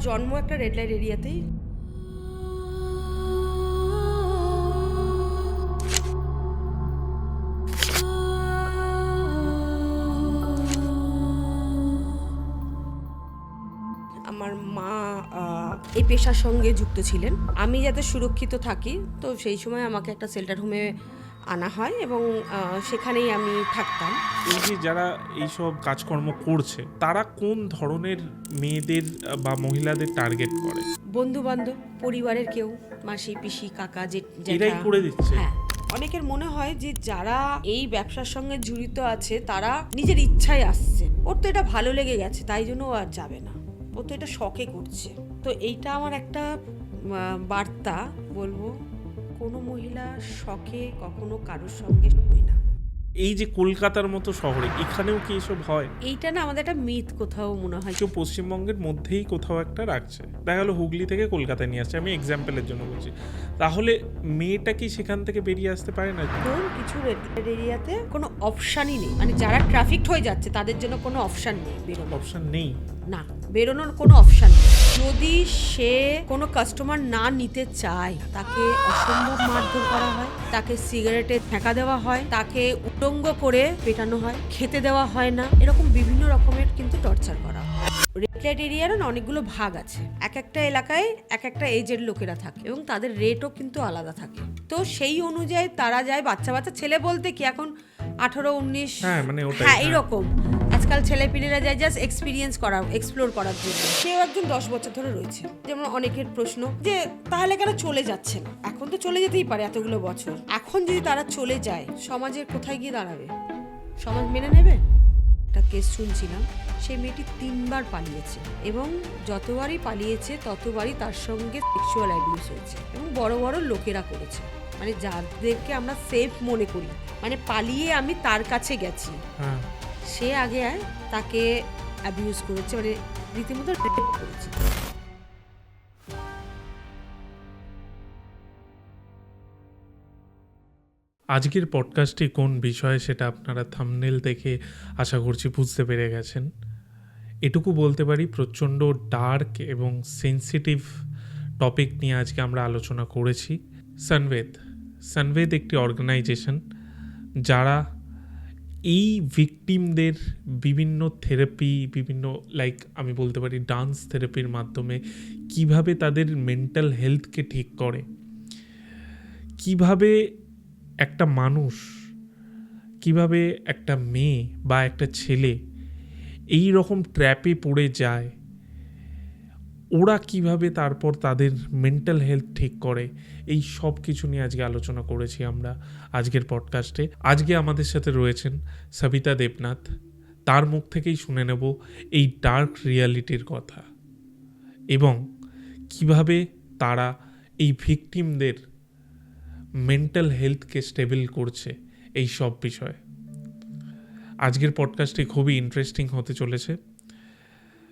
জন্ম একটা red light এরিয়াতেই। আমার মা এই পেশার সঙ্গে যুক্ত ছিলেন। আমি যাতে সুরক্ষিত থাকি, তো সেই সময় আমাকে একটা শেল্টার হোমে আনা হয় এবং সেখানেই আমি থাকতাম। এই যে যারা এইসব কাজকর্ম করছে তারা কোন ধরনের মেয়েদের বা মহিলাদের টার্গেট করে? বন্ধু বান্ধব, পরিবারের কেউ, মাসি পিসি কাকা এরাই করে দিচ্ছে। হ্যাঁ, অনেকের মনে হয় যে যারা এই ব্যবসার সঙ্গে জড়িত আছে তারা নিজের ইচ্ছায় আসছে, ওর তো এটা ভালো লেগে গেছে তাই জন্য ও আর যাবে না, ও তো এটা শখে করছে। তো এইটা আমার একটা বার্তা বলবো, কোনো মহিলা শখে কখনো কারোর সঙ্গে হয় না। এই যে কলকাতার মতো শহরে এখানেও কি এসব হয়? এইটা না আমাদের একটা মিথ কোথাও মনে হয়। কেউ পশ্চিমবঙ্গের মধ্যেই কোথাও একটা রাখছে, দেখা গেলো হুগলি থেকে কলকাতায় নিয়ে আসছে, আমি এক্সাম্পলের জন্য বলছি, তাহলে মেয়েটা কি সেখান থেকে বেরিয়ে আসতে পারে না? ধরুন কিছু রেড এরিয়াতে কোনো অপশানই নেই, মানে যারা ট্রাফিক হয়ে যাচ্ছে তাদের জন্য কোনো অপশান নেই, বেরোনোর অপশন নেই। না, বেরোনোর কোনো অপশান নেই। যদি সে কোনো কাস্টমার না নিতে চায় তাকে অসম্ভব মারধর করা হয়, তাকে সিগারেটে ঠেকা দেওয়া হয়, তাকে উলঙ্গ করে পেটানো হয়, খেতে দেওয়া হয় না, এরকম বিভিন্ন রকমের কিন্তু টর্চার করা হয়। রেড লাইট এরিয়ার অনেকগুলো ভাগ আছে, এক একটা এলাকায় এক একটা এজের লোকেরা থাকে এবং তাদের রেটও কিন্তু আলাদা থাকে। তো সেই অনুযায়ী তারা যায়, বাচ্চা বাচ্চা ছেলে বলতে কি এখন 18-19, হ্যাঁ মানে ওটাই, হ্যাঁ এইরকম। আজকাল ছেলেপিলেরা যায় জাস্ট এক্সপিরিয়েন্স করার, এক্সপ্লোর করার জন্য। কেউ একজন 10 বছর ধরে রয়েছে, যেমন অনেকের প্রশ্ন যে তাহলে কেন চলে যাচ্ছে না? এখন তো চলে যেতেই পারে, এতগুলো বছর। এখন যদি তারা চলে যায় সমাজের কোথায় গিয়ে দাঁড়াবে? সমাজ মেনে নেবে? একটা কেস শুনছিলাম, সেই মেয়েটি 3 বার পালিয়েছে এবং যতবারই পালিয়েছে ততবারই তার সঙ্গে সেক্সুয়াল অ্যাবিউজ হয়েছে এবং বড় বড় লোকেরা করেছে, মানে যাদেরকে আমরা সেফ মনে করি, মানে পালিয়ে আমি তার কাছে গেছি, সে আগে তাকে অ্যাবিউজ করেছে, মানে রীতিমতো রেপ করেছে। আজকের পডকাস্টটি কোন বিষয়ে সেটা আপনারা থাম্বনেল দেখে আশা করছি বুঝতে পেরে গেছেন। এটুকু বলতে পারি, প্রচণ্ড ডার্ক এবং সেন্সিটিভ টপিক নিয়ে আজকে আমরা আলোচনা করেছি। সানভেদ একটি অর্গানাইজেশন যারা এই ভিকটিমদের বিভিন্ন থেরাপি, বিভিন্ন আমি বলতে পারি ডান্স থেরাপির মাধ্যমে কিভাবে তাদের মেন্টাল হেলথকে ঠিক করে, কিভাবে একটা মানুষ, কিভাবে একটা মেয়ে বা একটা ছেলে এই রকম ট্র্যাপে পড়ে যায়, ওরা কিভাবে তারপর তাদের মেন্টাল হেলথ ঠিক করে, এই সব কিছু নিয়ে আজকে আলোচনা করেছি আমরা আজকের পডকাস্টে। আজকে আমাদের সাথে রয়েছেন সবিতা দেবনাথ। তার মুখ থেকেই শুনে নেব এই ডার্ক রিয়ালিটির কথা এবং কিভাবে তারা এই ভিকটিমদের মেন্টাল হেলথকে স্টেবল করছে, এই সব বিষয়ে। আজকের পডকাস্টটি খুবই ইন্টারেস্টিং হতে চলেছে,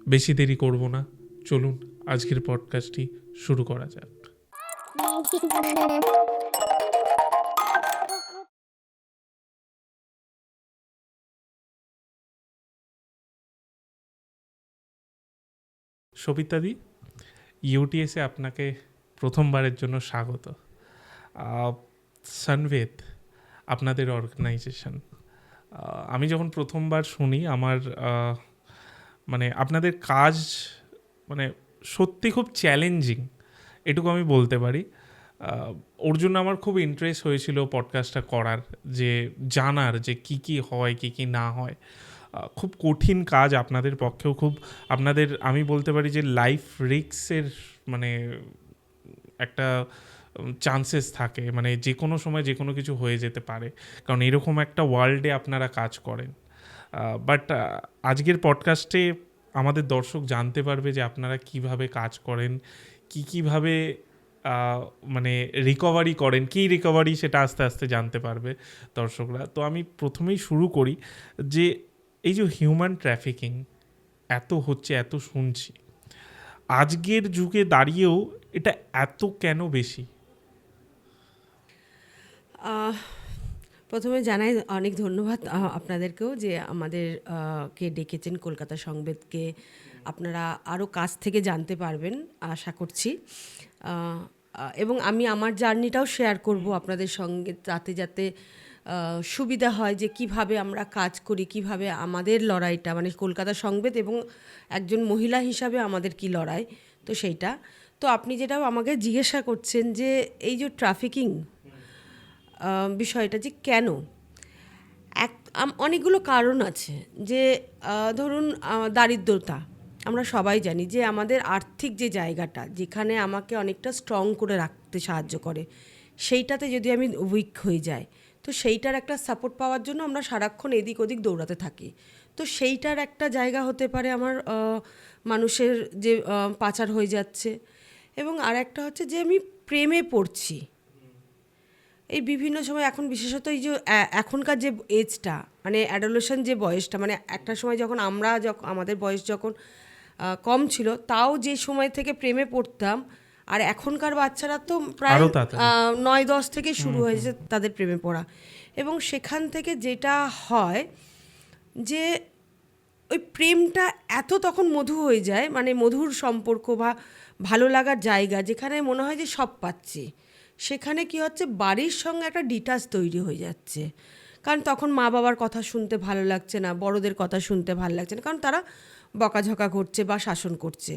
বেশি দেরি করব না, চলুন আজকের পডকাস্টটি শুরু করা যাক। সবিতাদি, ইউটিএসে আপনাকে প্রথমবারের জন্য স্বাগত। সানভেদ আপনাদের অর্গানাইজেশন, আমি যখন প্রথমবার শুনি আমার মানে আপনাদের কাজ মানে সত্যি খুব চ্যালেঞ্জিং, এটুকু আমি বলতে পারি। ওর জন্য আমার খুব ইন্টারেস্ট হয়েছিল পডকাস্টটা করার, যে জানার যে কি হয় কি না হয়। খুব কঠিন কাজ আপনাদের পক্ষেও, খুব আপনাদের আমি বলতে পারি যে লাইফ রিস্কের মানে একটা চান্সেস থাকে, মানে যে কোনো সময় যে কোনো কিছু হয়ে যেতে পারে, কারণ এরকম একটা ওয়ার্ল্ডে আপনারা কাজ করেন। বাট আজকের পডকাস্টে আমাদের দর্শক জানতে পারবে যে আপনারা কিভাবে কাজ করেন, কীভাবে মানে রিকভারি করেন, কী রিকভারি সেটা আস্তে আস্তে জানতে পারবে দর্শকরা। তো আমি প্রথমেই শুরু করি যে এই যে হিউম্যান ট্রাফিকিং এত হচ্ছে, এত শুনছি, আজকের যুগে দাঁড়িয়েও এটা এত কেন বেশি? প্রথমে জানাই অনেক ধন্যবাদ আপনাদেরকেও যে আমাদের কে ডেকেছেন, কলকাতা সংবাদকে আপনারা আরও কাছ থেকে জানতে পারবেন আশা করছি। এবং আমি আমার জার্নিটাও শেয়ার করব আপনাদের সঙ্গে, যাতে যাতে সুবিধা হয় যে কিভাবে আমরা কাজ করি, কিভাবে আমাদের লড়াইটা, মানে কলকাতা সংবেদ এবং একজন মহিলা হিসাবে আমাদের কি লড়াই, তো সেইটা। তো আপনি যেটা আমাকে জিজ্ঞাসা করছেন যে এই যে ট্রাফিকিং বিষয়টা যে কেন, অনেকগুলো কারণ আছে। যে ধরুন দারিদ্রতা, আমরা সবাই জানি যে আমাদের আর্থিক যে জায়গাটা যেখানে আমাকে অনেকটা স্ট্রং করে রাখতে সাহায্য করে, সেইটাতে যদি আমি উইক হয়ে যাই, তো সেইটার একটা সাপোর্ট পাওয়ার জন্য আমরা সারাক্ষণ এদিক ওদিক দৌড়াতে থাকি। তো সেইটার একটা জায়গা হতে পারে আমার মানুষের যে পাচার হয়ে যাচ্ছে। এবং আর একটা হচ্ছে যে আমি প্রেমে পড়ছি এই বিভিন্ন সময়। এখন বিশেষত এই যে এখনকার যে এজটা, মানে অ্যাডোলেশন যে বয়সটা, মানে একটা সময় যখন আমাদের বয়স যখন কম ছিল, তাও যে সময় থেকে প্রেমে পড়তাম, আর এখনকার বাচ্চারা তো প্রায় আরো তাড়াতাড়ি। 9-10 থেকে শুরু হয়েছে তাদের প্রেমে পড়া। এবং সেখান থেকে যেটা হয় যে ওই প্রেমটা এত তখন মধু হয়ে যায়, মানে মধুর সম্পর্ক বা ভালো লাগার জায়গা, যেখানে মনে হয় যে সব পাচ্ছি, সেখানে কি হচ্ছে, বাড়ির সঙ্গে একটা ডিটাচ তৈরি হয়ে যাচ্ছে। কারণ তখন মা বাবার কথা শুনতে ভালো লাগছে না, বড়দের কথা শুনতে ভালো লাগছে না, কারণ তারা বকাঝকা করছে বা শাসন করছে।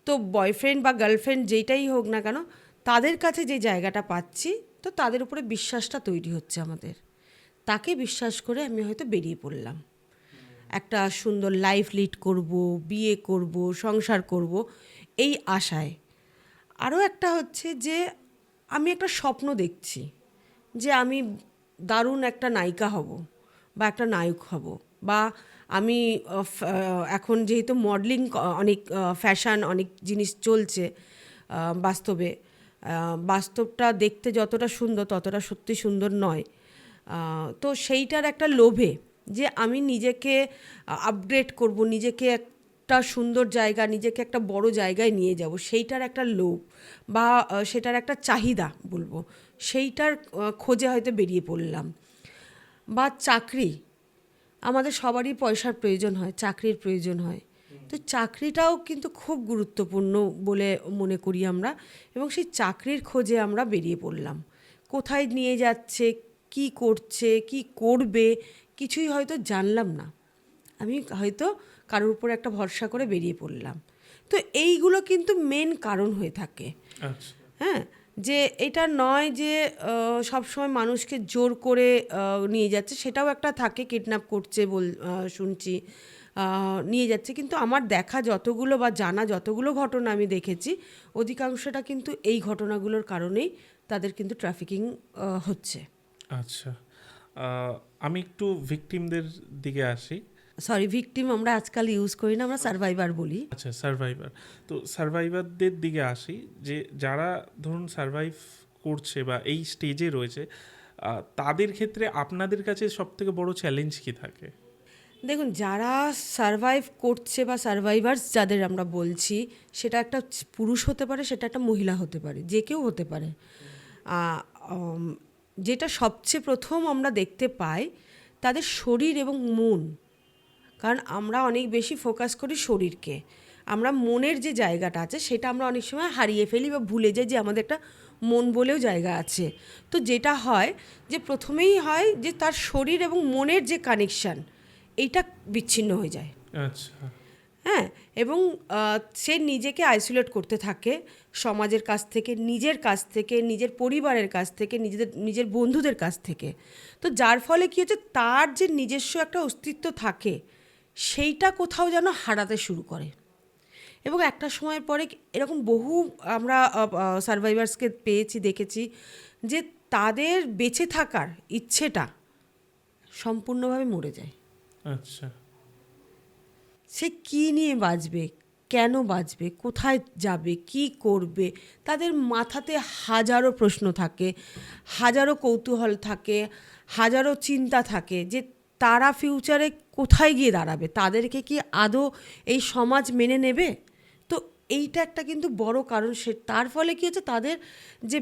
তো বয়ফ্রেন্ড বা গার্লফ্রেন্ড যেইটাই হোক না কেন, তাদের কাছে যে জায়গাটা পাচ্ছি, তো তাদের উপরে বিশ্বাসটা তৈরি হচ্ছে আমাদের। তাকে বিশ্বাস করে আমি হয়তো বেরিয়ে পড়লাম, একটা সুন্দর লাইফ লিড করব, বিয়ে করব, সংসার করব, এই আশায়। আরও একটা হচ্ছে যে আমি একটা স্বপ্ন দেখছি যে আমি দারুণ একটা নায়িকা হব বা একটা নায়ক হব, বা আমি এখন যেহেতু মডেলিং, অনেক ফ্যাশন, অনেক জিনিস চলছে বাস্তবে, বাস্তবটা দেখতে যতটা সুন্দর ততটা সত্যি সুন্দর নয়। তো সেইটার একটা লোভে যে আমি নিজেকে আপগ্রেড করব, নিজেকে একটা সুন্দর জায়গা, নিজেকে একটা বড় জায়গায় নিয়ে যাব, সেইটার একটা লোভ বা সেটার একটা চাহিদা বলবো, সেইটার খোঁজে হয়তো বেরিয়ে পড়লাম। বা চাকরি, আমাদের সবারই পয়সার প্রয়োজন হয়, চাকরির প্রয়োজন হয়। তো চাকরিটাও কিন্তু খুব গুরুত্বপূর্ণ বলে মনে করি আমরা, এবং সেই চাকরির খোঁজে আমরা বেরিয়ে পড়লাম। কোথায় নিয়ে যাচ্ছে, কি করছে, কি করবে, কিছুই হয়তো জানলাম না। আমি হয়তো কারোর উপর একটা ভরসা করে বেরিয়ে পড়লাম। তো এইগুলো কিন্তু মেন কারণ হয়ে থাকে। আচ্ছা। হ্যাঁ, যে এটা নয় যে সবসময় মানুষকে জোর করে নিয়ে যাচ্ছে, সেটাও একটা থাকে, কিডন্যাপ করছে শুনছি, নিয়ে যাচ্ছে। কিন্তু আমার দেখা যতগুলো বা জানা যতগুলো ঘটনা আমি দেখেছি, অধিকাংশটা কিন্তু এই ঘটনাগুলোর কারণেই তাদের কিন্তু ট্রাফিকিং হচ্ছে। আচ্ছা, আমি একটু ভিকটিমদের দিকে আসি। সরি, ভিকটিম আমরা আজকাল ইউজ করি না, আমরা সার্ভাইভার বলি। আচ্ছা, সার্ভাইভার। তো সার্ভাইভারদের দিকে আসি, যে যারা ধরুন সার্ভাইভ করছে বা এই স্টেজে রয়েছে, তাদের ক্ষেত্রে আপনাদের কাছে সবথেকে বড় চ্যালেঞ্জ কি থাকে? দেখুন, যারা সারভাইভ করছে বা সারভাইভার্স যাদের আমরা বলছি, সেটা একটা পুরুষ হতে পারে, সেটা একটা মহিলা হতে পারে, যে কেউ হতে পারে। যেটা সবচেয়ে প্রথম আমরা দেখতে পাই, তাদের শরীর এবং মন। কারণ আমরা অনেক বেশি ফোকাস করি শরীরকে, আমরা মনের যে জায়গাটা আছে সেটা আমরা অনেক সময় হারিয়ে ফেলি বা ভুলে যাই যে আমাদের একটা মন বলেও জায়গা আছে। তো যেটা হয় যে প্রথমেই হয় যে তার শরীর এবং মনের যে কানেকশান, এইটা বিচ্ছিন্ন হয়ে যায়। আচ্ছা। হ্যাঁ, এবং সে নিজেকে আইসোলেট করতে থাকে সমাজের কাছ থেকে, নিজের কাছ থেকে, নিজের পরিবারের কাছ থেকে, নিজের বন্ধুদের কাছ থেকে। তো যার ফলে কী হচ্ছে, তার যে নিজস্ব একটা অস্তিত্ব থাকে, সেইটা কোথাও যেন হারাতে শুরু করে। এবং একটা সময়ের পরে এরকম বহু আমরা সার্ভাইভার্সকে পেয়েছি, দেখেছি যে তাদের বেঁচে থাকার ইচ্ছেটা সম্পূর্ণভাবে মরে যায়। আচ্ছা। সে কী নিয়ে বাঁচবে, কেন বাঁচবে, কোথায় যাবে, কি করবে, তাদের মাথাতে হাজারো প্রশ্ন থাকে, হাজারো কৌতূহল থাকে, হাজারো চিন্তা থাকে যে তারা ফিউচারে কোথায় গিয়ে দাঁড়াবে, তাদেরকে কি আদৌ এই সমাজ মেনে নেবে। তো এইটা একটা কিন্তু বড় কারণ। তার ফলে কী হচ্ছে, তাদের যে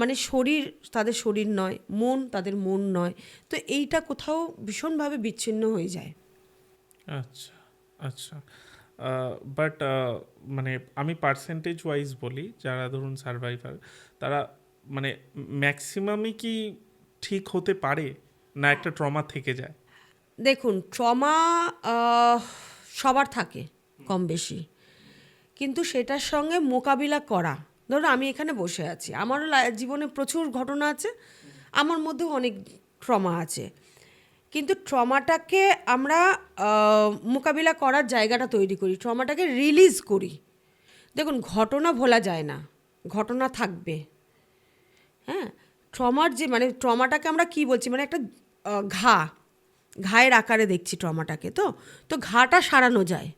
মানে শরীর তাদের শরীর নয়, মন তাদের মন নয়। তো এইটা কোথাও ভীষণভাবে বিচ্ছিন্ন হয়ে যায়। আচ্ছা। আচ্ছা, বাট মানে আমি পার্সেন্টেজ ওয়াইজ বলি, যারা ধরুন সার্ভাইভার, তারা মানে ম্যাক্সিমামই কি ঠিক হতে পারে, না একটা ট্রমা থেকে যায়? দেখুন, ট্রমা সবার থাকে কম বেশি, কিন্তু সেটার সঙ্গে মোকাবিলা করা, ধরুন আমি এখানে বসে আছি, আমারও জীবনে প্রচুর ঘটনা আছে, আমার মধ্যেও অনেক ট্রমা আছে, কিন্তু ট্রমাটাকে আমরা মোকাবিলা করার জায়গাটা তৈরি করি, ট্রমাটাকে রিলিজ করি। দেখুন, ঘটনা ভোলা যায় না, ঘটনা থাকবে। হ্যাঁ, ট্রমার যে মানে ট্রমাটাকে আমরা কি বলছি, মানে একটা ঘায়ের আকারে দেখছি ট্রমাটাকে, তো ঘাটা সারানো যায়,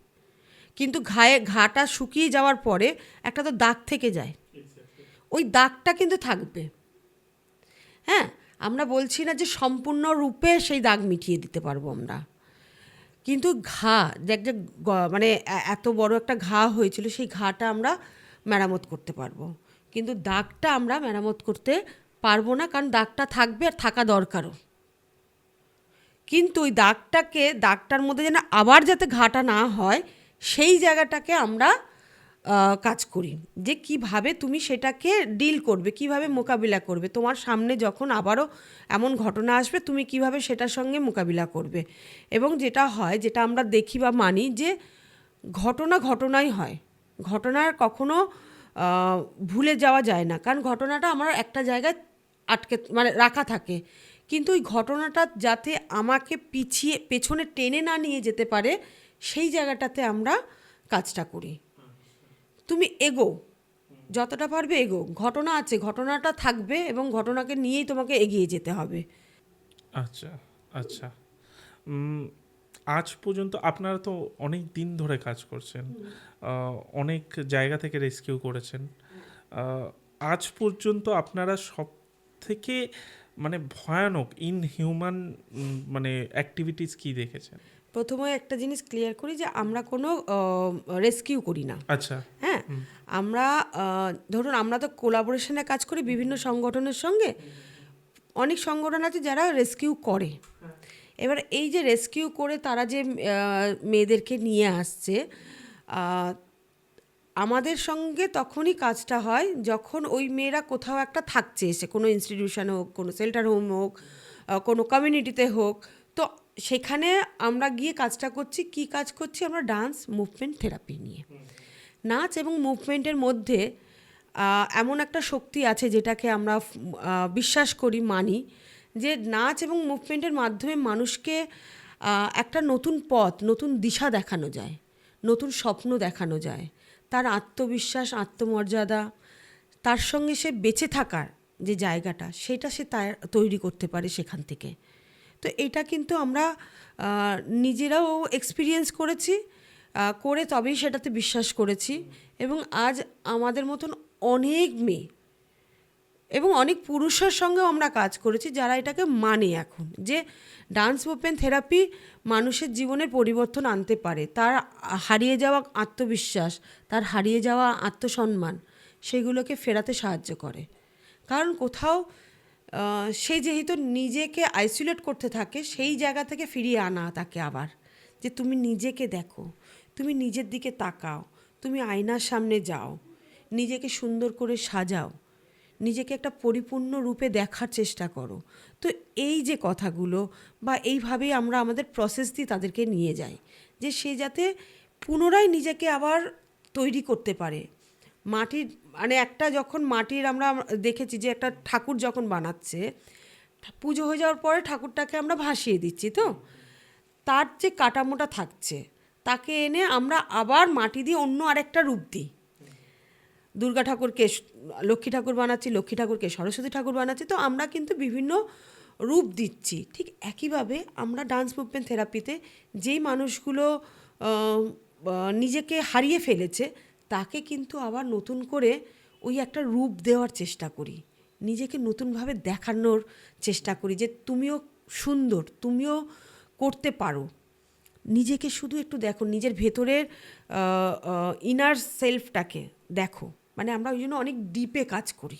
কিন্তু ঘাটা শুকিয়ে যাওয়ার পরে একটা তো দাগ থেকে যায়, ওই দাগটা কিন্তু থাকবে। হ্যাঁ, আমরা বলছি না যে সম্পূর্ণরূপে সেই দাগ মিটিয়ে দিতে পারবো আমরা, কিন্তু যে মানে এত বড় একটা ঘা হয়েছিল, সেই ঘাটা আমরা মেরামত করতে পারবো, কিন্তু দাগটা আমরা মেরামত করতে পারবো না, কারণ দাগটা থাকবে আর থাকা দরকারও। কিন্তু ওই দাগটার মধ্যে যেন আবার যাতে ঘাটা না হয়, সেই জায়গাটাকে আমরা কাজ করি, যে কিভাবে তুমি সেটাকে ডিল করবে, কিভাবে মোকাবিলা করবে, তোমার সামনে যখন আবারও এমন ঘটনা আসবে তুমি কিভাবে সেটার সঙ্গে মোকাবিলা করবে। এবং যেটা হয়, যেটা আমরা দেখি বা মানি, যে ঘটনাই হয়, ঘটনার কখনো ভুলে যাওয়া যায় না, কারণ ঘটনাটা আমার একটা জায়গায় মানে রাখা থাকে, কিন্তু ওই ঘটনাটা যাতে আমাকে পেছনে টেনে না নিয়ে যেতে পারে, সেই জায়গাটাতে আমরা কাজটা করি। তুমি এগো, যতটা পারবে এগো, ঘটনা আছে, ঘটনাটা থাকবে এবং ঘটনাকে নিয়েই তোমাকে এগিয়ে যেতে হবে। আচ্ছা আচ্ছা। আজ পর্যন্ত আপনারা তো অনেক দিন ধরে কাজ করছেন, অনেক জায়গা থেকে রেস্কিউ করেছেন, আজ পর্যন্ত আপনারা সব থেকে মানে ভয়ানক ইনহিউম্যান মানে অ্যাক্টিভিটিস কি দেখেছেন? প্রথমে একটা জিনিস ক্লিয়ার করি, যে আমরা কোনো রেস্কিউ করি না। আচ্ছা। হ্যাঁ, আমরা ধরুন আমরা তো কোলাবোরেশনে কাজ করি বিভিন্ন সংগঠনের সঙ্গে, অনেক সংগঠন আছে যারা রেস্কিউ করে। এবার এই যে রেস্কিউ করে তারা যে মেয়েদেরকে নিয়ে আসছে, আমাদের সঙ্গে তখনই কাজটা হয় যখন ওই মেয়েরা কোথাও একটা থাকছে, এসে কোনো ইনস্টিটিউশন হোক, কোনো শেল্টার হোম হোক, কোনো কমিউনিটিতে হোক, তো সেখানে আমরা গিয়ে কাজটা করছি। কি কাজ করছি আমরা? ডান্স মুভমেন্ট থেরাপি নিয়ে। নাচ এবং মুভমেন্টের মধ্যে এমন একটা শক্তি আছে যেটাকে আমরা বিশ্বাস করি, মানি, যে নাচ এবং মুভমেন্টের মাধ্যমে মানুষকে একটা নতুন পথ, নতুন দিশা দেখানো যায়, নতুন স্বপ্ন দেখানো যায়, তার আত্মবিশ্বাস, আত্মমর্যাদা, তার সঙ্গে সে বেঁচে থাকার যে জায়গাটা, সেটা সে তৈরি করতে পারে সেখান থেকে। তো এটা কিন্তু আমরা নিজেরাও এক্সপিরিয়েন্স করেছি, করে তবেই সেটাতে বিশ্বাস করেছি। এবং আজ আমাদের মতন অনেক মেয়ে এবং অনেক পুরুষের সঙ্গেও আমরা কাজ করেছি যারা এটাকে মানে এখন, যে ডান্স মুভমেন্ট থেরাপি মানুষের জীবনে পরিবর্তন আনতে পারে, তার হারিয়ে যাওয়া আত্মবিশ্বাস, তার হারিয়ে যাওয়া আত্মসম্মান, সেগুলোকে ফেরাতে সাহায্য করে। কারণ কোথাও সে যেহেতু নিজেকে আইসোলেট করতে থাকে, সেই জায়গা থেকে ফিরিয়ে আনা তাকে আবার, যে তুমি নিজেকে দেখো, তুমি নিজের দিকে তাকাও, তুমি আয়নার সামনে যাও, নিজেকে সুন্দর করে সাজাও, নিজেকে একটা পরিপূর্ণ রূপে দেখার চেষ্টা করো। তো এই যে কথাগুলো বা এইভাবেই আমরা আমাদের প্রসেস দিয়ে তাদেরকে নিয়ে যাই, যে সে যাতে পুনরায় নিজেকে আবার তৈরি করতে পারে। মাটির মানে একটা যখন মাটির আমরা দেখেছি যে একটা ঠাকুর যখন বানাচ্ছে, পুজো হয়ে যাওয়ার পরে ঠাকুরটাকে আমরা ভাসিয়ে দিচ্ছি, তো তার যে কাটামোটা থাকছে তাকে এনে আমরা আবার মাটি দিয়ে অন্য আরেকটা রূপ দিই। দুর্গা ঠাকুরকে লক্ষ্মী ঠাকুর বানাচ্ছি, লক্ষ্মী ঠাকুরকে সরস্বতী ঠাকুর বানাচ্ছি, তো আমরা কিন্তু বিভিন্ন রূপ দিচ্ছি। ঠিক একইভাবে আমরা ডান্স মুভমেন্ট থেরাপিতে যেই মানুষগুলো নিজেকে হারিয়ে ফেলেছে, তাকে কিন্তু আবার নতুন করে ওই একটা রূপ দেওয়ার চেষ্টা করি, নিজেকে নতুনভাবে দেখানোর চেষ্টা করি যে তুমিও সুন্দর, তুমিও করতে পারো। নিজেকে শুধু একটু দেখো, নিজের ভেতরের ইনার সেলফটাকে দেখো। মানে আমরা ওই জন্য অনেক ডিপে কাজ করি।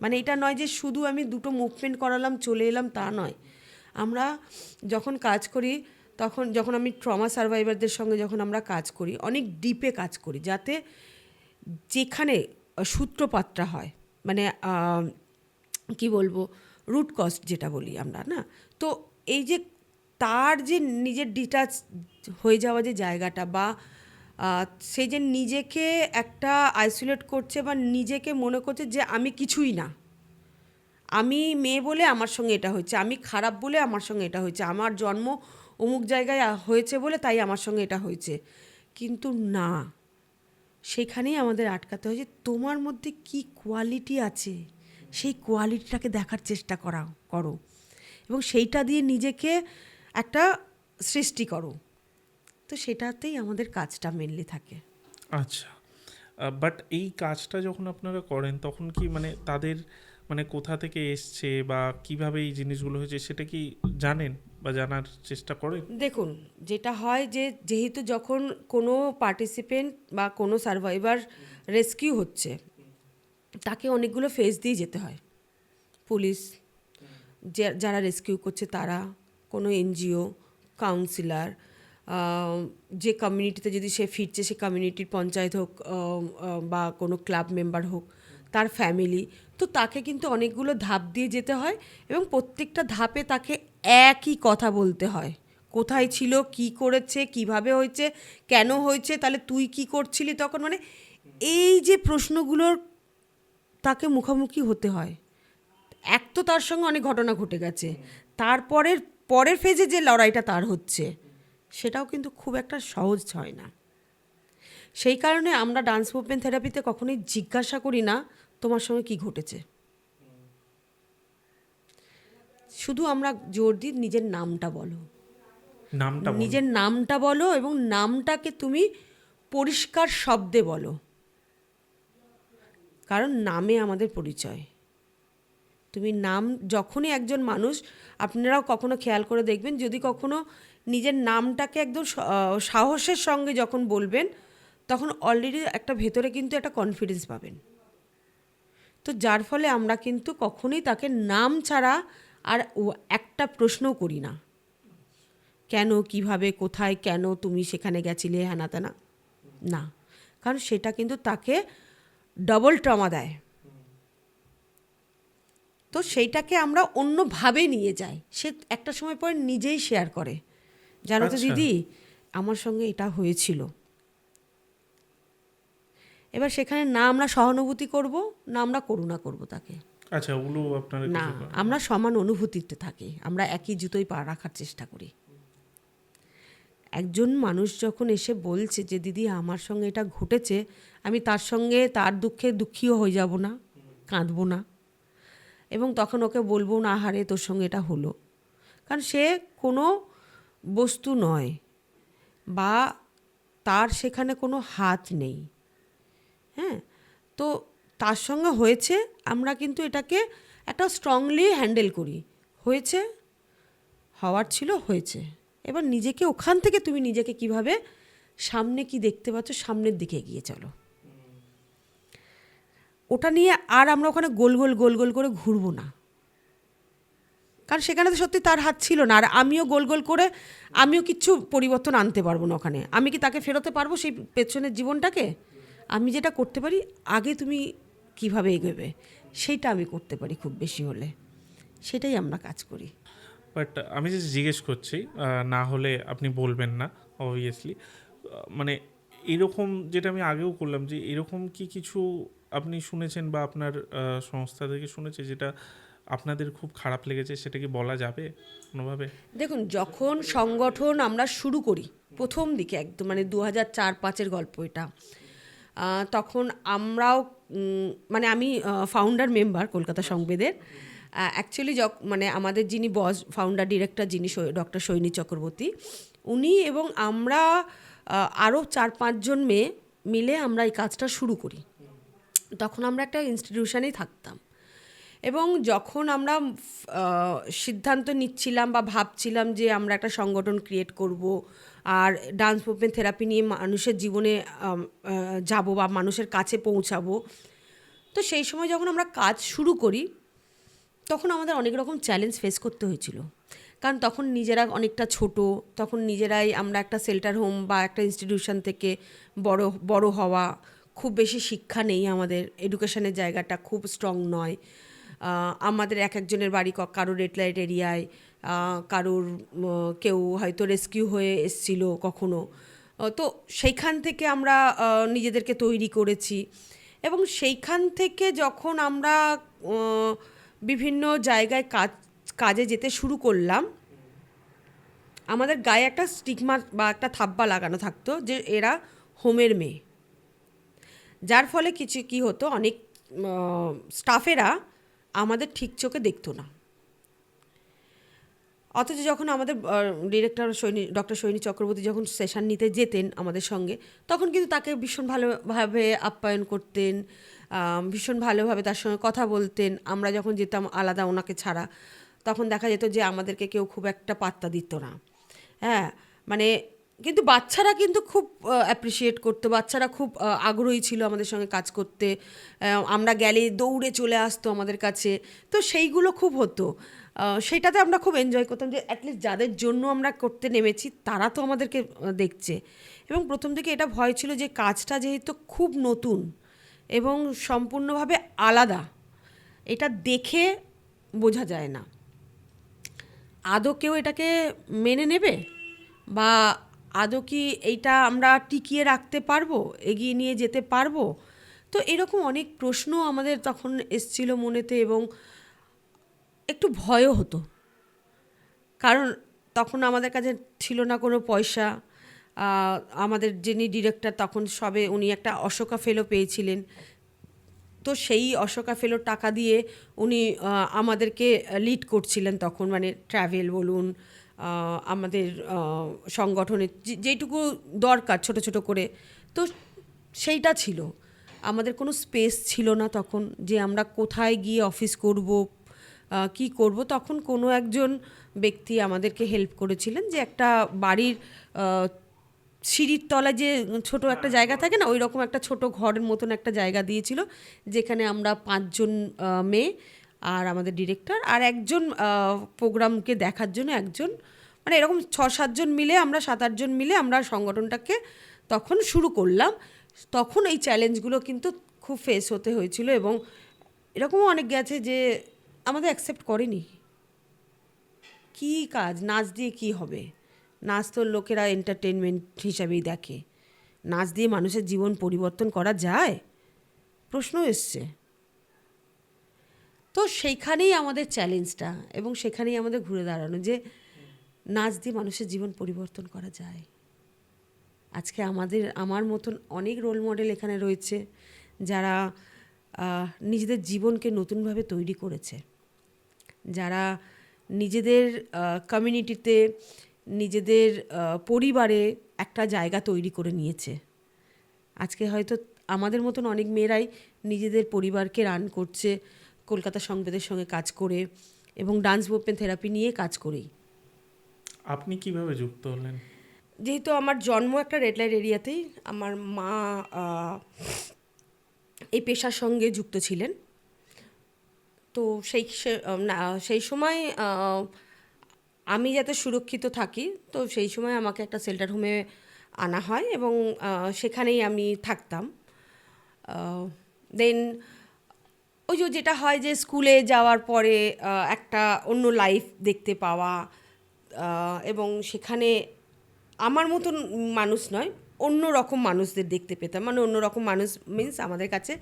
মানে এটা নয় যে শুধু আমি দুটো মুভমেন্ট করালাম চলে এলাম, তা নয়। আমরা যখন কাজ করি তখন যখন আমি ট্রমা সার্ভাইভারদের সঙ্গে যখন আমরা কাজ করি, অনেক ডিপে কাজ করি, যাতে যেখানে সূত্রপাতটা হয়, মানে কি বলবো, রুট কজ যেটা বলি আমরা, না? তো এই যে তার যে নিজের ডিটাচ হয়ে যাওয়া যে জায়গাটা, বা সে যে নিজেকে একটা আইসোলেট করছে বা নিজেকে মনে করছে যে আমি কিছুই না, আমি মেয়ে বলে আমার সঙ্গে এটা হয়েছে, আমি খারাপ বলে আমার সঙ্গে এটা হয়েছে, আমার জন্ম অমুক জায়গায় হয়েছে বলে তাই আমার সঙ্গে এটা হয়েছে। কিন্তু না, সেখানেই আমাদের আটকাতে হয় যে তোমার মধ্যে কি কোয়ালিটি আছে, সেই কোয়ালিটিটাকে দেখার চেষ্টা করো এবং সেইটা দিয়ে নিজেকে একটা সৃষ্টি করো। তো সেটাতেই আমাদের কাজটা মেনলি থাকে। আচ্ছা, বাট এই কাজটা যখন আপনারা করেন তখন কি মানে তাদের মানে কোথা থেকে এসছে বা কিভাবে এই জিনিসগুলো হয়েছে সেটা কি জানেন বা জানার চেষ্টা করেন? দেখুন, যেটা হয় যে যেহেতু যখন কোনো পার্টিসিপেন্ট বা কোনো সার্ভাইভার রেস্কিউ হচ্ছে, তাকে অনেকগুলো ফেজ দিয়ে যেতে হয়। পুলিশ, যারা রেস্কিউ করছে তারা, কোনো এনজিও, কাউন্সিলর, যে কমিউনিটিতে যদি সে ফিরছে সে কমিউনিটির পঞ্চায়েত হোক বা কোনো ক্লাব মেম্বার হোক, তার ফ্যামিলি, তো তাকে কিন্তু অনেকগুলো ধাপ দিয়ে যেতে হয় এবং প্রত্যেকটা ধাপে তাকে একই কথা বলতে হয়। কোথায় ছিল, কি করেছে, কিভাবে হয়েছে, কেন হয়েছে, তাহলে তুই কি করছিলি তখন, মানে এই যে প্রশ্নগুলোর তাকে মুখোমুখি হতে হয়। এক তো তার সঙ্গে অনেক ঘটনা ঘটে গেছে, পরের ফেজে যে লড়াইটা তার হচ্ছে সেটাও কিন্তু খুব একটা সহজ হয় না। সেই কারণে আমরা ডান্স মুভমেন্ট থেরাপিতে কখনোই জিজ্ঞাসা করি না তোমার সঙ্গে কি ঘটেছে, শুধু আমরা জোর দিই নিজের নামটা বলো, নিজের নামটা বলো এবং নামটাকে তুমি পরিষ্কার শব্দে বলো, কারণ নামে আমাদের পরিচয়। তুমি নাম, যখনই একজন মানুষ, আপনারাও কখনো খেয়াল করে দেখবেন, যদি কখনো নিজের নামটাকে একদম সাহসের সঙ্গে যখন বলবেন, তখন অলরেডি একটা ভেতরে কিন্তু একটা কনফিডেন্স পাবেন। তো যার ফলে আমরা কিন্তু কখনোই তাকে নাম ছাড়া আর একটা প্রশ্নও করি না, কেন, কিভাবে, কোথায়, কেন তুমি সেখানে গেছিলে, হ্যানা তেনা, না, কারণ সেটা কিন্তু তাকে ডবল ট্রমা দেয়। তো সেইটাকে আমরা অন্যভাবে নিয়ে যাই, সে একটা সময় পরে নিজেই শেয়ার করে, জানো তো দিদি আমার সঙ্গে এটা হয়েছিল। এবার সেখানে না আমরা সহানুভূতি করব, না আমরা করুণা করব তাকে, আচ্ছা, ওগুলো আপনারা না, আমরা সমান অনুভূতিতে থাকি, আমরা একই জুতোয় পা রাখার চেষ্টা করি। একজন মানুষ যখন এসে বলছে যে দিদি আমার সঙ্গে এটা ঘটেছে, আমি তার সঙ্গে তার দুঃখে দুঃখীও হয়ে যাব না, কাঁদবো না, এবং তখন ওকে বলবো না হারে তোর সঙ্গে এটা হলো, কারণ সে কোনো বস্তু নয় বা তার সেখানে কোনো হাত নেই। হ্যাঁ, তো তার সঙ্গে হয়েছে, আমরা কিন্তু এটাকে একটা স্ট্রংলি হ্যান্ডেল করি, হয়েছে, হওয়ার ছিল, হয়েছে, এবার নিজেকে ওখান থেকে তুমি নিজেকে কিভাবে সামনে কি দেখতে পাচ্ছ সামনের দিকে এগিয়ে চলো, ওটা নিয়ে আর আমরা ওখানে গোল গোল গোল গোল করে ঘুরবো না, কারণ সেখানে তো সত্যি তার হাত ছিল না, আর আমিও গোল গোল করে আমিও কিচ্ছু পরিবর্তন আনতে পারবো না ওখানে, আমি কি তাকে ফেরোতে পারবো সেই পেছনের জীবনটাকে? আমি যেটা করতে পারি, আগে তুমি কিভাবে এগোবে সেইটা আমি করতে পারি, খুব বেশি হলে সেটাই আমরা কাজ করি। বাট আমি যে জিজ্ঞেস করছি, না হলে আপনি বলবেন না অবভিয়াসলি, মানে এরকম যেটা আমি আগেও করলাম, যে এরকম কি কিছু আপনি শুনেছেন বা আপনার সংস্থা থেকে শুনেছে যেটা আপনাদের খুব খারাপ লেগেছে, সেটা কি বলা যাবে কোনোভাবে? দেখুন, যখন সংগঠন আমরা শুরু করি প্রথম দিকে একদম, মানে 2004-05 গল্প এটা, তখন আমরাও মানে আমি ফাউন্ডার মেম্বার কলকাতা সংবেদের। অ্যাকচুয়ালি মানে আমাদের যিনি বস, ফাউন্ডার ডিরেক্টর, যিনি ডক্টর সৈনী চক্রবর্তী, উনি এবং আমরা আরও 4-5 জন মেয়ে মিলে আমরা এই কাজটা শুরু করি। তখন আমরা একটা ইনস্টিটিউশনেই থাকতাম, এবং যখন আমরা সিদ্ধান্ত নিচ্ছিলাম বা ভাবছিলাম যে আমরা একটা সংগঠন ক্রিয়েট করব আর ডান্স মুভমেন্ট থেরাপি নিয়ে মানুষের জীবনে যাব বা মানুষের কাছে পৌঁছাবো, তো সেই সময় যখন আমরা কাজ শুরু করি তখন আমাদের অনেক রকম চ্যালেঞ্জ ফেস করতে হয়েছিল। কারণ তখন নিজেরা অনেকটা ছোট, তখন নিজেরাই আমরা একটা শেল্টার হোম বা একটা ইনস্টিটিউশন থেকে বড় হওয়া, খুব বেশি শিক্ষা নেই, আমাদের এডুকেশনের জায়গাটা খুব স্ট্রং নয়। আমাদের এক একজনের বাড়ি কারোর রেড লাইট এরিয়ায়, কারোর কেউ হয়তো রেস্কিউ হয়ে এসছিল কখনো। তো সেইখান থেকে আমরা নিজেদেরকে তৈরি করেছি, এবং সেইখান থেকে যখন আমরা বিভিন্ন জায়গায় কাজে যেতে শুরু করলাম, আমাদের গায়ে একটা স্টিগমা বা একটা থাব্বা লাগানো থাকতো যে এরা হোমের মেয়ে, যার ফলে কি হতো, অনেক স্টাফেরা আমাদের ঠিক চোখে দেখতো না। অথচ যখন আমাদের ডিরেক্টর ডক্টর সৈনী চক্রবর্তী যখন সেশন নিতে যেতেন আমাদের সঙ্গে, তখন কিন্তু তাকে ভীষণ ভালোভাবে আপ্যায়ন করতেন, ভীষণ ভালোভাবে তার সঙ্গে কথা বলতেন। আমরা যখন যেতাম আলাদা ওনাকে ছাড়া, তখন দেখা যেত যে আমাদেরকে কেউ খুব একটা পাত্তা দিত না। হ্যাঁ, মানে কিন্তু বাচ্চারা কিন্তু খুব অ্যাপ্রিসিয়েট করতো, বাচ্চারা খুব আগ্রহী ছিল আমাদের সঙ্গে কাজ করতে। আমরা গেলে দৌড়ে চলে আসতো আমাদের কাছে। তো সেইগুলো খুব হতো, সেটাতে আমরা খুব এনজয় করতাম যে অ্যাটলিস্ট যাদের জন্য আমরা করতে নেমেছি তারা তো আমাদেরকে দেখছে। এবং প্রথম থেকে এটা ভয় ছিল যে কাজটা যেহেতু খুব নতুন এবং সম্পূর্ণভাবে আলাদা, এটা দেখে বোঝা যায় না আদৌ কেউ এটাকে মেনে নেবে, বা আদৌ কি এইটা আমরা টিকিয়ে রাখতে পারবো, এগিয়ে নিয়ে যেতে পারবো। তো এরকম অনেক প্রশ্ন আমাদের তখন এসছিল মনেতে, এবং একটু ভয়ও হতো, কারণ তখন আমাদের কাছে ছিল না কোনো পয়সা। আমাদের যিনি ডিরেক্টর তখন সবে উনি একটা অশোকা ফেলো পেয়েছিলেন, তো সেই অশোকা ফেলোর টাকা দিয়ে উনি আমাদেরকে লিড করছিলেন তখন, মানে ট্রাভেল বলুন, আমাদের সংগঠনের যেটুকু দরকার ছোট ছোট করে, তো সেইটা ছিল। আমাদের কোনো স্পেস ছিল না তখন যে আমরা কোথায় গিয়ে অফিস করব, কি করব। তখন কোনো একজন ব্যক্তি আমাদেরকে হেল্প করেছিলেন, যে একটা বাড়ির সিঁড়ির তলায় যে ছোট একটা জায়গা থাকে না, ওই রকম একটা ছোট ঘরের মতন একটা জায়গা দিয়েছিল, যেখানে আমরা 5 জন মেয়ে আর আমাদের ডিরেক্টর আর একজন প্রোগ্রামকে দেখার জন্য একজন, মানে এরকম 6-7 জন মিলে, আমরা 7-8 জন মিলে আমরা সংগঠনটাকে তখন শুরু করলাম। তখন এই চ্যালেঞ্জগুলো কিন্তু খুব ফেস হতে হয়েছিল, এবং এরকমও অনেক গেছে যে আমাদের অ্যাকসেপ্ট করেনি। কি কাজ, নাচ দিয়ে কি হবে? নাচ তো লোকেরা এন্টারটেনমেন্ট হিসাবেই দেখে, নাচ দিয়ে মানুষের জীবন পরিবর্তন করা যায়? প্রশ্ন এসছে। তো সেইখানেই আমাদের চ্যালেঞ্জটা, এবং সেখানেই আমাদের ঘুরে দাঁড়ানো যে নাচ দিয়ে মানুষের জীবন পরিবর্তন করা যায়। আজকে আমার মতন অনেক রোল মডেল এখানে রয়েছে, যারা নিজেদের জীবনকে নতুনভাবে তৈরি করেছে, যারা নিজেদের কমিউনিটিতে, নিজেদের পরিবারে একটা জায়গা তৈরি করে নিয়েছে। আজকে হয়তো আমাদের মতন অনেক মেয়েরাই নিজেদের পরিবারকে রান করছে কলকাতা সংবাদের সঙ্গে কাজ করে, এবং ডান্স মুভমেন্ট থেরাপি নিয়ে কাজ করেই। আপনি কিভাবে যুক্ত হলেন? যেহেতু আমার জন্ম একটা রেড লাইট এরিয়াতেই, আমার মা এই পেশার সঙ্গে যুক্ত ছিলেন। তো সেই সময় আমি যাতে সুরক্ষিত থাকি, তো সেই সময় আমাকে একটা শেল্টার হোমে আনা হয়, এবং সেখানেই আমি থাকতাম। দেন ওই যেটা হয় যে স্কুলে যাওয়ার পরে একটা অন্য লাইফ দেখতে পাওয়া, এবং সেখানে আমার মতন মানুষ নয়, অন্য রকম মানুষদের দেখতে পেতাম। মানে অন্য রকম মানুষ মিন্স আমাদের কাছে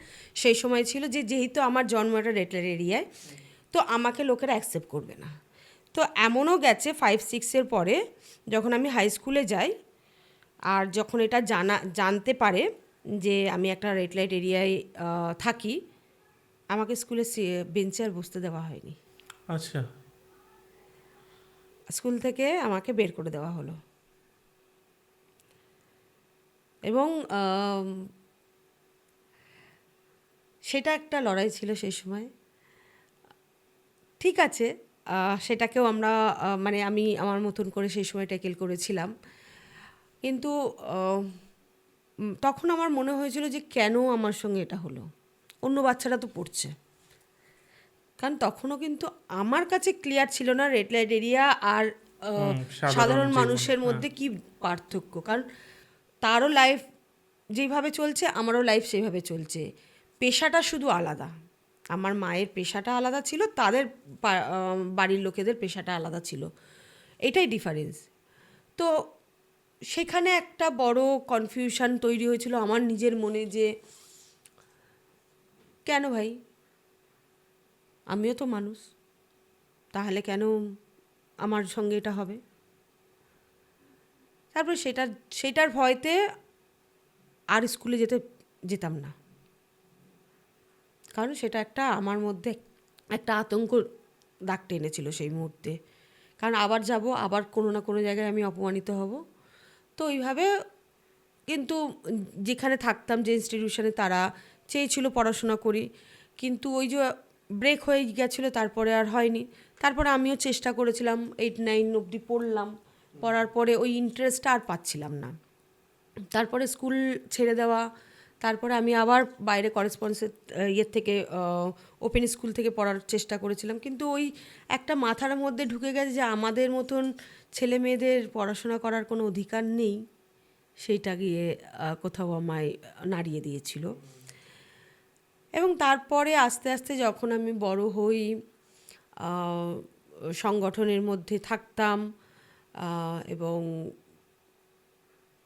সেই সময় ছিল যে যেহেতু আমার জন্ম একটা রেড লাইট এরিয়ায়, তো আমাকে লোকেরা অ্যাকসেপ্ট করবে না। তো এমনও গেছে 5-6 পরে, যখন আমি হাই স্কুলে যাই, আর যখন এটা জানতে পারে যে আমি একটা রেড লাইট এরিয়ায় থাকি, আমাকে স্কুলে বেঞ্চে আর বসতে দেওয়া হয়নি। আচ্ছা, স্কুল থেকে আমাকে বের করে দেওয়া হলো। এবং সেটা একটা লড়াই ছিল সেই সময়। ঠিক আছে, সেটাকেও আমরা মানে আমি আমার মতন করে সেই সময় ট্যাকেল করেছিলাম। কিন্তু তখন আমার মনে হয়েছিল যে কেন আমার সঙ্গে এটা হলো, অন্য বাচ্চারা তো পড়ছে। কারণ তখনও কিন্তু আমার কাছে ক্লিয়ার ছিল না রেড লাইট এরিয়া আর সাধারণ জীবন, মানুষের মধ্যে কি পার্থক্য। কারণ তারও লাইফ যেভাবে চলছে আমারও লাইফ সেইভাবে চলছে, পেশাটা শুধু আলাদা। আমার মায়ের পেশাটা আলাদা ছিল, তাদের বাড়ির লোকেদের পেশাটা আলাদা ছিল, এটাই ডিফারেন্স। তো সেখানে একটা বড় কনফিউশন তৈরি হয়েছিল আমার নিজের মনে যে কেন ভাই, আমিও তো মানুষ, তাহলে কেন আমার সঙ্গে এটা হবে। তারপরে সেটার ভয়তে আর স্কুলে যেতাম না, কারণ সেটা একটা আমার মধ্যে একটা আতঙ্ক দাগ টেনেছিল সেই মুহূর্তে। কারণ আবার যাব, আবার কোনো না কোনো জায়গায় আমি অপমানিত হব। তো ওইভাবে কিন্তু যেখানে থাকতাম, যে ইনস্টিটিউশনে, তারা চেয়েছিল পড়াশোনা করি, কিন্তু ওই যে ব্রেক হয়ে গেছিলো, তারপরে আর হয়নি। তারপরে আমিও চেষ্টা করেছিলাম, 8-9 অবধি পড়লাম, পড়ার পরে ওই ইন্টারেস্টটা আর পাচ্ছিলাম না। তারপরে স্কুল ছেড়ে দেওয়া, তারপরে আমি আবার বাইরে করেসপন্ডেন্সের থেকে ওপেন স্কুল থেকে পড়ার চেষ্টা করেছিলাম, কিন্তু ওই একটা মাথার মধ্যে ঢুকে গেছে যে আমাদের মতন ছেলে মেয়েদের পড়াশোনা করার কোনো অধিকার নেই, সেইটা গিয়ে কোথাও আমায় নাড়িয়ে দিয়েছিল। এবং তারপরে আস্তে আস্তে যখন আমি বড় হই, সংগঠনের মধ্যে থাকতাম এবং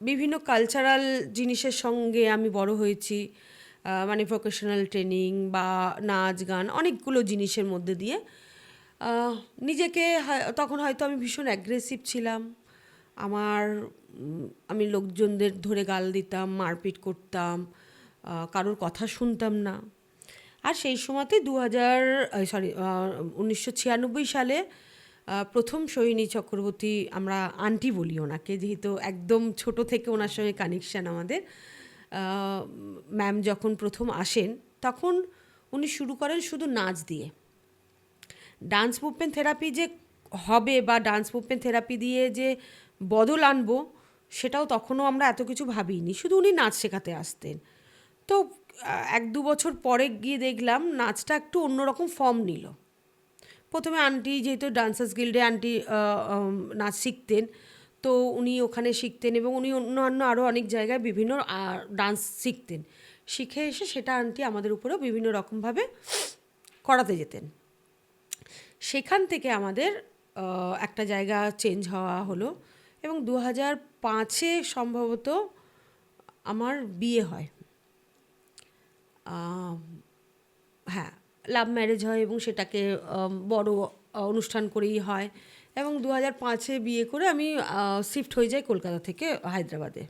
বিভিন্ন কালচারাল জিনিসের সঙ্গে আমি বড় হয়েছি, মানে ভোকেশনাল ট্রেনিং বা নাচ গান, অনেকগুলো জিনিসের মধ্যে দিয়ে নিজেকে, তখন হয়তো আমি ভীষণ অ্যাগ্রেসিভ ছিলাম। আমি লোকজনদের ধরে গাল দিতাম, মারপিট করতাম, কারোর কথা শুনতাম না। আর সেই সময়তে 1996 সালে প্রথম সোহিনী চক্রবর্তী, আমরা আন্টি বলি ওনাকে, যেহেতু একদম ছোট থেকে ওনার সঙ্গে কানেকশান আমাদের, ম্যাম যখন প্রথম আসেন তখন উনি শুরু করেন শুধু নাচ দিয়ে। ডান্স মুভমেন্ট থেরাপি যে হবে বা ডান্স মুভমেন্ট থেরাপি দিয়ে যে বদল আনবো, সেটাও তখনও আমরা এত কিছু ভাবিনি, শুধু উনি নাচ শেখাতে আসতেন। তো 1-2 বছর পরে গিয়ে দেখলাম নাচটা একটু অন্যরকম ফর্ম নিল। প্রথমে আন্টি, যেহেতু ডান্সার্স গিল্ডে আন্টি নাচ শিখতেন, তো উনি ওখানে শিখতেন এবং উনি অন্যান্য আরও অনেক জায়গায় বিভিন্ন ডান্স শিখতেন। শিখে এসে সেটা আন্টি আমাদের উপরেও বিভিন্ন রকমভাবে করাতে যেতেন। সেখান থেকে আমাদের একটা জায়গা চেঞ্জ হওয়া হলো এবং 2005-এ সম্ভবত আমার বিয়ে হয়। হ্যাঁ, লাভ ম্যারেজ হয় এবং সেটাকে বড় অনুষ্ঠান করেই হয় এবং 2005-এ বিয়ে করে আমি শিফট হয়ে যাই কলকাতা থেকে হায়দ্রাবাদে।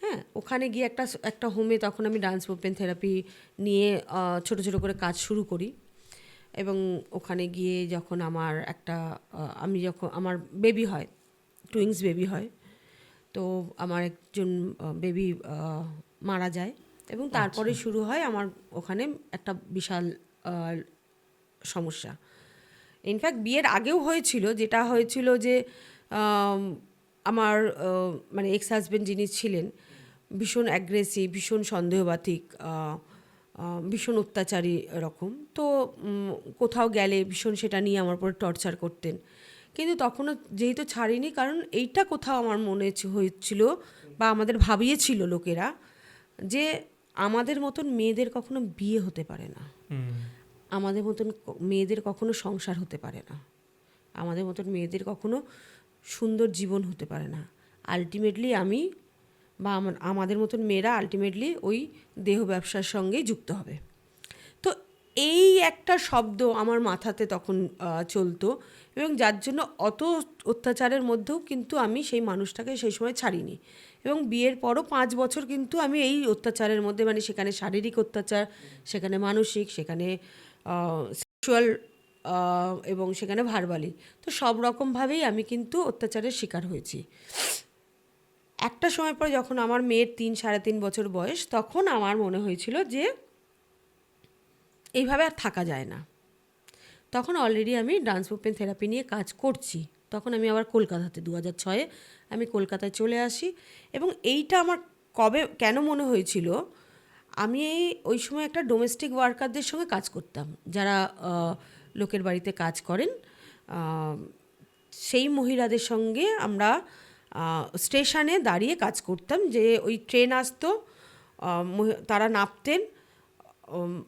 হ্যাঁ, ওখানে গিয়ে একটা হোমে তখন আমি ডান্স মুভমেন্ট থেরাপি নিয়ে ছোট ছোট করে কাজ শুরু করি এবং ওখানে গিয়ে যখন আমার বেবি হয়, টুইংস বেবি হয়, তো আমার একজন বেবি মারা যায় এবং তারপরে শুরু হয় আমার ওখানে একটা বিশাল সমস্যা। ইনফ্যাক্ট বিয়ের আগেও হয়েছিল, যেটা হয়েছিল যে আমার মানে এক্স হাজব্যান্ড যিনি ছিলেন ভীষণ অ্যাগ্রেসিভ, ভীষণ সন্দেহবাতিক, ভীষণ অত্যাচারী এরকম। তো কোথাও গেলে ভীষণ সেটা নিয়ে আমার উপর টর্চার করতেন, কিন্তু তখনও যেহেতু ছাড়িনি, কারণ এইটা কোথাও আমার মনে হয়েছিল বা আমাদের ভাবিয়েছিল লোকেরা যে আমাদের মতন মেয়েদের কখনো বিয়ে হতে পারে না, আমাদের মতন মেয়েদের কখনো সংসার হতে পারে না, আমাদের মতন মেয়েদের কখনো সুন্দর জীবন হতে পারে না। আলটিমেটলি আমি বা আমাদের মতন মেয়েরা আলটিমেটলি ওই দেহ ব্যবসার সঙ্গেই যুক্ত হবে। তো এই একটা শব্দ আমার মাথাতে তখন চলতো এবং যার জন্য অত অত্যাচারের মধ্যেও কিন্তু আমি সেই মানুষটাকে সেই সময় ছাড়িনি এবং বিয়ের পরও 5 বছর কিন্তু আমি এই অত্যাচারের মধ্যে, মানে সেখানে শারীরিক অত্যাচার, সেখানে মানসিক, সেখানে সেক্সুয়াল এবং সেখানে ভার্বালি, তো সব রকমভাবেই আমি কিন্তু অত্যাচারের শিকার হয়েছি। একটা সময় পরে যখন আমার মেয়ের 3-3.5 বছর বয়স, তখন আমার মনে হয়েছিল যে এইভাবে আর থাকা যায় না। তখন অলরেডি আমি ডান্স মুভমেন্ট থেরাপি নিয়ে কাজ করছি। তখন আমি আবার কলকাতাতে 2006-এ আমি কলকাতায় চলে আসি এবং এইটা আমার কেন মনে হয়েছিল, আমি ওই সময় একটা ডোমেস্টিক ওয়ার্কারদের সঙ্গে কাজ করতাম, যারা লোকের বাড়িতে কাজ করেন। আহ, সেই মহিলাদের সঙ্গে আমরা স্টেশনে দাঁড়িয়ে কাজ করতাম, যে ওই ট্রেন আসতো, তারা নামতেন,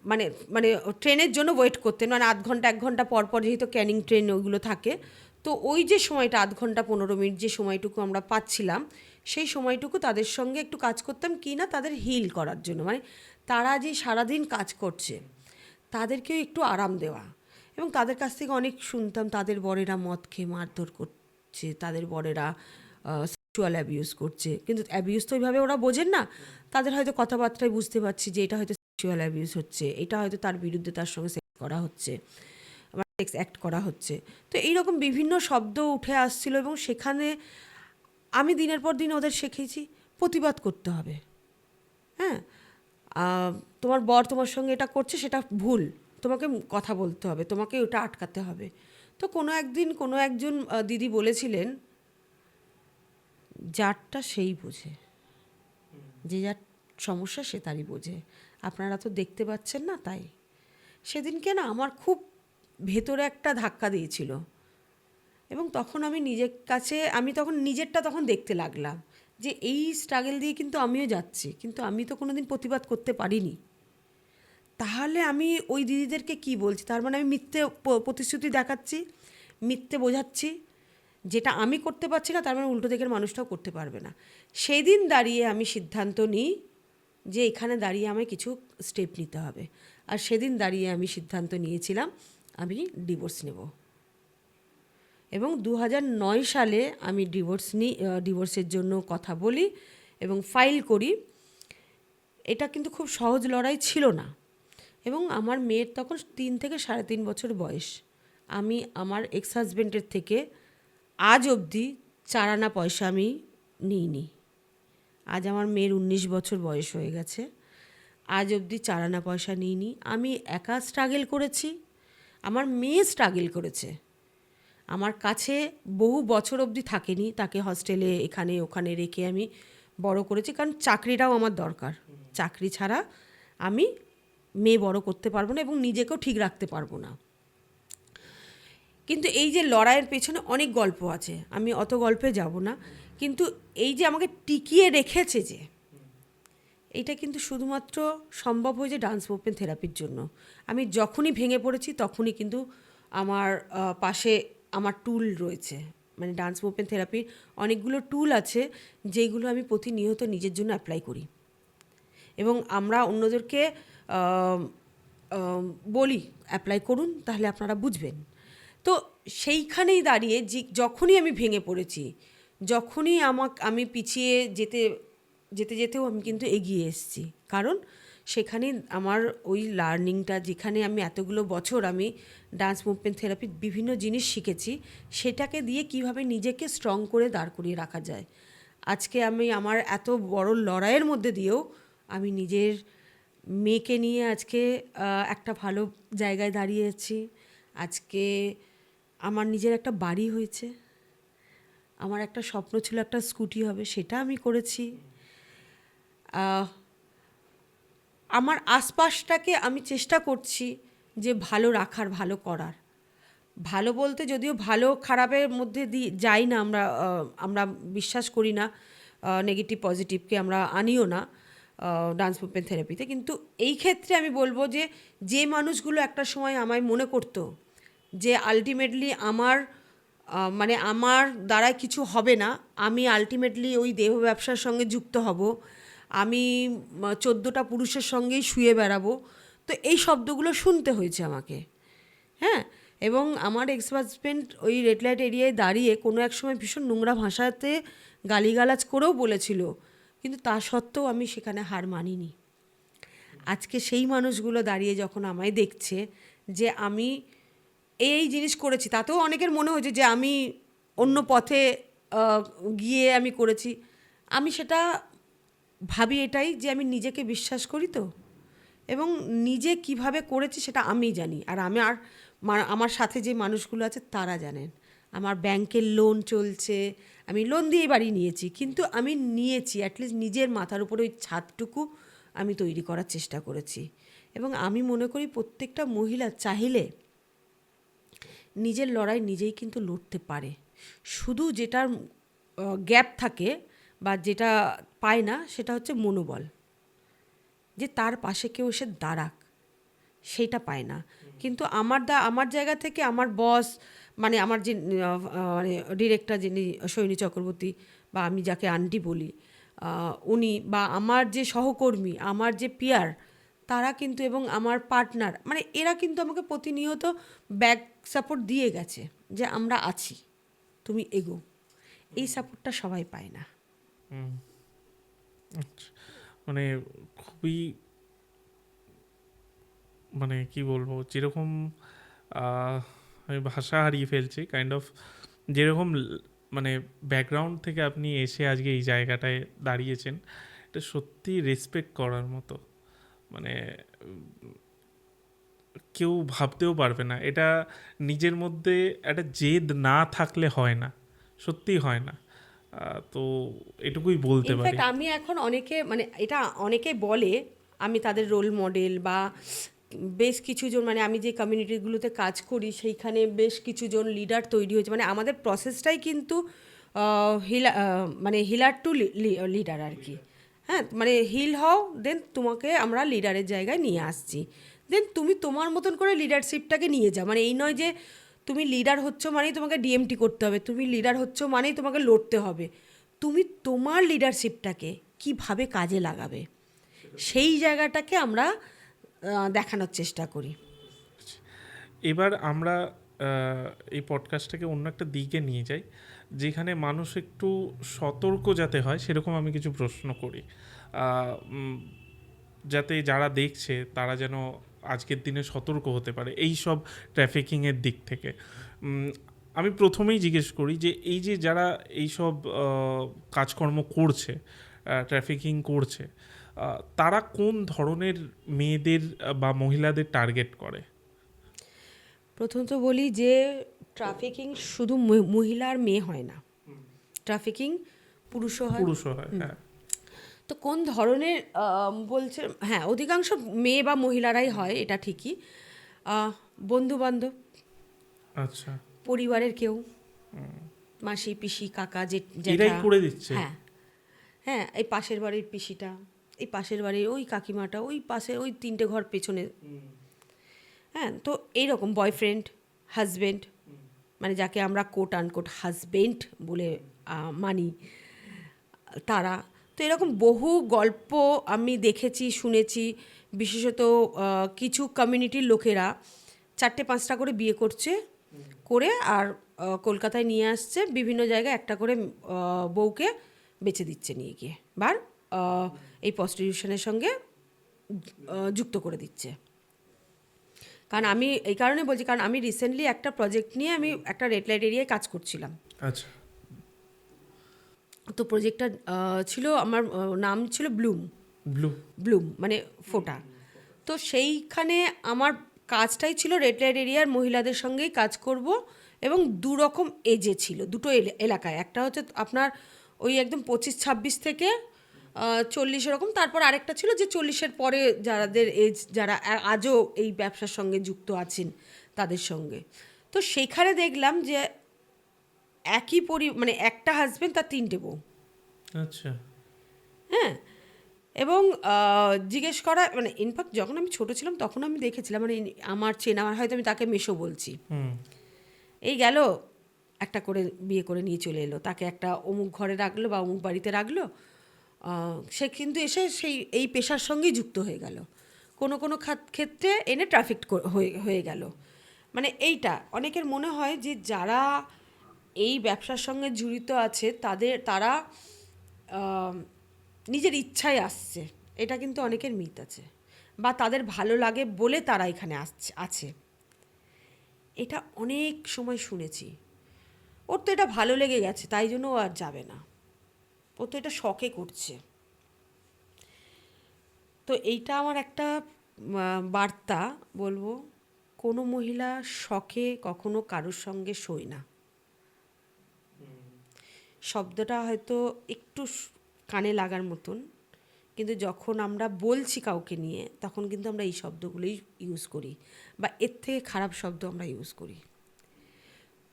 মানে মানে ট্রেনের জন্য ওয়েট করতেন, মানে আধ ঘন্টা 1 ঘন্টা পর পর যেহেতু ক্যানিং ট্রেন ওইগুলো থাকে, তো ওই যে সময়টা 0.5 ঘন্টা 15 মিনিট যে সময়টুকু আমরা পাচ্ছিলাম, সেই সময়টুকু তাদের সঙ্গে একটু কাজ করতাম, কি না তাদের হিল করার জন্য, মানে তারা যে সারাদিন কাজ করছে তাদেরকেও একটু আরাম দেওয়া। এবং তাদের কাছ থেকে অনেক শুনতাম তাদের বরেরা মদ খেয়ে মারধর করছে, তাদের বরেরা সেক্সুয়াল অ্যাবিউজ করছে, কিন্তু অ্যাবিউজ তো ওইভাবে ওরা বোঝেন না, তাদের হয়তো কথাবার্তায় বুঝতে পারছি যে এটা হয়তো সেক্সুয়াল অ্যাবিউজ হচ্ছে, এটা হয়তো তার বিরুদ্ধে তার সঙ্গে সেক্স করা হচ্ছে, সেক্স অ্যাক্ট করা হচ্ছে। তো এইরকম বিভিন্ন শব্দ উঠে আসছিল, এবং সেখানে আমি দিনের পর দিন ওদের শিখেছি প্রতিবাদ করতে হবে। হ্যাঁ, তোমার বর তোমার সঙ্গে এটা করছে, সেটা ভুল, তোমাকে কথা বলতে হবে, তোমাকে ওটা আটকাতে হবে। তো কোনো একদিন কোনো একজন দিদি বলেছিলেন, যারটা সেই বোঝে, যে যার সমস্যা সে তারই বোঝে, আপনারা তো দেখতে পাচ্ছেন না। তাই সেদিনকে না আমার খুব ভেতরে একটা ধাক্কা দিয়েছিল, এবং তখন আমি নিজের কাছে, আমি তখন নিজেরটা তখন দেখতে লাগলাম যে এই স্ট্রাগল দিয়ে কিন্তু আমিও যাচ্ছি, কিন্তু আমি তো কোনো দিন প্রতিবাদ করতে পারিনি। তাহলে আমি ওই দিদিদেরকে কি বলছি? তার মানে আমি মিথ্যে প্রতিশ্রুতি দেখাচ্ছি, মিথ্যে বোঝাচ্ছি, যেটা আমি করতে পারছি না, তার মানে উল্টো দিকের মানুষটাও করতে পারবে না। সেই দিন দাঁড়িয়ে আমি সিদ্ধান্ত নিই যে এখানে দাঁড়িয়ে আমায় কিছু স্টেপ নিতে হবে। আর সেদিন দাঁড়িয়ে আমি সিদ্ধান্ত নিয়েছিলাম আমি ডিভোর্স নেব, এবং 2009 সালে আমি ডিভোর্সের জন্য কথা বলি এবং ফাইল করি। এটা কিন্তু খুব সহজ লড়াই ছিল না, এবং আমার মেয়ের তখন 3 থেকে 3.5 বছর বয়স। আমি আমার এক্স হাজব্যান্ডের থেকে আজ অবধি 4 আনা পয়সা আমি নিইনি। আজ আমার মেয়ের 19 বছর বয়স হয়ে গেছে, আজ অবধি 4 আনা পয়সা নিইনি। আমি একা স্ট্রাগল করেছি, আমার মেয়ে স্ট্রাগল করেছে, আমার কাছে বহু বছর অবধি থাকেনি, তাকে হস্টেলে এখানে ওখানে রেখে আমি বড় করেছি, কারণ চাকরিটাও আমার দরকার। চাকরি ছাড়া আমি মেয়ে বড় করতে পারবো না, এবং নিজেকেও ঠিক রাখতে পারবো না। কিন্তু এই যে লড়াইয়ের পেছনে অনেক গল্প আছে, আমি অত গল্পে যাব না, কিন্তু এই যে আমাকে টিকিয়ে রেখেছে, যে এইটা কিন্তু শুধুমাত্র সম্ভব হয়েছে ডান্স মুভমেন্ট থেরাপির জন্য। আমি যখনই ভেঙে পড়েছি তখনই কিন্তু আমার পাশে আমার টুল রয়েছে, মানে ডান্স মুভমেন্ট থেরাপির অনেকগুলো টুল আছে, যেগুলো আমি প্রতিনিয়ত নিজের জন্য অ্যাপ্লাই করি, এবং আমরা অন্যদেরকে বলি অ্যাপ্লাই করুন, তাহলে আপনারা বুঝবেন। তো সেইখানেই দাঁড়িয়ে যখনই আমি ভেঙে পড়েছি, যখনই আমি পিছিয়ে যেতেও আমি কিন্তু এগিয়ে এসেছি, কারণ সেখানে আমার ওই লার্নিংটা, যেখানে আমি এতগুলো বছর আমি ডান্স মুভমেন্ট থেরাপির বিভিন্ন জিনিস শিখেছি, সেটাকে দিয়ে কিভাবে নিজেকে স্ট্রং করে দাঁড় করিয়ে রাখা যায়। আজকে আমি আমার এত বড় লড়াইয়ের মধ্যে দিয়েও আমি নিজের মেয়েকে নিয়ে আজকে একটা ভালো জায়গায় দাঁড়িয়েছি। আজকে আমার নিজের একটা বাড়ি হয়েছে, আমার একটা স্বপ্ন ছিল একটা স্কুটি হবে, সেটা আমি করেছি। আমার আশপাশটাকে আমি চেষ্টা করছি যে ভালো রাখার, ভালো করার। ভালো বলতে যদিও ভালো খারাপের মধ্যে যাই না, আমরা বিশ্বাস করি না নেগেটিভ পজিটিভকে আমরা আনিও না ডান্স মুভমেন্ট থেরাপিতে। কিন্তু এই ক্ষেত্রে আমি বলবো যে মানুষগুলো একটা সময় আমায় মনে করতো যে আলটিমেটলি মানে আমার দ্বারায় কিছু হবে না, আমি আলটিমেটলি ওই দেহ ব্যবসার সঙ্গে যুক্ত হব, আমি 14টা পুরুষের সঙ্গেই শুয়ে বেড়াবো, তো এই শব্দগুলো শুনতে হয়েছে আমাকে। হ্যাঁ, এবং আমার এক্স হাজব্যান্ড ওই রেড লাইট এরিয়ায় দাঁড়িয়ে কোনো এক সময় ভীষণ নোংরা ভাষাতে গালিগালাজ করেও বলেছিল, কিন্তু তা সত্ত্বেও আমি সেখানে হার মানিনি। আজকে সেই মানুষগুলো দাঁড়িয়ে যখন আমায় দেখছে যে আমি এই জিনিস করেছি, তাতেও অনেকের মনে হয়েছে যে আমি অন্য পথে গিয়ে আমি করেছি। আমি সেটা ভাবি এটাই যে আমি নিজেকে বিশ্বাস করি তো, এবং নিজে কিভাবে করেছি সেটা আমিই জানি, আর আমার সাথে যে মানুষগুলো আছে তারা জানেন। আমার ব্যাংকের লোন চলছে, আমি লোন দিয়েই বাড়ি নিয়েছি, কিন্তু আমি নিয়েছি অ্যাটলিস্ট নিজের মাথার উপরে ওই ছাদটুকু আমি তৈরি করার চেষ্টা করেছি। এবং আমি মনে করি প্রত্যেকটা মহিলা চাইলে নিজের লড়াই নিজেই কিন্তু লড়তে পারে। শুধু যেটার গ্যাপ থাকে বা যেটা পায় না সেটা হচ্ছে মনোবল, যে তার পাশে কেউ এসে দাঁড়াক, সেইটা পায় না। কিন্তু আমার জায়গা থেকে আমার বস, মানে আমার যে মানে ডিরেক্টর যিনি সৈনী চক্রবর্তী, বা আমি যাকে আন্টি বলি, উনি, বা আমার যে সহকর্মী, আমার যে পিয়ার, তারা কিন্তু, এবং আমার পার্টনার, মানে এরা কিন্তু আমাকে প্রতিনিয়ত ব্যাক সাপোর্ট দিয়ে গেছে যে আমরা আছি, তুমি এগো। এই সাপোর্টটা সবাই পায় না। আচ্ছা, মানে খুবই, মানে কি বলবো, যেরকম আমি ভাষা হারিয়ে ফেলছি কাইন্ড অফ, যেরকম মানে ব্যাকগ্রাউন্ড থেকে আপনি এসে আজকে এই জায়গাটায় দাঁড়িয়েছেন, এটা সত্যি রেসপেক্ট করার মতো। মানে কেউ ভাবতেও পারবে না, এটা নিজের মধ্যে একটা জেদ না থাকলে হয় না, সত্যিই হয় না। তো এটুকুই বলতে পারি। ইনফ্যাক্ট আমি এখন অনেকে, মানে এটা অনেকে বলে আমি তাদের রোল মডেল, বা বেশ কিছুজন, মানে আমি যে কমিউনিটিগুলোতে কাজ করি সেইখানে বেশ কিছুজন লিডার তৈরি হয়েছে। মানে আমাদের প্রসেসটাই কিন্তু মানে হিলার টু লিডার আর কি। হ্যাঁ, মানে হিল হও, দেন তোমাকে আমরা লিডারের জায়গায় নিয়ে আসছি, দেন তুমি তোমার মতন করে লিডারশিপটাকে নিয়ে যাও। মানে এই নয় যে তুমি লিডার হচ্ছ মানেই তোমাকে ডিএমটি করতে হবে, তুমি লিডার হচ্ছ মানেই তোমাকে লড়তে হবে। তুমি তোমার লিডারশিপটাকে কিভাবে কাজে লাগাবে, সেই জায়গাটাকে আমরা দেখানোর চেষ্টা করি। এবার আমরা এই পডকাস্টটাকে অন্য একটা দিকে নিয়ে যাই, যেখানে মানুষ একটু সতর্ক যাতে হয়, সেরকম আমি কিছু প্রশ্ন করি, যাতে যারা দেখছে তারা যেন আজকের দিনে সতর্ক হতে পারে এই সব ট্রাফিকিংয়ের দিক থেকে। আমি প্রথমেই জিজ্ঞেস করি যে এই যে যারা এইসব কাজকর্ম করছে, ট্রাফিকিং করছে, তারা কোন ধরনের মেয়েদের বা মহিলাদের টার্গেট করে? প্রথমত বলি যে ট্রাফিকিং শুধু মহিলা আর মেয়ে হয় না, ট্রাফিকিং পুরুষও হয়। হ্যাঁ। তো কোন ধরনের বলছে, হ্যাঁ অধিকাংশ মেয়ে বা মহিলারাই হয়, এটা ঠিকই। বন্ধু বান্ধব, আচ্ছা, পরিবারের কেউ, মাসি পিসি কাকা এরাই জ্যাঠা। করে দিচ্ছে? হ্যাঁ হ্যাঁ, এই পাশের বাড়ির পিসিটা, এই পাশের বাড়ির ওই কাকিমাটা, ওই পাশে ওই 3টে ঘর পেছনে। হ্যাঁ, তো এইরকম বয়ফ্রেন্ড, হাজবেন্ড, মানে যাকে আমরা কোট আনকোট হাজবেন্ড বলে মানি, তারা। তো এরকম বহু গল্প আমি দেখেছি, শুনেছি। বিশেষত কিছু কমিউনিটির লোকেরা 4-5টা করে বিয়ে করছে, করে আর কলকাতায় নিয়ে আসছে, বিভিন্ন জায়গায় একটা করে বউকে বেচে দিচ্ছে নিয়ে গিয়ে, বার এই প্রস্টিটিউশনের সঙ্গে যুক্ত করে দিচ্ছে। কারণ আমি এই কারণে বলছি, কারণ আমি রিসেন্টলি একটা প্রজেক্ট নিয়ে আমি একটা রেড লাইট এরিয়ায় কাজ করছিলাম। আচ্ছা। তো প্রজেক্টটা ছিল, আমার নাম ছিল ব্লুম মানে ফোটা। তো সেইখানে আমার কাজটাই ছিল রেড লাইট এরিয়ার মহিলাদের সঙ্গেই কাজ করব, এবং দুরকম এজে ছিল, দুটো এলাকায়। একটা হচ্ছে আপনার ওই একদম 25-26 থেকে 40 এরকম, তারপর আরেকটা ছিল যে 40-এর পরে যাদের এজ, যারা আজও এই ব্যবসার সঙ্গে যুক্ত আছেন তাদের সঙ্গে। তো সেইখানে দেখলাম যে একই মানে একটা হাজবেন্ড তার 3টে বউ। আচ্ছা। হ্যাঁ, এবং জিজ্ঞেস করা, মানে ইনফ্যাক্ট যখন আমি ছোট ছিলাম তখন আমি দেখেছিলাম, মানে আমার চেনা, হয়তো আমি তাকে মেশো বলছি, এই গেল একটা করে বিয়ে করে নিয়ে চলে এলো, তাকে একটা অমুক ঘরে রাখলো বা অমুক বাড়িতে রাখলো, সে কিন্তু এসে এই পেশার সঙ্গেই যুক্ত হয়ে গেল, কোনো কোনো ক্ষেত্রে এনে ট্রাফিক হয়ে গেল। মানে এইটা অনেকের মনে হয় যে যারা এই ব্যবসার সঙ্গে জড়িত আছে তারা নিজের ইচ্ছায় আসছে, এটা কিন্তু অনেকের মিথ আছে, বা তাদের ভালো লাগে বলে তারা এখানে আছে। এটা অনেক সময় শুনেছি, ওর তো এটা ভালো লেগে গেছে তাই জন্য ও আর যাবে না, ও তো এটা শখে করছে। তো এইটা আমার একটা বার্তা বলবো, কোনো মহিলা শখে কখনো কারোর সঙ্গে শোয় না। শব্দটা হয়তো একটু কানে লাগার মতন, কিন্তু যখন আমরা বলছি কাউকে নিয়ে তখন কিন্তু আমরা এই শব্দগুলোই ইউজ করি, বা এর থেকে খারাপ শব্দ আমরা ইউজ করি।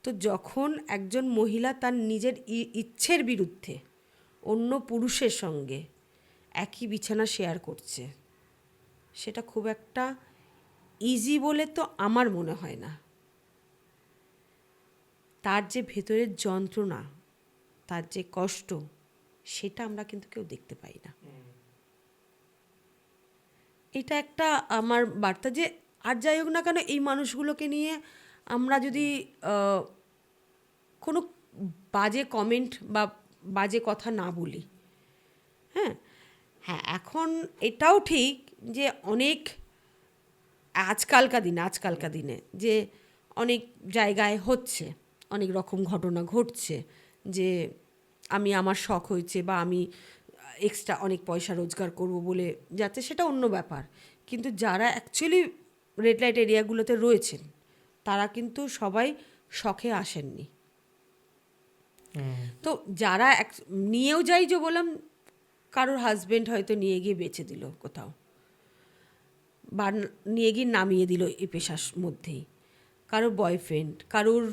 তো যখন একজন মহিলা তার নিজের ইচ্ছের বিরুদ্ধে অন্য পুরুষের সঙ্গে একই বিছানা শেয়ার করছে, সেটা খুব একটা ইজি বলে তো আমার মনে হয় না। তার যে ভেতরের যন্ত্রণা, তার যে কষ্ট, সেটা আমরা কিন্তু কেউ দেখতে পাই না। এটা একটা আমার বার্তা যে আর যাই হোক না কেন, এই মানুষগুলোকে নিয়ে আমরা যদি কোনো বাজে কমেন্ট বা বাজে কথা না বলি, হ্যাঁ হ্যাঁ, এখন এটাও ঠিক যে অনেক আজকালকার দিনে যে অনেক জায়গায় হচ্ছে, অনেক রকম ঘটনা ঘটছে যে আমি আমার শখ হয়েছে বা আমি এক্সট্রা অনেক পয়সা রোজগার করব বলে যাচ্ছে, সেটা অন্য ব্যাপার। কিন্তু যারা অ্যাকচুয়ালি রেড লাইট এরিয়াগুলোতে রয়েছেন তারা কিন্তু সবাই শখে আসেননি। তো যারা নিয়েও যাই, যে বললাম কারোর হাজবেন্ড হয়তো নিয়ে গিয়ে বেচে দিল কোথাও, বা নিয়ে গিয়ে নামিয়ে দিল এই পেশার মধ্যেই, কারোর বয়ফ্রেন্ড, কারোর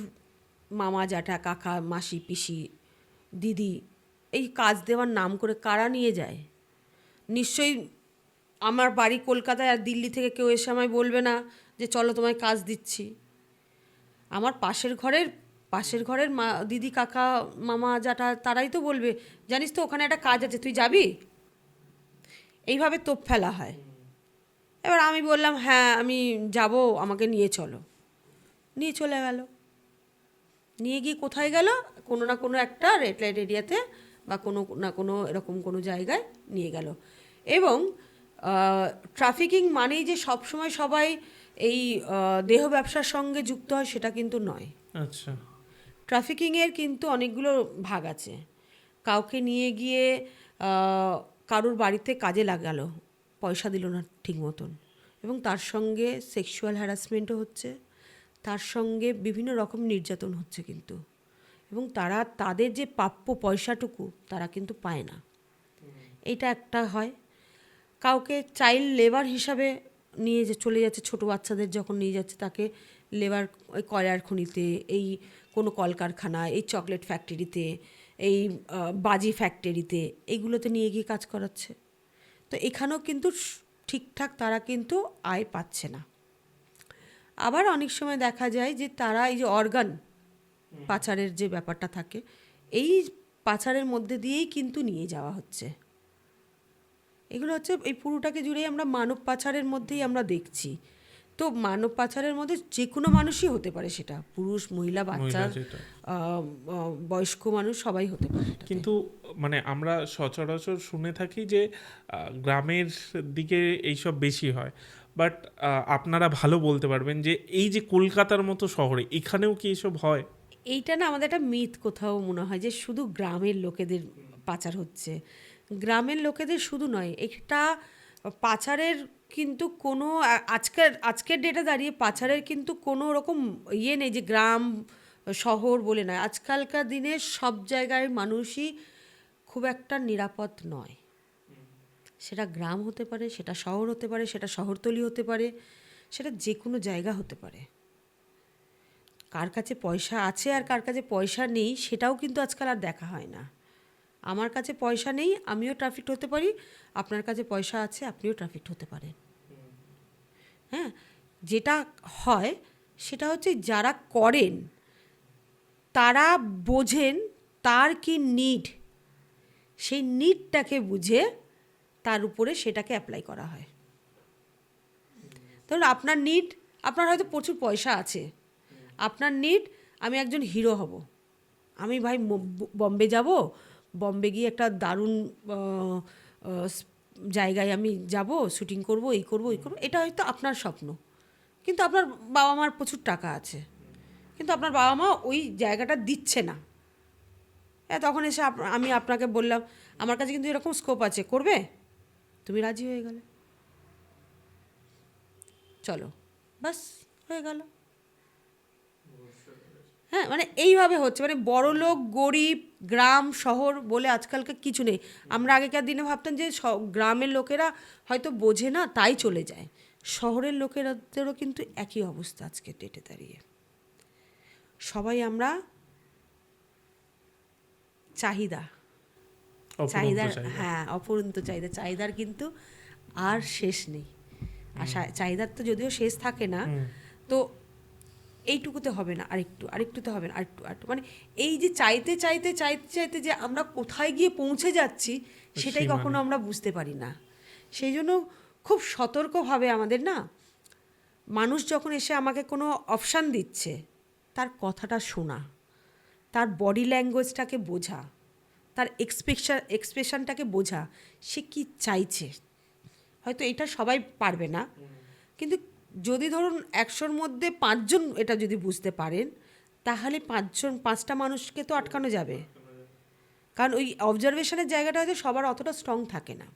মামা জ্যাঠা কাকা মাসি পিসি দিদি, এই কাজ দেওয়ার নাম করে কারা নিয়ে যায়? নিশ্চয়ই আমার বাড়ি কলকাতায়, আর দিল্লি থেকে কেউ এসে আমায় বলবে না যে চলো তোমায় কাজ দিচ্ছি। আমার পাশের ঘরের মা দিদি কাকা মামা জ্যাঠা তারাই তো বলবে, জানিস তো ওখানে একটা কাজ আছে, তুই যাবি? এইভাবে তোপ ফেলা হয়। এবার আমি বললাম হ্যাঁ আমি যাব, আমাকে নিয়ে চলো। নিয়ে চলে গেল। নিয়ে গিয়ে কোথায় গেল? কোনো না কোনো একটা রেড লাইট এরিয়াতে বা কোনো না কোনো এরকম কোনো জায়গায় নিয়ে গেল। এবং ট্রাফিকিং মানেই যে সবসময় সবাই এই দেহ ব্যবসার সঙ্গে যুক্ত হয় সেটা কিন্তু নয়। আচ্ছা। ট্রাফিকিংয়ের কিন্তু অনেকগুলো ভাগ আছে। কাউকে নিয়ে গিয়ে কারোর বাড়িতে কাজে লাগালো, পয়সা দিল না ঠিক মতন, এবং তার সঙ্গে সেক্সুয়াল হ্যারাসমেন্টও হচ্ছে, তার সঙ্গে বিভিন্ন রকম নির্যাতন হচ্ছে কিন্তু, এবং তারা তাদের যে প্রাপ্য পয়সাটুকু তারা কিন্তু পায় না। এটা একটা হয়। কাউকে চাইল্ড লেবার হিসাবে নিয়ে যে চলে যাচ্ছে, ছোটো বাচ্চাদের যখন নিয়ে যাচ্ছে তাকে লেবার, ওই কয়লার খনিতে, এই কোনো কলকারখানা, এই চকলেট ফ্যাক্টরিতে, এই বাজি ফ্যাক্টরিতে, এইগুলোতে নিয়ে গিয়ে কাজ করাচ্ছে। তো এখানেও কিন্তু ঠিকঠাক তারা কিন্তু আয় পাচ্ছে না। আবার অনেক সময় দেখা যায় যে তারা এই যে অর্গান পাচারের যে ব্যাপারটা থাকে, এই পাচারের মধ্যে দিয়েই কিন্তু নিয়ে যাওয়া হচ্ছে। এগুলো হচ্ছে এই পুরোটাকে জুড়েই আমরা মানব পাচারের মধ্যেই আমরা দেখছি। তো মানব পাচারের মধ্যে যে কোনো মানুষই হতে পারে, সেটা পুরুষ মহিলা বাচ্চা বয়স্ক মানুষ সবাই হতে পারে। কিন্তু মানে আমরা সচরাচর শুনে থাকি যে গ্রামের দিকে এইসব বেশি হয়, বাট আপনারা ভালো বলতে পারবেন যে এই যে কলকাতার মতো শহরে এখানেও কি এসব হয়? এইটা না আমাদের একটা মিথ কোথাও মনে হয় যে শুধু গ্রামের লোকেদের পাচার হচ্ছে। গ্রামের লোকেদের শুধু নয়, এটা পাচারের কিন্তু কোনো আজকের ডেটে দাঁড়িয়ে পাচারের কিন্তু কোনো রকম ইয়ে নেই যে গ্রাম শহর বলে নয়। আজকালকার দিনে সব জায়গায় মানুষই খুব একটা নিরাপদ নয়। সেটা গ্রাম হতে পারে, সেটা শহর হতে পারে, সেটা শহরতলি হতে পারে, সেটা যে কোনো জায়গা হতে পারে। কার কাছে পয়সা আছে আর কার কাছে পয়সা নেই সেটাও কিন্তু আজকাল আর দেখা হয় না। আমার কাছে পয়সা নেই, আমিও ট্রাফিকড হতে পারি, আপনার কাছে পয়সা আছে, আপনিও ট্রাফিকড হতে পারেন। হ্যাঁ, যেটা হয় সেটা হচ্ছে যারা করেন তারা বোঝেন তার কি নিড, সেই নিডটাকে বুঝে তার উপরে সেটাকে অ্যাপ্লাই করা হয়। ধরুন আপনার নিড, আপনার হয়তো প্রচুর পয়সা আছে, আপনার নিড আমি একজন হিরো হব, আমি ভাই বম্বে যাব, বম্বে গিয়ে একটা দারুণ জায়গায় আমি যাব, শুটিং করব, এই করব, এটা হয়তো আপনার স্বপ্ন। কিন্তু আপনার বাবা মার প্রচুর টাকা আছে, কিন্তু আপনার বাবা মা ওই জায়গাটা দিচ্ছে না। তখন এসে আমি আপনাকে বললাম আমার কাছে কিন্তু এরকম স্কোপ আছে, করবে? তুমি রাজি হয়ে গেলে, চলো, বাস হয়ে গেল। হ্যাঁ, মানে এইভাবে হচ্ছে, মানে বড়লোক গরিব গ্রাম শহর বলে আজকালকার কিছু নেই। আমরা আগেকার দিনে ভাবতাম যে গ্রামের লোকেরা হয়তো বোঝে না তাই চলে যায়, শহরের লোকেরাদেরও কিন্তু একই অবস্থা আজকে ডেটে দাঁড়িয়ে। সবাই আমরা চাহিদার, হ্যাঁ, অপরন্ত চাহিদার কিন্তু আর শেষ নেই। আর চাহিদার তো যদিও শেষ থাকে না, তো এইটুকুতে হবে না, আরেকটুতে হবে না, আরেকটু, মানে এই যে চাইতে চাইতে চাইতে চাইতে যে আমরা কোথায় গিয়ে পৌঁছে যাচ্ছি সেটাই কখনো আমরা বুঝতে পারি না। সেই জন্য খুব সতর্কভাবে আমাদের না, মানুষ যখন এসে আমাকে কোনো অপশান দিচ্ছে তার কথাটা শোনা, তার বডি ল্যাঙ্গুয়েজটাকে বোঝা, তার এক্সপ্রেশনটাকে বোঝা, সে কি চাইছে। হয়তো এটা সবাই পারবে না, কিন্তু যদি ধরুন 100-র মধ্যে 5 জন এটা যদি বুঝতে পারেন, তাহলে 5টা মানুষকে তো আটকানো যাবে। কারণ ওই অবজারভেশনের জায়গাটা হয়তো সবার অতটা স্ট্রং থাকে না,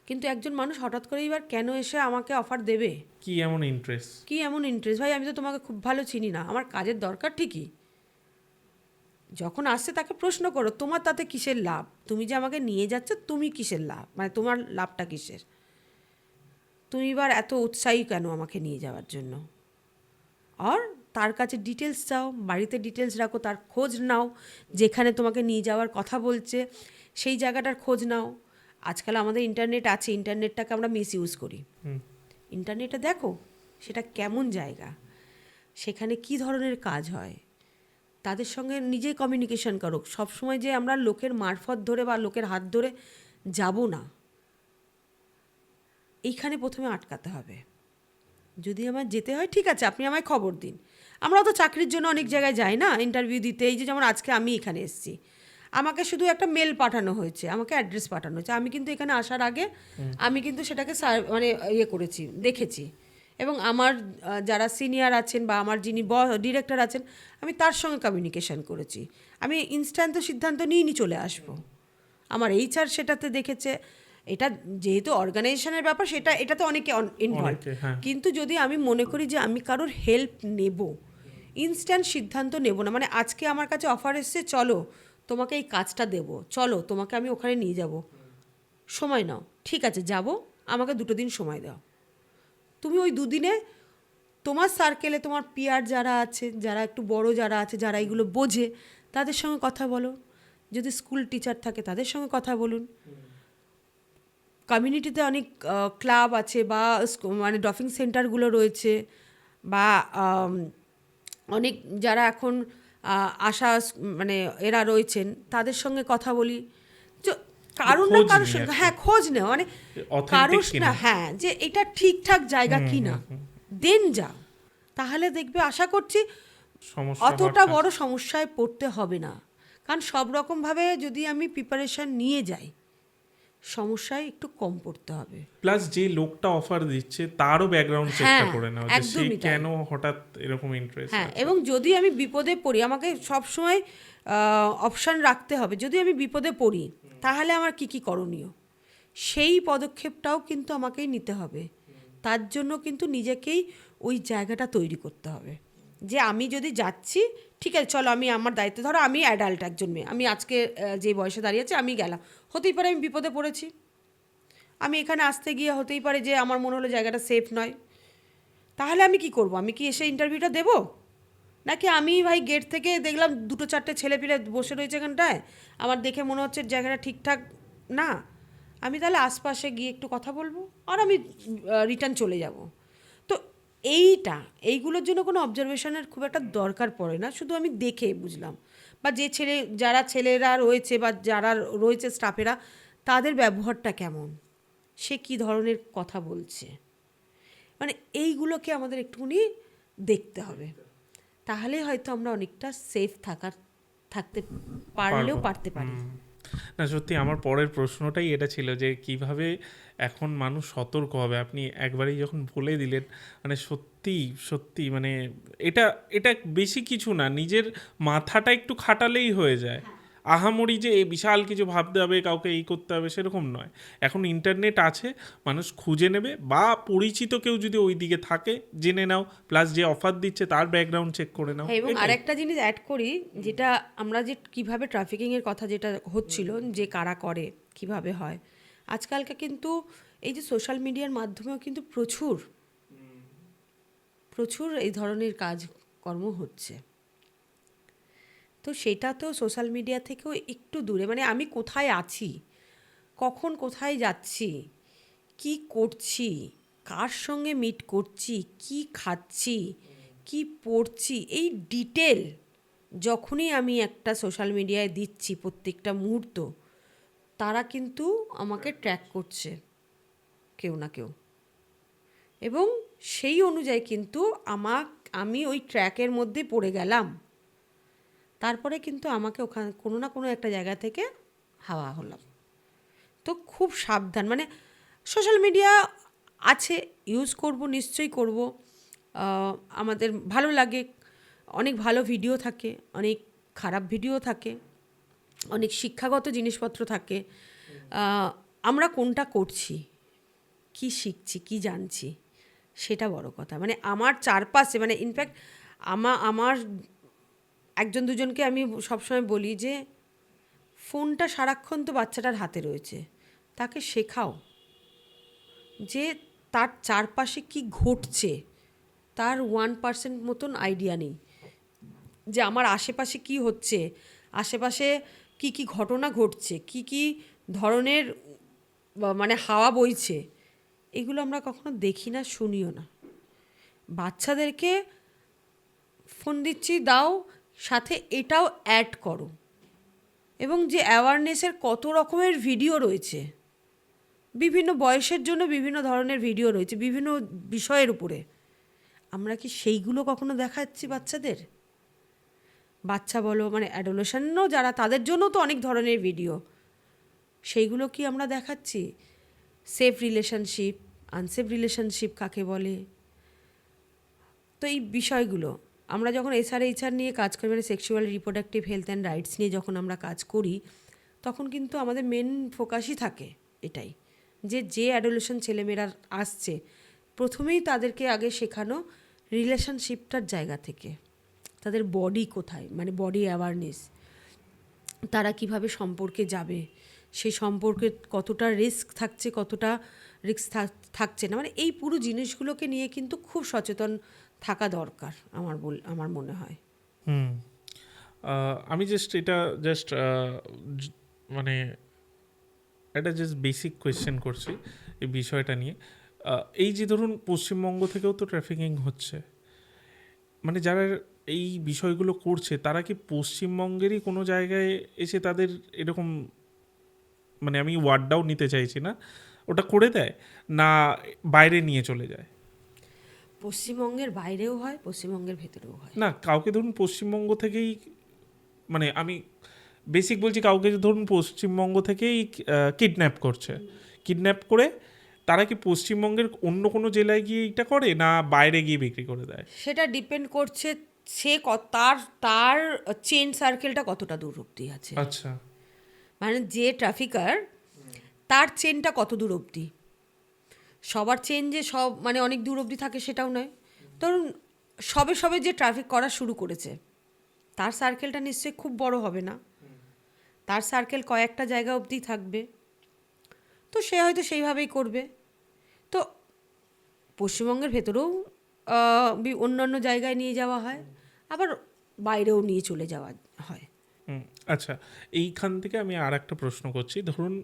কিন্তু একজন মানুষ হঠাৎ করে এবার কেন এসে আমাকে অফার দেবে, কি এমন ইন্টারেস্ট, ভাই আমি তো তোমাকে খুব ভালো চিনি না, আমার কাজের দরকার ঠিকই। যখন আসছে তাকে প্রশ্ন করো, তোমার তাতে কিসের লাভ, তুমি যে আমাকে নিয়ে যাচ্ছ তুমি কিসের লাভ, মানে তোমার লাভটা কিসের, তুমি এবার এত উৎসাহী কেন আমাকে নিয়ে যাওয়ার জন্য। আর তার কাছে ডিটেলস চাও, বাড়িতে ডিটেলস রাখো, তার খোঁজ নাও, যেখানে তোমাকে নিয়ে যাওয়ার কথা বলছে সেই জায়গাটার খোঁজ নাও। আজকাল আমাদের ইন্টারনেট আছে, ইন্টারনেটটাকে আমরা মিস ইউজ করি। ইন্টারনেটে দেখো সেটা কেমন জায়গা, সেখানে কি ধরনের কাজ হয়, তাদের সঙ্গে নিজেই কমিউনিকেশন করো। সবসময় যে আমরা লোকের মারফত ধরে বা লোকের হাত ধরে যাব না, এইখানে প্রথমে আটকাতে হবে। যদি আমার যেতে হয় ঠিক আছে, আপনি আমায় খবর দিন। আমরা তো চাকরির জন্য অনেক জায়গায় যাই না ইন্টারভিউ দিতে, এই যে যেমন আজকে আমি এখানে এসেছি, আমাকে শুধু একটা মেল পাঠানো হয়েছে, আমাকে অ্যাড্রেস পাঠানো হয়েছে, আমি কিন্তু এখানে আসার আগে আমি কিন্তু সেটাকে মানে করেছি, দেখেছি, এবং আমার যারা সিনিয়র আছেন বা আমার যিনি ডিরেক্টর আছেন আমি তার সঙ্গে কমিউনিকেশন করেছি। আমি ইনস্ট্যান্ট সিদ্ধান্ত নিয়ে চলে আসবো। আমার HR সেটাতে দেখেছে। এটা যেহেতু অর্গানাইজেশনের ব্যাপার, এটাতে অনেকে ইনভলভ, কিন্তু যদি আমি মনে করি যে আমি কারোর হেল্প নেব, ইনস্ট্যান্ট সিদ্ধান্ত নেব না। মানে আজকে আমার কাছে অফার এসছে, চলো তোমাকে এই কাজটা দেব, চলো তোমাকে আমি ওখানে নিয়ে যাব, সময় নাও, ঠিক আছে যাব, আমাকে 2 দিন সময় দাও। তুমি ওই 2 দিনে তোমার সার্কেলে তোমার পিয়ার যারা আছে, যারা একটু বড় যারা আছে, যারা এগুলো বোঝে, তাদের সঙ্গে কথা বলো। যদি স্কুল টিচার থাকে তাদের সঙ্গে কথা বলুন। কমিউনিটিতে অনেক ক্লাব আছে বা মানে ডফিং সেন্টারগুলো রয়েছে, বা অনেক যারা এখন আশা মানে এরা রয়েছেন তাদের সঙ্গে কথা বলি। কারণ না কারোর সঙ্গে খোঁজ নেওয়া, মানে কারোর না, যে এটা ঠিকঠাক জায়গা কি না, দেন যাও, তাহলে দেখবে আশা করছি অতটা বড় সমস্যায় পড়তে হবে না। কারণ সব রকমভাবে যদি আমি প্রিপারেশন নিয়ে যাই, সমস্যায় একটু কম পড়তে হবে। প্লাস যে লোকটা অফার দিচ্ছে তারও ব্যাকগ্রাউন্ড চেকটা করে নাও, যে সে কেন হঠাৎ এরকম ইন্টারেস্ট। এবং যদি আমি বিপদে পড়ি, আমাকে সবসময় অপশান রাখতে হবে, যদি আমি বিপদে পড়ি তাহলে আমার কি করণীয়, সেই পদক্ষেপটাও কিন্তু আমাকেই নিতে হবে। তার জন্য কিন্তু নিজেকেই ওই জায়গাটা তৈরি করতে হবে, যে আমি যদি যাচ্ছি, ঠিক আছে চলো আমি আমার দায়িত্ব, ধরো আমি অ্যাডাল্ট একজন মেয়ে, আমি আজকে যে বয়সে দাঁড়িয়ে আছি আমি গেলাম, হতেই পারে আমি বিপদে পড়েছি, আমি এখানে আসতে গিয়ে হতেই পারে যে আমার মনে হলো জায়গাটা সেফ নয়, তাহলে আমি কি করব? আমি কি এসে ইন্টারভিউটা দেব, নাকি আমি ভাই গেট থেকে দেখলাম 2-4টে ছেলেপিলে বসে রয়েছে এখানটায়, আমার দেখে মনে হচ্ছে জায়গাটা ঠিকঠাক না, আমি তাহলে আশপাশে গিয়ে একটু কথা বলবো আর আমি রিটার্ন চলে যাব। তো এইগুলোর জন্য কোনো অবজারভেশনের খুব একটা দরকার পড়ে না, শুধু আমি দেখে বুঝলাম, বা যারা ছেলেরা রয়েছে বা যারা রয়েছে স্টাফেরা, তাদের ব্যবহারটা কেমন, সে কি ধরনের কথা বলছে, মানে এইগুলোকে আমাদের একটুখানি দেখতে হবে। তাহলে হয়তো আমরা অনেকটা সেফ থাকতে পারতে পারি। না সত্যি আমার পরের প্রশ্নটাই এটা ছিল, যে কিভাবে এখন মানুষ সতর্ক হবে। আপনি একবারই যখন বলে দিলেন, মানে সত্যি মানে এটা বেশি কিছু না, নিজের মাথাটা একটু খাটালেই হয়ে যায়। আহামরি যে এই বিশাল কিছু ভাবতে হবে, কাউকে এই করতে হবে, সেরকম নয়। এখন ইন্টারনেট আছে, মানুষ খুঁজে নেবে, বা পরিচিত কেউ যদি ওই দিকে থাকে জেনে নাও, প্লাস যে অফার দিচ্ছে তার ব্যাকগ্রাউন্ড চেক করে নাও। হ্যাঁ, এবং আরেকটা জিনিস অ্যাড করি, যেটা আমরা যে কিভাবে ট্রাফিকিংয়ের কথা যেটা হচ্ছিল, যে কারা করে কিভাবে হয়, আজকালকে কিন্তু এই যে সোশ্যাল মিডিয়ার মাধ্যমেও কিন্তু প্রচুর প্রচুর এই ধরনের কাজকর্ম হচ্ছে। তো সেটা তো সোশ্যাল মিডিয়া থেকেও একটু দূরে, মানে আমি কোথায় আছি, কখন কোথায় যাচ্ছি, কি করছি, কার সঙ্গে মিট করছি, কি খাচ্ছি, কি পড়ছি, এই ডিটেল যখনই আমি একটা সোশ্যাল মিডিয়ায় দিচ্ছি প্রত্যেকটা মুহূর্ত, তারা কিন্তু আমাকে ট্র্যাক করছে কেউ না কেউ, এবং সেই অনুযায়ী কিন্তু আমি ওই ট্র্যাকের মধ্যে পড়ে গেলাম, তারপরে কিন্তু আমাকে ওখানে কোনো না কোনো একটা জায়গা থেকে হাওয়া হলাম। তো খুব সাবধান, মানে সোশ্যাল মিডিয়া আছে, ইউজ করব, নিশ্চয়ই করব, আমাদের ভালো লাগে, অনেক ভালো ভিডিও থাকে, অনেক খারাপ ভিডিও থাকে, অনেক শিক্ষাগত জিনিসপত্র থাকে। আমরা কোনটা করছি, কি শিখছি, কি জানছি, সেটা বড় কথা। মানে আমার চারপাশে, মানে ইনফ্যাক্ট আমার একজন দুজনকে আমি সবসময় বলি যে ফোনটা সারাক্ষণ তো বাচ্চাটার হাতে রয়েছে, তাকে শেখাও যে তার চারপাশে কি ঘটছে, তার 1% মতন আইডিয়া নেই যে আমার আশেপাশে কি হচ্ছে, আশেপাশে কি কি ঘটনা ঘটছে, কি কি ধরনের মানে হাওয়া বইছে, এগুলো আমরা কখনো দেখি না, শুনিও না। বাচ্চাদেরকে ফোন দিচ্ছি, দাও, সাথে এটাও অ্যাড করো। এবং যে অ্যাওয়ারনেসের কত রকমের ভিডিও রয়েছে, বিভিন্ন বয়সের জন্য বিভিন্ন ধরনের ভিডিও রয়েছে বিভিন্ন বিষয়ের উপরে, আমরা কি সেইগুলো কখনো দেখাচ্ছি বাচ্চাদের? বাচ্চা বলো, মানে অ্যাডোলেশনও যারা, তাদের জন্য তো অনেক ধরনের ভিডিও, সেইগুলো কি আমরা দেখাচ্ছি? সেফ রিলেশনশিপ, আনসেফ রিলেশনশিপ কাকে বলে, তো এই বিষয়গুলো আমরা যখন এসআরএইচআর নিয়ে কাজ করি, মানে sexual reproductive health and rights নিয়ে যখন আমরা কাজ করি, তখন কিন্তু আমাদের মেন ফোকাসই থাকে এটাই, যে অ্যাডোলেশন ছেলেমেয়েরা আসছে, প্রথমেই তাদেরকে আগে শেখানো রিলেশনশিপটার জায়গা থেকে, তাদের বডি কোথায়, মানে বডি অ্যাওয়ারনেস, তারা কিভাবে সম্পর্কে যাবে, সেই সম্পর্কে কতটা রিস্ক থাকছে, কতটা রিস্ক থাকছে না, মানে এই পুরো জিনিসগুলোকে নিয়ে কিন্তু খুব সচেতন থাকা দরকার আমার মনে হয়। আমি মানে একটা বেসিক কোয়েশ্চেন করছি এই বিষয়টা নিয়ে। এই যে ধরুন পশ্চিমবঙ্গ থেকেও তো ট্রাফিকিং হচ্ছে, মানে যারা এই বিষয়গুলো করছে তারা কি পশ্চিমবঙ্গেরই কোনো জায়গায় এসে তাদের এরকম, মানে আমি ওয়ার্ডটাও নিতে চাইছি না, ওটা করে দেয়, না বাইরে নিয়ে চলে যায়? পশ্চিমবঙ্গের বাইরেও হয়, পশ্চিমবঙ্গের ভেতরেও হয়। না, কাউকে ধরুন পশ্চিমবঙ্গ থেকেই, মানে আমি বেসিক বলছি, কাউকে ধরুন পশ্চিমবঙ্গ থেকেই কিডন্যাপ করছে, কিডন্যাপ করে তারা কি পশ্চিমবঙ্গের অন্য কোনো জেলায় গিয়ে এটা করে, না বাইরে গিয়ে বিক্রি করে দেয়? সেটা ডিপেন্ড করছে সে তার চেন সার্কেলটা কতটা দূর অবধি আছে। আচ্ছা, মানে যে ট্রাফিকার, তার চেনটা কত দূর অবধি, সবার চেন যে সব মানে অনেক দূর অবধি থাকে সেটাও নয়। ধরুন সবে যে ট্রাফিক করা শুরু করেছে, তার সার্কেলটা নিশ্চয়ই খুব বড় হবে না, তার সার্কেল কয়েকটা জায়গা অবধি থাকবে, তো সে হয়তো সেইভাবেই করবে। তো পশ্চিমবঙ্গের ভেতরেও অন্যান্য জায়গায় নিয়ে যাওয়া হয়, আবার বাইরেও নিয়ে চলে যাওয়া হয়। আচ্ছা, এইখান থেকে আমি আর একটা প্রশ্ন করছি। ধরুন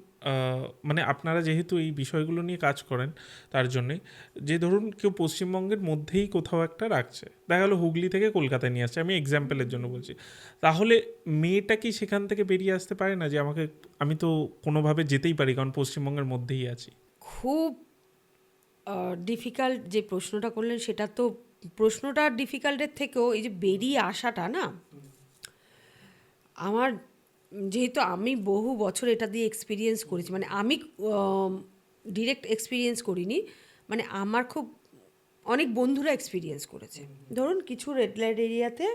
মানে আপনারা যেহেতু এই বিষয়গুলো নিয়ে কাজ করেন, তার জন্যে যে ধরুন কেউ পশ্চিমবঙ্গের মধ্যেই কোথাও একটা রাখছে, দেখা গেলো হুগলি থেকে কলকাতায় নিয়ে আসছে, আমি এক্সাম্পলের জন্য বলছি, তাহলে মেয়েটা কি সেখান থেকে বেরিয়ে আসতে পারে না যে আমি তো কোনোভাবে যেতেই পারি, কারণ পশ্চিমবঙ্গের মধ্যেই আছি? খুব ডিফিকাল্ট যে প্রশ্নটা করলেন, সেটা তো প্রশ্নটা ডিফিকাল্টের থেকেও এই যে বেরিয়ে আসাটা না, আমার যেহেতু আমি বহু বছর এটা দিয়ে এক্সপিরিয়েন্স করেছি, মানে আমি ডিরেক্ট এক্সপিরিয়েন্স করিনি, মানে আমার খুব অনেক বন্ধুরা এক্সপিরিয়েন্স করেছে। ধরুন কিছু রেড লাইট এরিয়াতে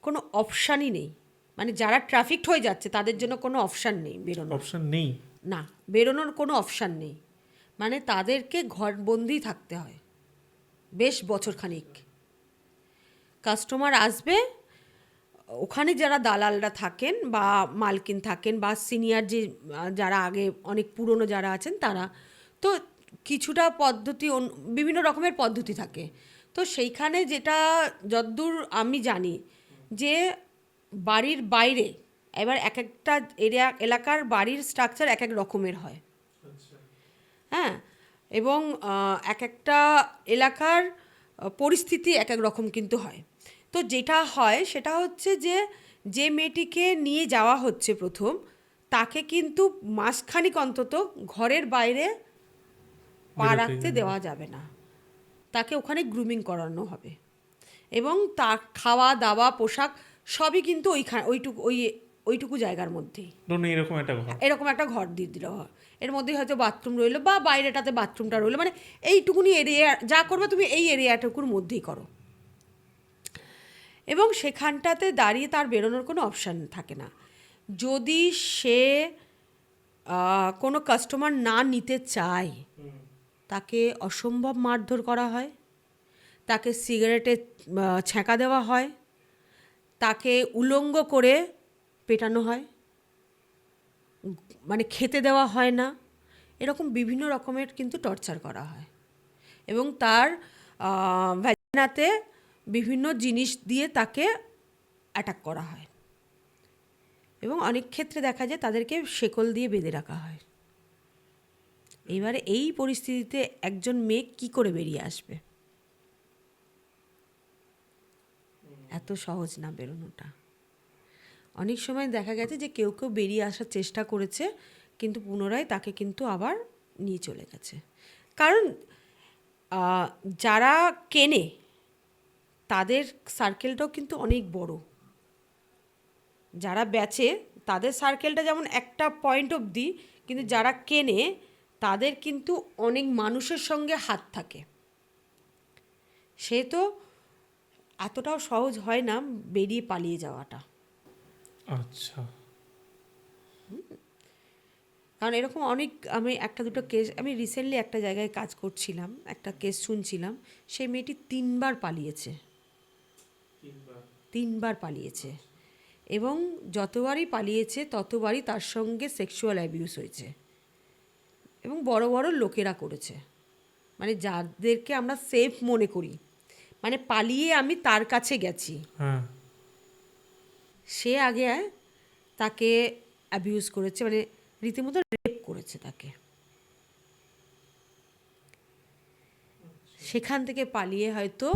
কোনো অপশানই নেই, মানে যারা ট্রাফিকড হয়ে যাচ্ছে তাদের জন্য কোনো অপশান নেই বেরোনোর। অপশন নেই। না, বেরোনোর কোনো অপশান নেই, মানে তাদেরকে ঘরবন্দি থাকতে হয় বেশ বছরখানিক। কাস্টমার আসবে, ওখানে যারা দালালরা থাকেন বা মালকিন থাকেন বা সিনিয়র যে যারা আগে অনেক পুরনো যারা আছেন তারা, তো কিছুটা পদ্ধতি বিভিন্ন রকমের পদ্ধতি থাকে। তো সেইখানে যেটা যদ্দূর আমি জানি যে বাড়ির বাইরে এবার এক একটা এলাকার বাড়ির স্ট্রাকচার এক এক রকমের হয়, হ্যাঁ, এবং এক একটা এলাকার পরিস্থিতি এক এক রকম কিন্তু হয়। তো যেটা হয় সেটা হচ্ছে যে মেয়েটিকে নিয়ে যাওয়া হচ্ছে প্রথম, তাকে কিন্তু মাসখানিক অন্তত ঘরের বাইরে পা বেরোতে রাখতে দেবে না। দেওয়া যাবে না, তাকে ওখানে গ্রুমিং করানো হবে এবং তার খাওয়া দাওয়া পোশাক সবই কিন্তু ওইটুকু জায়গার মধ্যেই। ধরুন এরকম একটা ঘর, এরকম একটা ঘর দিয়ে দিল, এর মধ্যেই হয়তো বাথরুম রইলো বা বাইরেটাতে বাথরুমটা রইলো, মানে এইটুকুনি এরিয়া যা করবে তুমি এই এরিয়াটুকুর মধ্যেই করো। এবং সেখানটাতে দাঁড়িয়ে তার বেরোনোর কোনো অপশান থাকে না। যদি সে কোনো কাস্টমার না নিতে চায়, তাকে অসম্ভব মারধর করা হয়, তাকে সিগারেটে ছ্যাঁকা দেওয়া হয়, তাকে উলঙ্গ করে পেটানো হয়, মানে খেতে দেওয়া হয় না, এরকম বিভিন্ন রকমের কিন্তু টর্চার করা হয়। এবং তার ভ্যাজিনাতে বিভিন্ন জিনিস দিয়ে তাকে অ্যাটাক করা হয় এবং অনেক ক্ষেত্রে দেখা যায় তাদেরকে শেকল দিয়ে বেঁধে রাখা হয়। এইবারে এই পরিস্থিতিতে একজন মেয়ে কি করে বেরিয়ে আসবে? এত সহজ না বেরোনোটা। অনেক সময় দেখা গেছে যে কেউ কেউ বেরিয়ে আসার চেষ্টা করেছে, কিন্তু পুনরায় তাকে কিন্তু আবার নিয়ে চলে গেছে। কারণ যারা কেনে তাদের সার্কেলটাও কিন্তু অনেক বড়, যারা বেচে তাদের সার্কেলটা যেমন একটা পয়েন্ট অবধি, কিন্তু যারা কেনে তাদের কিন্তু অনেক মানুষের সঙ্গে হাত থাকে। সে তো এতটাও সহজ হয় না বেরিয়ে পালিয়ে যাওয়াটা। আচ্ছা, কারণ এরকম অনেক, আমি একটা দুটো কেস, আমি রিসেন্টলি একটা জায়গায় কাজ করছিলাম, একটা কেস শুনছিলাম, সেই মেয়েটি 3বার পালিয়েছে, 3বার পালিয়েছে, এবং যতবারই পালিয়েছে ততবারই তার সঙ্গে সেক্সুয়াল অ্যাবিউজ হয়েছে এবং বড় বড় লোকেরা করেছে, মানে যাদেরকে আমরা সেফ মনে করি, মানে পালিয়ে আমি তার কাছে গেছি, হ্যাঁ, সে আগে তাকে অ্যাবিউজ করেছে, মানে রীতিমতো রেপ করেছে তাকে। সেখান থেকে পালিয়ে হয়তো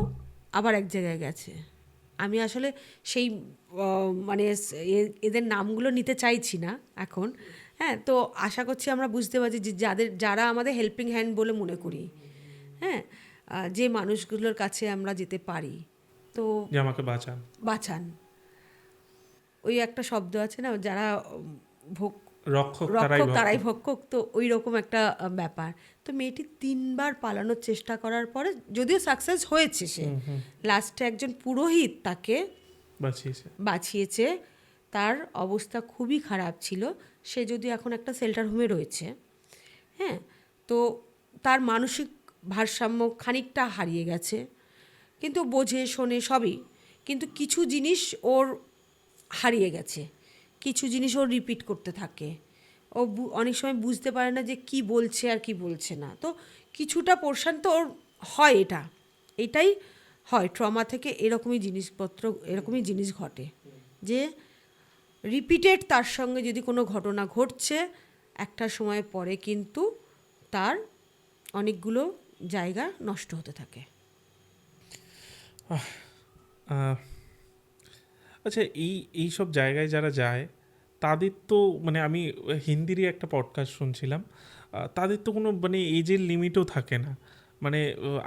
আবার এক জায়গায় গেছে। আমি আসলে সেই মানে এদের নামগুলো নিতে চাইছি না এখন, হ্যাঁ। তো আশা করছি আমরা বুঝতে পারছি যে যারা আমাদের হেল্পিং হ্যান্ড বলে মনে করি, হ্যাঁ, যে মানুষগুলোর কাছে আমরা যেতে পারি, তো যে আমাকে বাঁচান। বাঁচান। ওই একটা শব্দ আছে না, যারা রক্ষক তারাই ভক্ষক, তো ওই রকম একটা ব্যাপার। তো মেয়েটি 3বার পালানোর চেষ্টা করার পরে যদিও সাকসেস হয়েছে, সে লাস্টে একজন পুরোহিত তাকে বাঁচিয়েছে। তার অবস্থা খুবই খারাপ ছিল, সে যদিও এখন একটা শেল্টার হোমে রয়েছে, হ্যাঁ। তো তার মানসিক ভারসাম্য খানিকটা হারিয়ে গেছে, কিন্তু বোঝে শোনে সবই, কিন্তু কিছু জিনিস ওর হারিয়ে গেছে, কিছু জিনিস ওর রিপিট করতে থাকে, ও অনেক সময় বুঝতে পারে না যে কি বলছে আর কি বলছে না। তো কিছুটা পোর্শন তো ওর হয়, এটাই হয় ট্রমা থেকে, এরকমই জিনিস ঘটে যে রিপিটেড তার সঙ্গে যদি কোনো ঘটনা ঘটছে, একটা সময় পরে কিন্তু তার অনেকগুলো জায়গা নষ্ট হতে থাকে। আচ্ছা, এই সব জায়গায় যারা যায় তাদের তো, মানে আমি হিন্দিরই একটা পডকাস্ট শুনছিলাম, তাদের তো কোনো মানে এজের লিমিটও থাকে না, মানে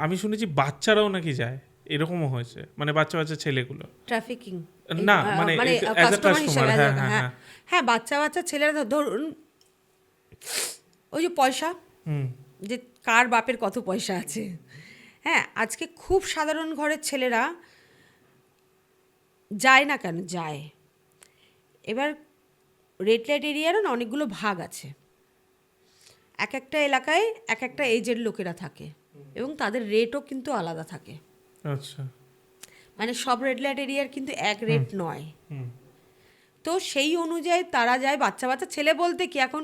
আমি শুনেছি বাচ্চারাও নাকি যায়, এরকমও হয়েছে, মানে বাচ্চা ছেলেগুলো ট্রাফিকিং না, মানে কাস্টমার হিসেবে, হ্যাঁ, হ্যাঁ, বাচ্চা ছেলেরা ধরুন ওই যে পয়সা, যে কার বাপের কত পয়সা আছে, হ্যাঁ, আজকে খুব সাধারণ ঘরের ছেলেরা যায় না কেন যায়, এবার রেড লাইট এরিয়ারও না অনেকগুলো ভাগ আছে। এক একটা এলাকায় এক একটা এজের লোকেরা থাকে এবং তাদের রেটও কিন্তু আলাদা থাকে। আচ্ছা। মানে সব রেড লাইট এরিয়ার কিন্তু এক রেট নয়। হুম। তো সেই অনুযায়ী তারা যায়, বাচ্চা বাচ্চা ছেলে বলতে কি এখন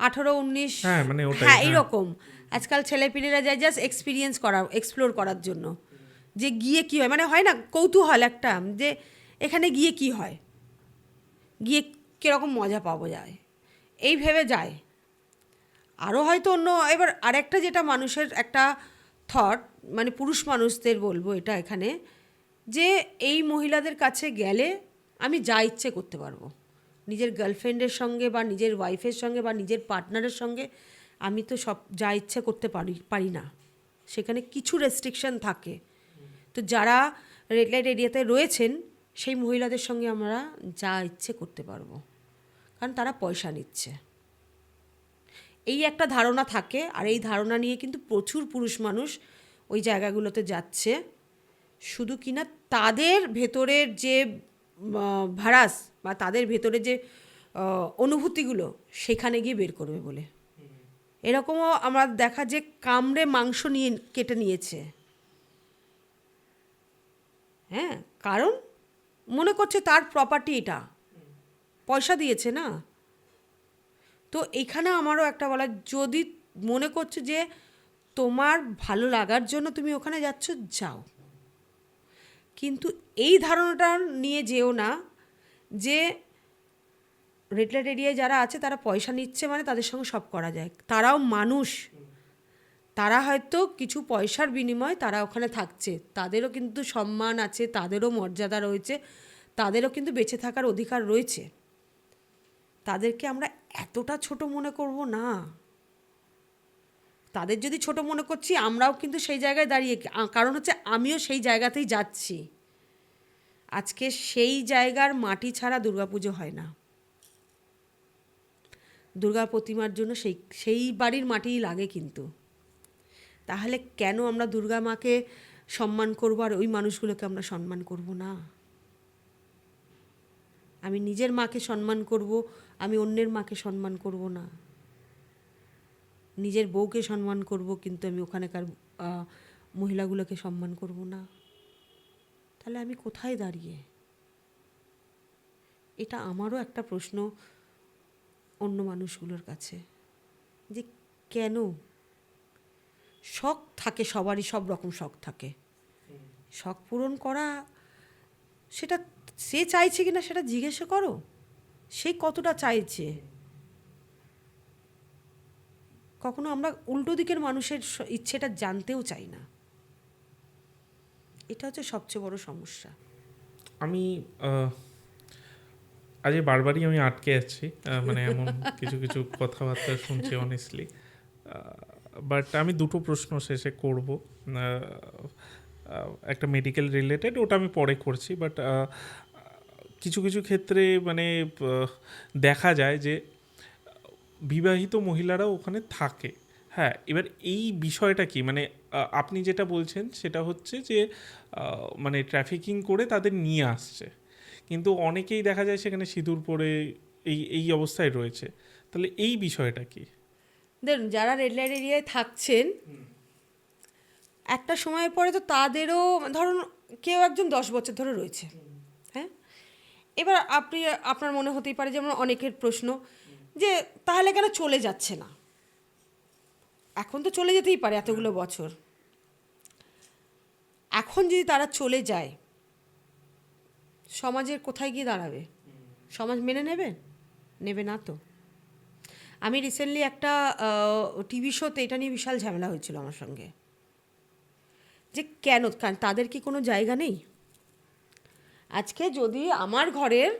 18-19, হ্যাঁ, মানে ওটাই, হ্যাঁ হ্যাঁ। এইরকম আজকাল ছেলেপিলেরা যায় জাস্ট এক্সপ্লোর করার জন্য, যে গিয়ে কি হয়, মানে হয় না কৌতূহল একটা, যে এখানে গিয়ে কি হয়, গিয়ে কীরকম মজা পাবো যায়, এই ভেবে যায়। আরও হয়তো অন্য, এবার আরেকটা যেটা মানুষের একটা থট, মানে পুরুষ মানুষদের বলবো এটা এখানে, যে এই মহিলাদের কাছে গেলে আমি যা ইচ্ছে করতে পারবো, নিজের গার্লফ্রেন্ডের সঙ্গে বা নিজের ওয়াইফের সঙ্গে বা নিজের পার্টনারের সঙ্গে আমি তো সব যা ইচ্ছে করতে পারি না, সেখানে কিছু রেস্ট্রিকশন থাকে। তো যারা রেড লাইট এরিয়াতে রয়েছেন সেই মহিলাদের সঙ্গে আমরা যা ইচ্ছে করতে পারবো, কারণ তারা পয়সা নিচ্ছে, এই একটা ধারণা থাকে। আর এই ধারণা নিয়ে কিন্তু প্রচুর পুরুষ মানুষ ওই জায়গাগুলোতে যাচ্ছে, শুধু কিনা তাদের ভেতরের যে ভারাস বা তাদের ভেতরে যে অনুভূতিগুলো সেখানে গিয়ে বের করবে বলে। এরকমও আমরা দেখা যে কামড়ে মাংস নিয়ে কেটে নিয়েছে, হ্যাঁ, কারণ মনে করছে তার প্রপার্টি, এটা পয়সা দিয়েছে না। তো এখানে আমারও একটা বলা, যদি মনে করছো যে তোমার ভালো লাগার জন্য তুমি ওখানে যাচ্ছ, যাও, কিন্তু এই ধারণাটা নিয়ে যেও না যে রেড লাইট এরিয়ায় যারা আছে তারা পয়সা নিচ্ছে মানে তাদের সঙ্গে সব করা যায়। তারাও মানুষ, তারা হয়তো কিছু পয়সার বিনিময়ে তারা ওখানে থাকছে, তাদেরও কিন্তু সম্মান আছে, তাদেরও মর্যাদা রয়েছে, তাদেরও কিন্তু বেঁচে থাকার অধিকার রয়েছে। তাদেরকে আমরা এতটা ছোট মনে করব না। তাদের যদি ছোট মনে করছি, আমরাও কিন্তু সেই জায়গায় দাঁড়িয়ে, কারণ হচ্ছে আমিও সেই জায়গাতেই যাচ্ছি। আজকে সেই জায়গার মাটি ছাড়া দুর্গাপুজো হয় না, দুর্গা প্রতিমার জন্য সেই বাড়ির মাটিই লাগে। কিন্তু তাহলে কেন আমরা দুর্গা মাকে সম্মান করব আর ওই মানুষগুলোকে আমরা সম্মান করব না? আমি নিজের মাকে সম্মান করব, আমি অন্যের মাকে সম্মান করব না। নিজের বউকে সম্মান করব, কিন্তু আমি ওখানকার মহিলাগুলোকে সম্মান করব না। তাহলে আমি কোথায় দাঁড়িয়ে? এটা আমারও একটা প্রশ্ন অন্য মানুষগুলোর কাছে, যে কেন? শখ থাকে সবারই, সব রকম শখ থাকে। শখ পূরণ করা, সেটা সে চাইছে কিনা সেটা জিজ্ঞেস করো, সে কতটা চাইছে। কখনো আমরা উল্টো দিকের মানুষের ইচ্ছেটা জানতেও চাই না। এটা হচ্ছে সবচেয়ে বড় সমস্যা। আমি আজ বারবারই আমি আটকে যাচ্ছি, মানে এমন কিছু কিছু কথাবার্তা শুনছি অনেস্টলি। বাট আমি দুটো প্রশ্ন শেষে করব, একটা মেডিকেল রিলেটেড, ওটা আমি পরে করছি। বাট কিছু কিছু ক্ষেত্রে মানে দেখা যায় যে বিবাহিত মহিলারাও ওখানে থাকে। হ্যাঁ, এবার এই বিষয়টা কি, মানে আপনি যেটা বলছেন সেটা হচ্ছে যে মানে ট্রাফিকিং করে তাদের নিয়ে আসছে, কিন্তু অনেকেই দেখা যায় সেখানে সিঁদুর পরে এই অবস্থায় রয়েছে। তাহলে এই বিষয়টা কি? দেখুন, যারা রেড লাইট এরিয়ায় থাকছেন, একটা সময়ের পরে তো তাদেরও, ধরুন কেউ একজন 10 বছর ধরে রয়েছে, হ্যাঁ, এবার আপনার মনে হতেই পারে, যেমন অনেকের প্রশ্ন, যে তাহলে কেন চলে যাচ্ছে না? এখন তো চলে যেতেই পারে এতগুলো বছর। এখন যদি তারা চলে যায়, সমাজের কোথায় গিয়ে দাঁড়াবে? সমাজ মেনে নেবে না তো। আমি রিসেন্টলি একটা টিভি শোতে এটা নিয়ে বিশাল ঝামেলা হয়েছিল আমার সঙ্গে, যে কেন তাদের কি কোনো জায়গা নেই? আজকে যদি আমার ঘরের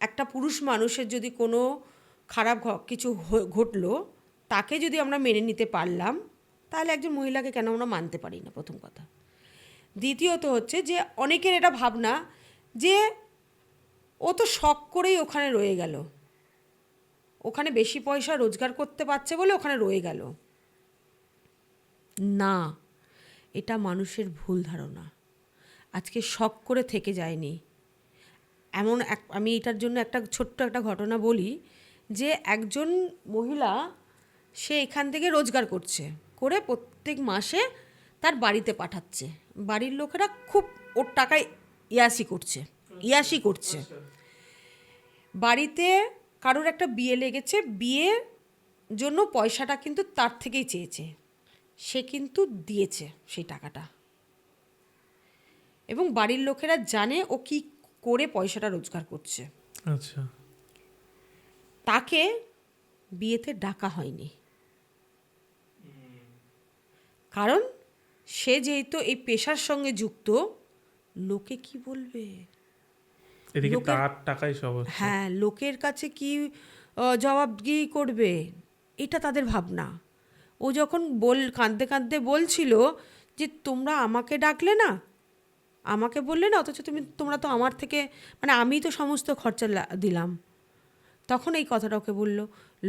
একটা পুরুষ মানুষের যদি কোনো খারাপ কিছু ঘটলো, তাকে যদি আমরা মেনে নিতে পারলাম, তাহলে একজন মহিলাকে কেন আমরা মানতে পারি না? প্রথম কথা। দ্বিতীয়ত হচ্ছে যে অনেকের এটা ভাবনা যে ও তো শখ করেই ওখানে রয়ে গেল, ওখানে বেশি পয়সা রোজগার করতে পারছে বলে ওখানে রয়ে গেল। না, এটা মানুষের ভুল ধারণা। আজকে শখ করে থেকে যায়নি। আমি এটার জন্য একটা ছোট্ট একটা ঘটনা বলি, যে একজন মহিলা সে এখান থেকে রোজগার করছে, করে প্রত্যেক মাসে তার বাড়িতে পাঠাচ্ছে। বাড়ির লোকেরা খুব ওর টাকায় ইয়াসি করছে। বাড়িতে কারোর একটা বিয়ে লেগেছে, বিয়ের জন্য পয়সাটা কিন্তু তার থেকেই চেয়েছে, সে কিন্তু দিয়েছে সেই টাকাটা, এবং বাড়ির লোকেরা জানে ও কি করে পয়সাটা রোজগার করছে। আচ্ছা, তাকে বিয়েতে ডাকা হয়নি, কারণ সে যেহেতু এই পেশার সঙ্গে যুক্ত, লোকে কি বলবে, এদিকে তার টাকাই সব হচ্ছে। হ্যাঁ, লোকের কাছে কি জবাবদিহি করবে, এটা তাদের ভাবনা। ও যখন কাঁদতে কাঁদতে বলছিল যে তোমরা আমাকে ডাকলে না, আমাকে বললে না, অথচ তোমরা তো আমার থেকে, মানে আমি তো সমস্ত খরচা দিলাম, তখন এই কথাটা ওকে বলল,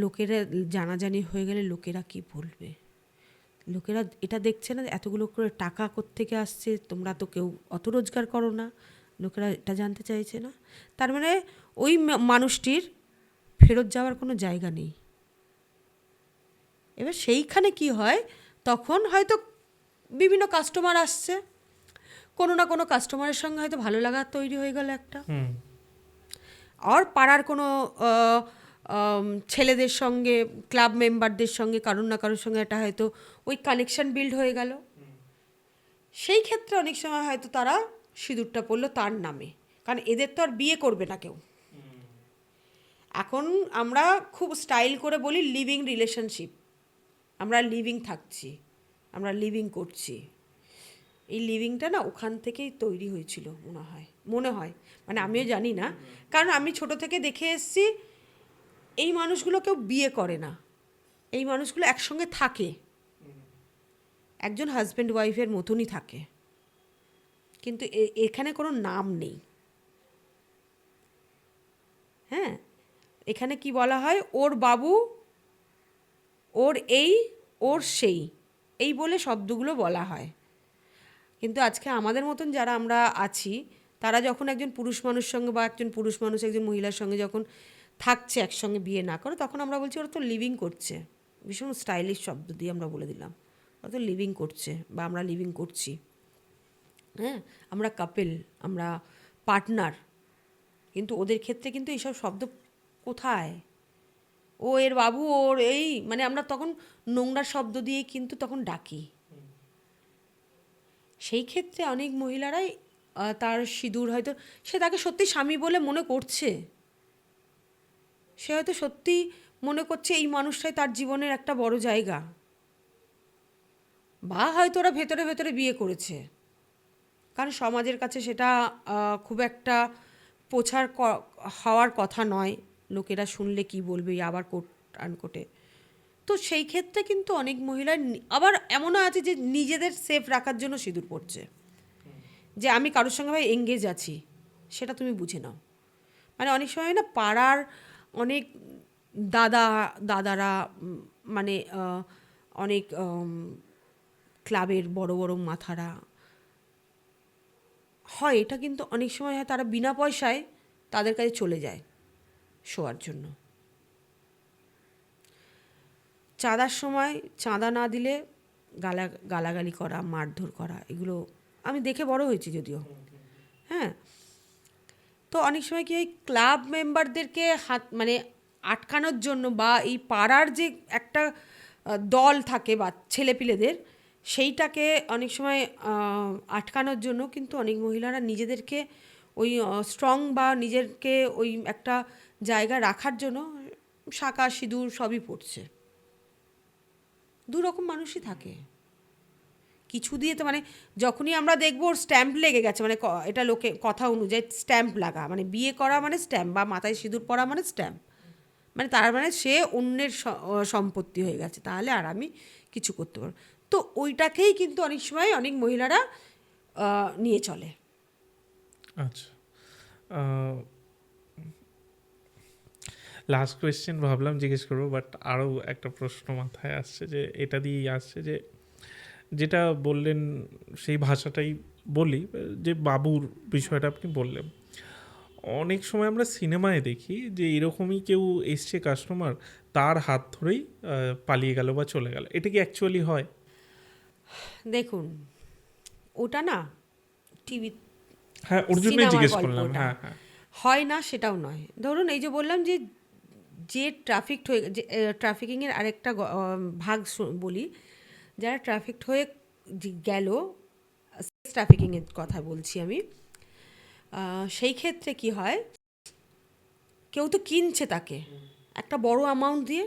লোকেরা জানাজানি হয়ে গেলে লোকেরা কি বলবে, লোকেরা এটা দেখছে না এতগুলো করে টাকা কোত্থেকে আসছে, তোমরা তো কেউ অত রোজগার করো না, লোকেরা এটা জানতে চাইছে না। তার মানে ওই মানুষটির ফেরত যাওয়ার কোনো জায়গা নেই। এবার সেইখানে কি হয়, তখন হয়তো বিভিন্ন কাস্টমার আসছে, কোনো না কোনো কাস্টমারের সঙ্গে হয়তো ভালো লাগা তৈরি হয়ে গেল একটা, আর পাড়ার কোনো ছেলেদের সঙ্গে, ক্লাব মেম্বারদের সঙ্গে, কারোর না কারোর সঙ্গে একটা হয়তো ওই কানেকশন বিল্ড হয়ে গেল। সেই ক্ষেত্রে অনেক সময় হয়তো তারা সিঁদুরটা পড়লো তার নামে, কারণ এদের তো আর বিয়ে করবে না কেউ। এখন আমরা খুব স্টাইল করে বলি লিভিং রিলেশনশিপ, আমরা লিভিং থাকছি, আমরা লিভিং করছি। এই লিভিংটা না ওখান থেকেই তৈরি হয়েছিল মনে হয়, মানে আমিও জানি না, কারণ আমি ছোট থেকে দেখে এসেছি এই মানুষগুলো কেউ বিয়ে করে না, এই মানুষগুলো একসঙ্গে থাকে, একজন হাজব্যান্ড ওয়াইফের মতনই থাকে, কিন্তু এখানে কোনো নাম নেই। হ্যাঁ, এখানে কি বলা হয়, ওর বাবু, ওর এই, ওর সেই, এই বলে শব্দগুলো বলা হয়। কিন্তু আজকে আমাদের মতন যারা আমরা আছি, তারা যখন একজন পুরুষ মানুষের সঙ্গে বা একজন পুরুষ মানুষ একজন মহিলার সঙ্গে যখন থাকছে একসঙ্গে, বিয়ে না করে, তখন আমরা বলছি ওরা তো লিভিং করছে, ভীষণ স্টাইলিশ শব্দ দিয়ে আমরা বলে দিলাম, ওরা তো লিভিং করছে বা আমরা লিভিং করছি। হ্যাঁ, আমরা কাপেল, আমরা পার্টনার, কিন্তু ওদের ক্ষেত্রে কিন্তু এইসব শব্দ কোথায়, ও এর বাবু, ওর এই, মানে আমরা তখন নোংরা শব্দ দিয়ে কিন্তু তখন ডাকি। সেই ক্ষেত্রে অনেক মহিলারাই তার সিঁদুর হয়তো সে তাকে সত্যি স্বামী বলে মনে করছে, সে হয়তো সত্যি মনে করছে এই মানুষটাই তার জীবনের একটা বড় জায়গা, বা হয়তো ওরা ভেতরে ভেতরে বিয়ে করেছে, কারণ সমাজের কাছে সেটা খুব একটা হওয়ার কথা নয়, লোকেরা শুনলে কি বলবে, আবার কোট আনকোটে। তো সেই ক্ষেত্রে কিন্তু অনেক মহিলা আবার এমনও আছে যে নিজেদের সেফ রাখার জন্য সিঁদুর পড়ছে, যে আমি কারোর সঙ্গে ভাই এঙ্গেজ আছি, সেটা তুমি বুঝে নাও। মানে অনেক সময় না পাড়ার অনেক দাদারা, মানে অনেক ক্লাবের বড় বড় মাথারা হয়, এটা কিন্তু অনেক সময় হয় তারা বিনা পয়সায় তাদের কাছে চলে যায় শোয়ার জন্য। চাঁদার সময় চাঁদা না দিলে গালাগালি করা, মারধর করা, এগুলো আমি দেখে বড় হয়েছি যদিও। হ্যাঁ, তো অনেক সময় কি এই ক্লাব মেম্বারদেরকে মানে আটকানোর জন্য, বা এই পাড়ার যে একটা দল থাকে বা ছেলেপিলেদের, সেইটাকে অনেক সময় আটকানোর জন্য কিন্তু অনেক মহিলারা নিজেদেরকে ওই স্ট্রং বা নিজেকে ওই একটা জায়গা রাখার জন্য শাঁখা সিঁদুর সবই পড়ছে। দু রকম মানুষই থাকে, কিছু দিয়ে তো, মানে যখনই আমরা দেখবো ওর স্ট্যাম্প লেগে গেছে, মানে এটা লোকে কথা অনুযায়ী স্ট্যাম্প লাগা, মানে বিয়ে করা মানে স্ট্যাম্প, বা মাথায় সিঁদুর পরা মানে স্ট্যাম্প, মানে তার মানে সে অন্যের সম্পত্তি হয়ে গেছে, তাহলে আর আমি কিছু করতে পারবো। তো ওইটাকেই কিন্তু অনেক সময় অনেক মহিলারা নিয়ে চলে। আচ্ছা, লাস্ট কোয়েশ্চেন ভাবলাম জিজ্ঞেস করবো, বাট আরও একটা প্রশ্ন মাথায় আসছে, যে এটা দিয়েই আসছে, যে যেটা বললেন সেই ভাষাটাই বলি, যে বাবুর বিষয়টা আপনি বললেন, অনেক সময় আমরা সিনেমায় দেখি যে এরকমই কেউ এসছে কাস্টমার, তার হাত ধরেই পালিয়ে গেল বা চলে গেল। এটা কি অ্যাকচুয়ালি হয়? দেখুন, ওটা না টিভি হ্যাঁ, ওর জন্যই সিনেমার জিজ্ঞেস গল্প করলাম। ওটা। হ্যাঁ, হ্যাঁ। হয় না সেটাও নয়। ধরুন এই যে বললাম যে যে ট্রাফিকড হয়ে যে ট্রাফিকিংয়ের আরেকটা ভাগ বলি, যারা ট্রাফিকড হয়ে গেল, সেক্স ট্রাফিকিংয়ের কথা বলছি আমি। সেই ক্ষেত্রে কি হয়, কেউ তো কিনছে তাকে একটা বড় অ্যামাউন্ট দিয়ে,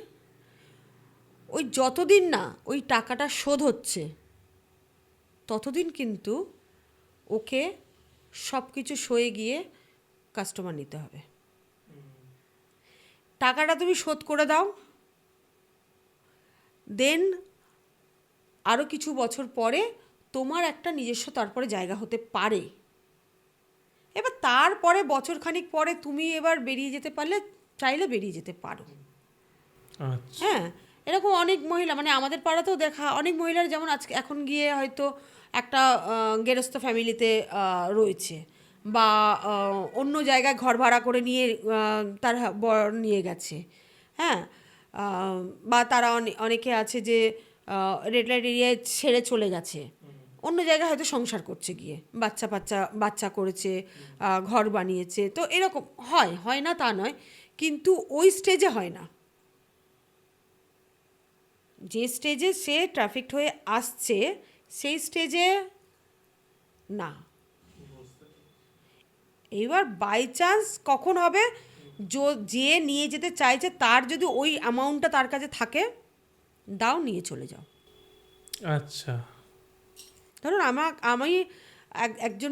ওই যতদিন না ওই টাকাটা শোধ হচ্ছে ততদিন কিন্তু ওকে সব কিছু সয়ে গিয়ে কাস্টমার নিতে হবে। টাকাটা তুমি শোধ করে দাও, দেন আরও কিছু বছর পরে তোমার একটা নিজস্ব তারপরে জায়গা হতে পারে। এবার তারপরে বছরখানিক পরে তুমি এবার বেরিয়ে যেতে পারলে, চাইলে বেরিয়ে যেতে পারো। আচ্ছা। হ্যাঁ, এরকম অনেক মহিলা, মানে আমাদের পাড়াতেও দেখা অনেক মহিলার, যেমন আজকে এখন গিয়ে হয়তো একটা গেরস্থ ফ্যামিলিতে রয়েছে, বা অন্য জায়গায় ঘর ভাড়া করে নিয়ে তার বর নিয়ে গেছে। হ্যাঁ, বা তারা অনেকে আছে যে রেড লাইট এরিয়ায় ছেড়ে চলে গেছে, অন্য জায়গায় হয়তো সংসার করছে গিয়ে, বাচ্চা করেছে, ঘর বানিয়েছে। তো এরকম হয় না তা নয়, কিন্তু ওই স্টেজে হয় না। যে স্টেজে সে ট্রাফিকড হয়ে আসছে সেই স্টেজে না। এবার বাই চান্স কখন হবে, যে নিয়ে যেতে চাইছে তার যদি ওই অ্যামাউন্টটা তার কাছে থাকে, দাও, নিয়ে চলে যাও। আচ্ছা। ধরুন আমি একজন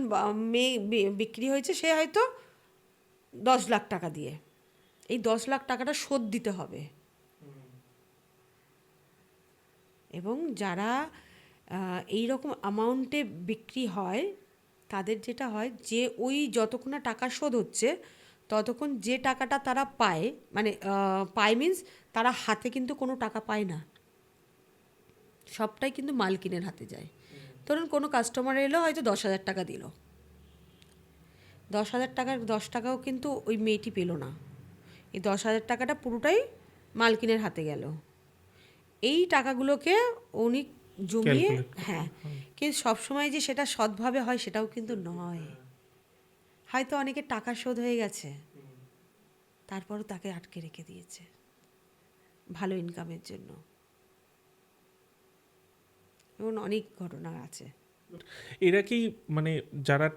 মেয়ে বিক্রি হয়েছে, সে হয়তো 10 লাখ টাকা দিয়ে, এই 10 লাখ টাকাটা শোধ দিতে হবে। এবং যারা এই রকম অ্যামাউন্টে বিক্রি হয়, তাদের যেটা হয় যে ওই যতক্ষণ না টাকা শোধ হচ্ছে ততক্ষণ যে টাকাটা তারা পায়, মানে পায় মিন্স তারা হাতে কিন্তু কোনো টাকা পায় না, সবটাই কিন্তু মালকিনের হাতে যায়। ধরুন কোনো কাস্টমার এলো, হয়তো 10,000 টাকা দিল, 10,000 টাকার 10 টাকাও কিন্তু ওই মেয়েটি পেল না, এই 10,000 টাকাটা পুরোটাই মালকিনের হাতে গেল। এই টাকাগুলোকে উনি জমিয়ে, হ্যাঁ, কিন্তু সবসময় যে সেটা সৎভাবে হয় সেটাও কিন্তু নয়। হয়তো অনেকের টাকা শোধ হয়ে গেছে, তারপরও তাকে আটকে রেখে দিয়েছে ভালো ইনকামের জন্য। এমন অনেক ঘটনা আছে। এরা কি, মানে যারা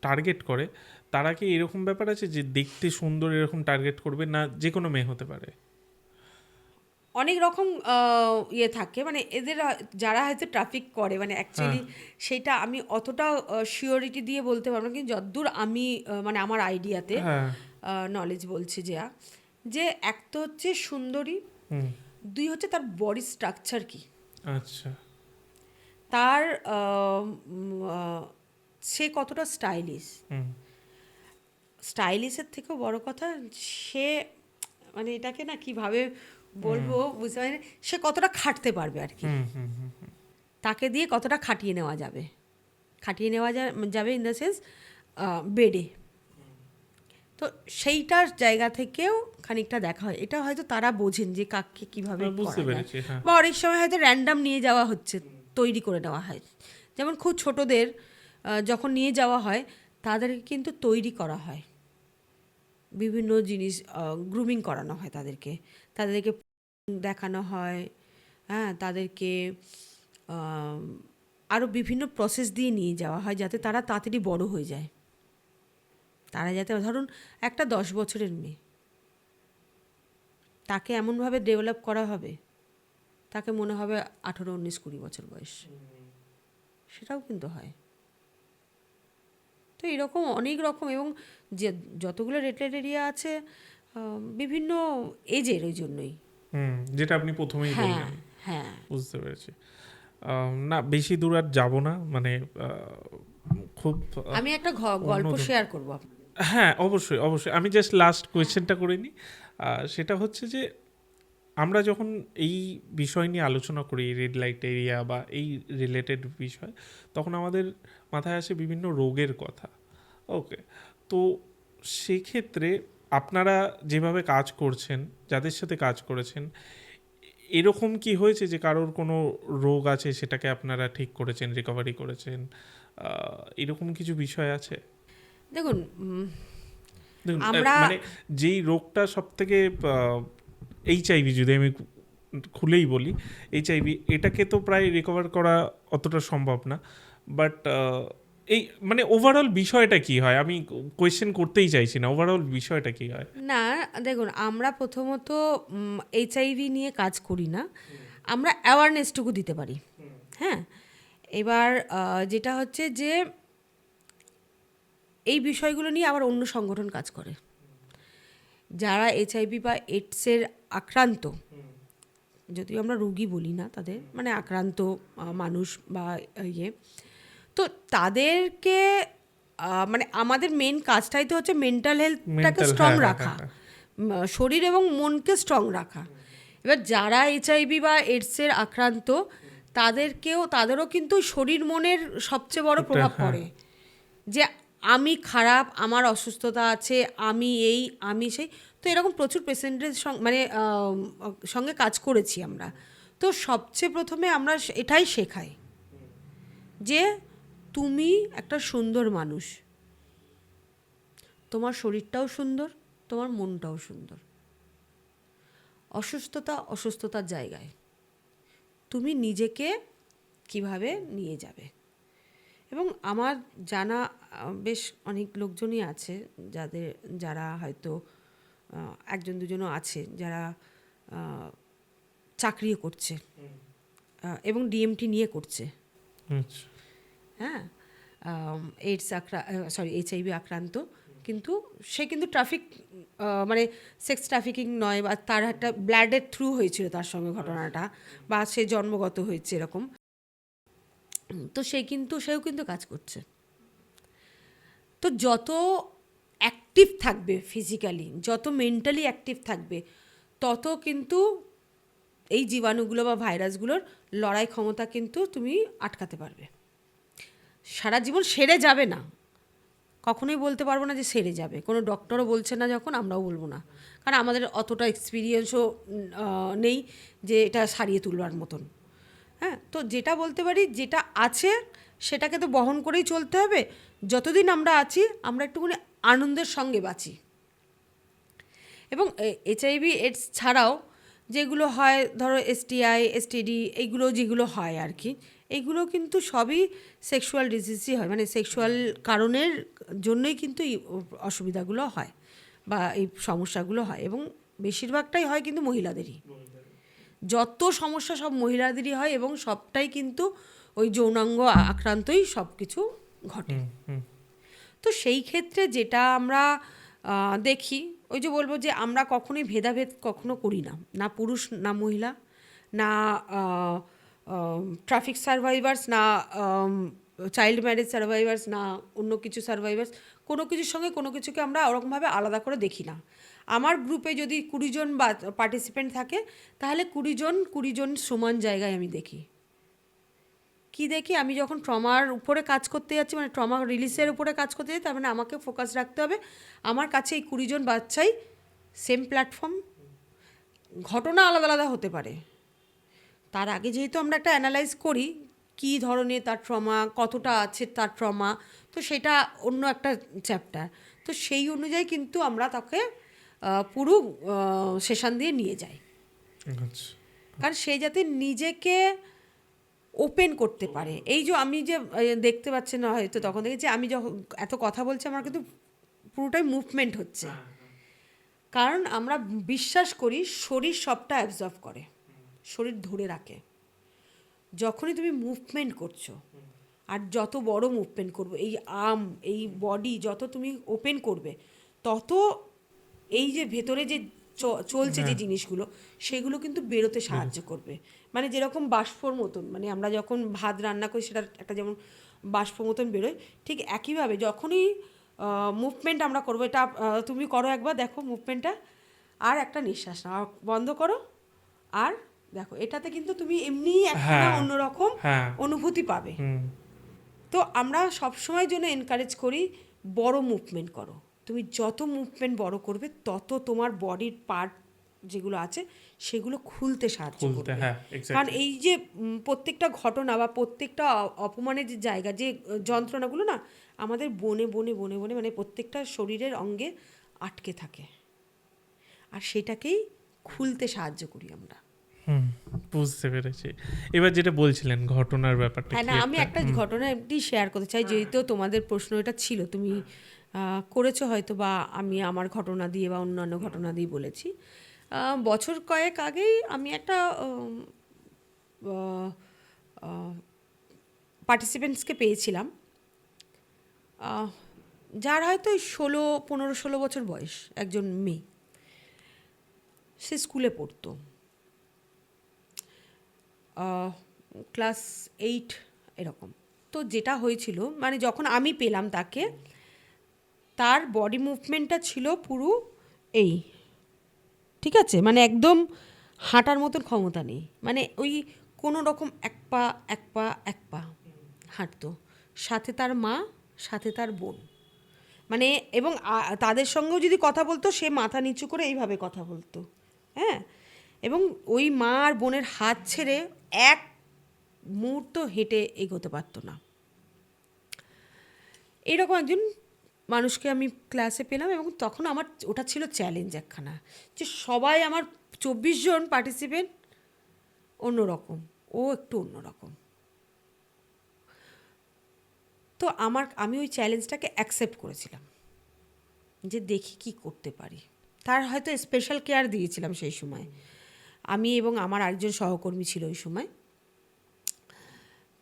টার্গেট করে, তারা কি এরকম ব্যাপার আছে যে দেখতে সুন্দর এরকম টার্গেট করবে, না যে কোনো মেয়ে হতে পারে? অনেক রকম ইয়ে থাকে, মানে এদের যারা হয়তো ট্রাফিক করে, মানে অ্যাকচুয়ালি সেইটা আমি অতটা শিওরিটি দিয়ে বলতে পারবো না, কিন্তু যতদূর আমি মানে আমার আইডিয়াতে হ্যাঁ। নলেজ বলছে যে এক তো হচ্ছে সুন্দরী, হুম। 2 হচ্ছে তার বডি স্ট্রাকচার কি, আচ্ছা। তার সে কতটা স্টাইলিশ। হুম। স্টাইলিশের থেকেও বড় কথা, সে মানে এটাকে না কিভাবে বলবো বুঝতে পারি না, সে কতটা খাটতে পারবে আর কি, হুম। হুম। হুম। তাকে দিয়ে কতটা খাটিয়ে নেওয়া যাবে, যাবে ইন দ্য সেন্স বেডে। তো সেইটার জায়গা থেকেও খানিকটা দেখা হয়, এটা হয়তো তারা বোঝেন যে কাকে কীভাবে বুঝতে করা যায়। পেরেছি। হ্যাঁ। বা অনেক সময় হয়তো র্যান্ডাম নিয়ে যাওয়া হচ্ছে, তৈরি করে নেওয়া হয়। যেমন খুব ছোটদের যখন নিয়ে যাওয়া হয়, তাদেরকে কিন্তু তৈরি করা হয়, বিভিন্ন জিনিস গ্রুমিং করানো হয়, তাদেরকে দেখানো হয়। হ্যাঁ, তাদেরকে আরও বিভিন্ন প্রসেস দিয়ে নিয়ে যাওয়া হয় যাতে তারা তাড়াতাড়ি বড় হয়ে যায়। তারা যাতে, ধরুন একটা 10 বছরের মেয়ে, তাকে এমনভাবে ডেভেলপ করা হবে, তাকে মনে হবে 18, 19, 20 বছর বয়স, সেটাও কিন্তু হয়। তো এরকম অনেক রকম, এবং যে যতগুলো রেড লাইট এরিয়া আছে বিভিন্ন এজের, ওই জন্যই। যেটা আপনি প্রথমেই হ্যাঁ, বললেন। হ্যাঁ। বুঝতে পেরেছি। না, বেশি দূর আর যাব না, মানে খুব আমি একটা গল্প শেয়ার করবো। হ্যাঁ, অবশ্যই অবশ্যই। আমি জাস্ট লাস্ট কোয়েশ্চেনটা করে নিই। সেটা হচ্ছে যে আমরা যখন এই বিষয় নিয়ে আলোচনা করি, রেড লাইট এরিয়া বা এই রিলেটেড বিষয়, তখন আমাদের মাথায় আসে বিভিন্ন রোগের কথা। ওকে, তো সেক্ষেত্রে আপনারা যেভাবে কাজ করছেন, যাদের সাথে কাজ করেছেন, এরকম কি হয়েছে যে কারোর কোনো রোগ আছে সেটাকে আপনারা ঠিক করেছেন, রিকভারি করেছেন, এরকম কিছু বিষয় আছে? দেখুন দেখুন, আমরা মানে যেই রোগটা সব থেকে এইচআইভি, যদি আমি খুলেই বলি, এইচআইভি এটাকে তো প্রায় রিকভার করা অতটা সম্ভব না, বাট এই মানে ওভারঅল বিষয়টা কি হয়, আমি কোয়েশ্চেন করতেই চাইছি না, ওভারঅল বিষয়টা কি হয়? না, দেখুন আমরা প্রথমত এইচআইভি নিয়ে কাজ করি না, আমরা অ্যাওয়ারনেসটুকু দিতে পারি। হ্যাঁ, এবার যেটা হচ্ছে যে এই বিষয়গুলো নিয়ে আবার অন্য সংগঠন কাজ করে, যারা এইচআইভি বা এইডসের আক্রান্ত, যদিও আমরা রোগী বলি না তাদের, মানে আক্রান্ত মানুষ বা ইয়ে, তো তাদেরকে মানে আমাদের মেন কাজটাই তো হচ্ছে মেন্টাল হেলথটাকে স্ট্রং রাখা, শরীর এবং মনকে স্ট্রং রাখা। এবার যারা এইচআইভি বা এইডসের আক্রান্ত তাদেরও কিন্তু শরীর মনের সবচেয়ে বড় প্রভাব পড়ে, যে আমি খারাপ, আমার অসুস্থতা আছে, আমি এই আমি সেই। তো এরকম প্রচুর পেশেন্টের মানে সঙ্গে কাজ করেছি আমরা। তো সবচেয়ে প্রথমে আমরা এটাই শেখাই যে তুমি একটা সুন্দর মানুষ, তোমার শরীরটাও সুন্দর, তোমার মনটাও সুন্দর। অসুস্থতার জায়গায় তুমি নিজেকে কিভাবে নিয়ে যাবে। এবং আমার জানা বেশ অনেক লোকজনই আছে যারা হয়তো একজন দুজনও আছে যারা চাকরিও করছে এবং ডিএমটি নিয়ে করছে। হ্যাঁ, এইচআইভি আক্রান্ত, কিন্তু সে কিন্তু মানে সেক্স ট্রাফিকিং নয়, বা তার একটা ব্লাডের থ্রু হয়েছিল তার সঙ্গে ঘটনাটা, বা সে জন্মগত হয়েছে এরকম। তো সেও কিন্তু কাজ করছে। তো যত অ্যাক্টিভ থাকবে ফিজিক্যালি, যত মেন্টালি অ্যাক্টিভ থাকবে, তত কিন্তু এই জীবাণুগুলো বা ভাইরাসগুলোর লড়াই ক্ষমতা কিন্তু তুমি আটকাতে পারবে। সারা জীবন সেরে যাবে না, কখনোই বলতে পারবো না যে সেরে যাবে, কোনো ডক্টরও বলছে না, যখন আমরাও বলবো না, কারণ আমাদের অতটা এক্সপিরিয়েন্সও নেই যে এটা সারিয়ে তুলবার মতন। হ্যাঁ, তো যেটা বলতে পারি, যেটা আছে সেটাকে তো বহন করেই চলতে হবে। যতদিন আমরা আছি আমরা একটুখানি আনন্দের সঙ্গে বাঁচি। এবং এইচআইভি এইডস ছাড়াও যেগুলো হয়, ধরো এসটিআই, এসটিডি, এইগুলো যেগুলো হয় আর কি, এইগুলো কিন্তু সবই সেক্সুয়াল ডিজিজই হয়, মানে সেক্সুয়াল কারণের জন্যই কিন্তু এই অসুবিধাগুলো হয় বা এই সমস্যাগুলো হয়, এবং বেশিরভাগটাই হয় কিন্তু মহিলাদেরই। যত সমস্যা সব মহিলাদেরই হয়, এবং সবটাই কিন্তু ওই যৌনাঙ্গ আক্রান্তই সব কিছু ঘটে। তো সেই ক্ষেত্রে যেটা আমরা দেখি, ওই যে বলবো যে আমরা কখনোই ভেদাভেদ কখনো করি না, না পুরুষ না মহিলা, না ট্রাফিক সার্ভাইভার্স, না চাইল্ড ম্যারেজ সার্ভাইভার্স, না অন্য কিছু সার্ভাইভার্স, কোনো কিছুর সঙ্গে কোনো কিছুকে আমরা ওরকমভাবে আলাদা করে দেখি না। আমার গ্রুপে যদি 20 জন বা পার্টিসিপেন্ট থাকে, তাহলে 20 জন সমান জায়গায় আমি দেখি। কি দেখি, আমি যখন ট্রমার উপরে কাজ করতে যাচ্ছি, মানে ট্রমা রিলিজের উপরে কাজ করতে যাচ্ছি, তার মানে আমাকে ফোকাস রাখতে হবে আমার কাছে এই 20 জন বাচ্চাই সেম প্ল্যাটফর্ম। ঘটনা আলাদা আলাদা হতে পারে, তার আগে যেহেতু আমরা একটা অ্যানালাইজ করি কী ধরনের তার ট্রমা, কতটা আছে তার ট্রমা, তো সেটা অন্য একটা চ্যাপ্টার। তো সেই অনুযায়ী কিন্তু আমরা তাকে পুরো সেশন দিয়ে নিয়ে যাই, কারণ সে যাতে নিজেকে ওপেন করতে পারে। এই যে আমি যে দেখতে পাচ্ছেন না হয়তো তখন থেকে, যে আমি যখন এত কথা বলছি আমার কিন্তু পুরোটাই মুভমেন্ট হচ্ছে, কারণ আমরা বিশ্বাস করি শরীর সবটা অ্যাবজর্ব করে, শরীর ধরে রাখে। যখনই তুমি মুভমেন্ট করছো, আর যত বড় মুভমেন্ট করবে, এই আর্ম, এই বডি যত তুমি ওপেন করবে, তত এই যে ভেতরে যে চলছে যে জিনিসগুলো, সেগুলো কিন্তু বেরোতে সাহায্য করবে। মানে যেরকম বাষ্পর মতন, মানে আমরা যখন ভাত রান্না করি সেটা একটা যেমন বাষ্প মতন বেরোয়, ঠিক একইভাবে যখনই মুভমেন্ট আমরা করবো, এটা তুমি করো একবার, দেখো মুভমেন্টটা, আর একটা নিঃশ্বাস নাও, বন্ধ করো, আর দেখো, এটাতে কিন্তু তুমি এমনি একটা অন্যরকম অনুভূতি পাবে। তো আমরা সবসময় জন্য এনকারেজ করি বড় মুভমেন্ট করো, তুমি যত মুভমেন্ট বড় করবে তত তোমার বডির পার্ট যেগুলো আছে সেগুলো খুলতে সাহায্য করবে। হ্যাঁ কারণ এক্স্যাক্টলি। এই যে প্রত্যেকটা ঘটনা বা প্রত্যেকটা অপমানের যে জায়গা, যে যন্ত্রণাগুলো না আমাদের বনে বনে বনে বনে মানে প্রত্যেকটা শরীরের অঙ্গে আটকে থাকে, আর সেটাকেই খুলতে সাহায্য করি আমরা। বুঝতে পেরেছি। এবার যেটা বলছিলেন ঘটনার ব্যাপারটা হ্যাঁ কি না, আমি একটা একটা ঘটনা এমনি শেয়ার করতে চাই, যেহেতু তোমাদের প্রশ্ন এটা ছিল, তুমি করেছো হয়তো, বা আমি আমার ঘটনা দিয়ে বা অন্যান্য ঘটনা দিয়ে বলেছি। বছর কয়েক আগেই আমি একটা পার্টিসিপেন্টসকে পেয়েছিলাম, যার হয়তো ওই 15-16 বছর বয়স, একজন মেয়ে, সে স্কুলে পড়তো, ক্লাস 8 এরকম। তো যেটা হয়েছিল, মানে যখন আমি পেলাম তাকে, তার বডি মুভমেন্টটা ছিল পুরো এই, ঠিক আছে, মানে একদম হাঁটার মতন ক্ষমতা নেই, মানে ওই কোনো রকম এক পা এক পা এক পা হাঁটতো, সাথে তার মা, সাথে তার বোন, মানে এবং তাদের সঙ্গেও যদি কথা বলতো সে মাথা নিচু করে এইভাবে কথা বলতো, হ্যাঁ, এবং ওই মা আর বোনের হাত ছেড়ে এক মুহূর্ত হেঁটে এগোতে পারতো না। এইরকম একজন মানুষকে আমি ক্লাসে পেলাম, এবং তখন আমার ওটা ছিল চ্যালেঞ্জ একখানা, যে সবাই আমার 24 জন পার্টিসিপেন্ট অন্যরকম, ও একটু অন্যরকম। তো আমি ওই চ্যালেঞ্জটাকে অ্যাকসেপ্ট করেছিলাম, যে দেখি কি করতে পারি। তার হয়তো স্পেশাল কেয়ার দিয়েছিলাম সেই সময় আমি, এবং আমার আরেকজন সহকর্মী ছিল ওই সময়।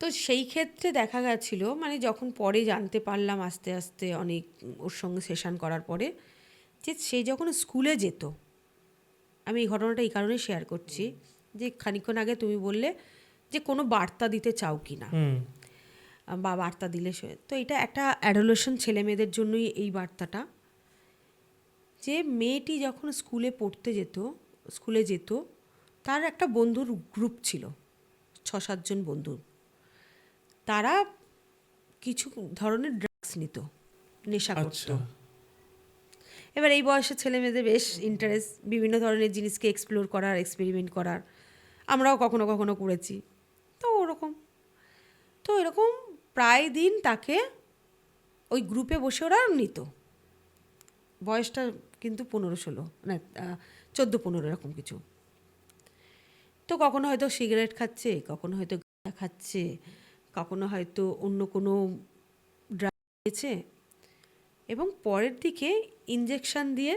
তো সেই ক্ষেত্রে দেখা গেছিল, মানে যখন পরে জানতে পারলাম আস্তে আস্তে অনেক ওর সঙ্গে সেশন করার পরে, যে সে যখন স্কুলে যেত, আমি এই ঘটনাটা এই কারণে শেয়ার করছি, যে খানিকক্ষণ আগে তুমি বললে যে কোনো বার্তা দিতে চাও কি না, বা বার্তা দিলে তো এটা একটা অ্যাডোলেশন ছেলে মেয়েদের জন্যই এই বার্তাটা, যে মেয়েটি যখন স্কুলে যেত, তার একটা বন্ধুর গ্রুপ ছিল, 6-7 জন বন্ধু, তারা কিছু ধরনের ড্রাগস নিত, নেশা করত। এবার এই বয়সের ছেলে মেয়েদের বেশ ইন্টারেস্ট বিভিন্ন ধরনের জিনিসকে এক্সপ্লোর করার, এক্সপেরিমেন্ট করার, আমরাও কখনো কখনো করেছি। তো এরকম প্রায় দিন তাকে ওই গ্রুপে বসে ওরা নিত, বয়সটা কিন্তু 15-16 না 14-15 এরকম কিছু। তো কখনো হয়তো সিগারেট খাচ্ছে, কখনো হয়তো গাঁজা খাচ্ছে, কখনো হয়তো অন্য কোনো ড্রাগ খেয়েছে, এবং পরের দিকে ইনজেকশন দিয়ে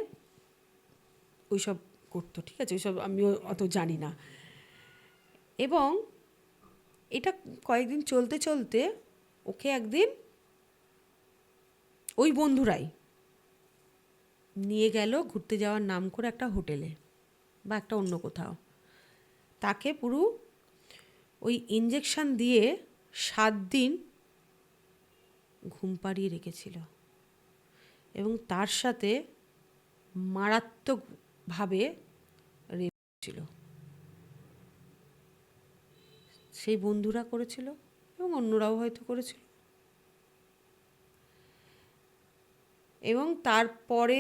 ওইসব করতো, ঠিক আছে, ওইসব আমিও অত জানি না। এবং এটা কয়েকদিন চলতে চলতে ওকে একদিন ওই বন্ধুরাই নিয়ে গেল ঘুরতে যাওয়ার নাম করে একটা হোটেলে বা একটা অন্য কোথাও। তাকে পুরো ওই ইনজেকশন দিয়ে 7 দিন ঘুম পাড়িয়ে রেখেছিল, এবং তার সাথে মারাত্মকভাবে রেপ ছিল। সেই বন্ধুরা করেছিল এবং অন্যরাও হয়তো করেছিল। এবং তারপরে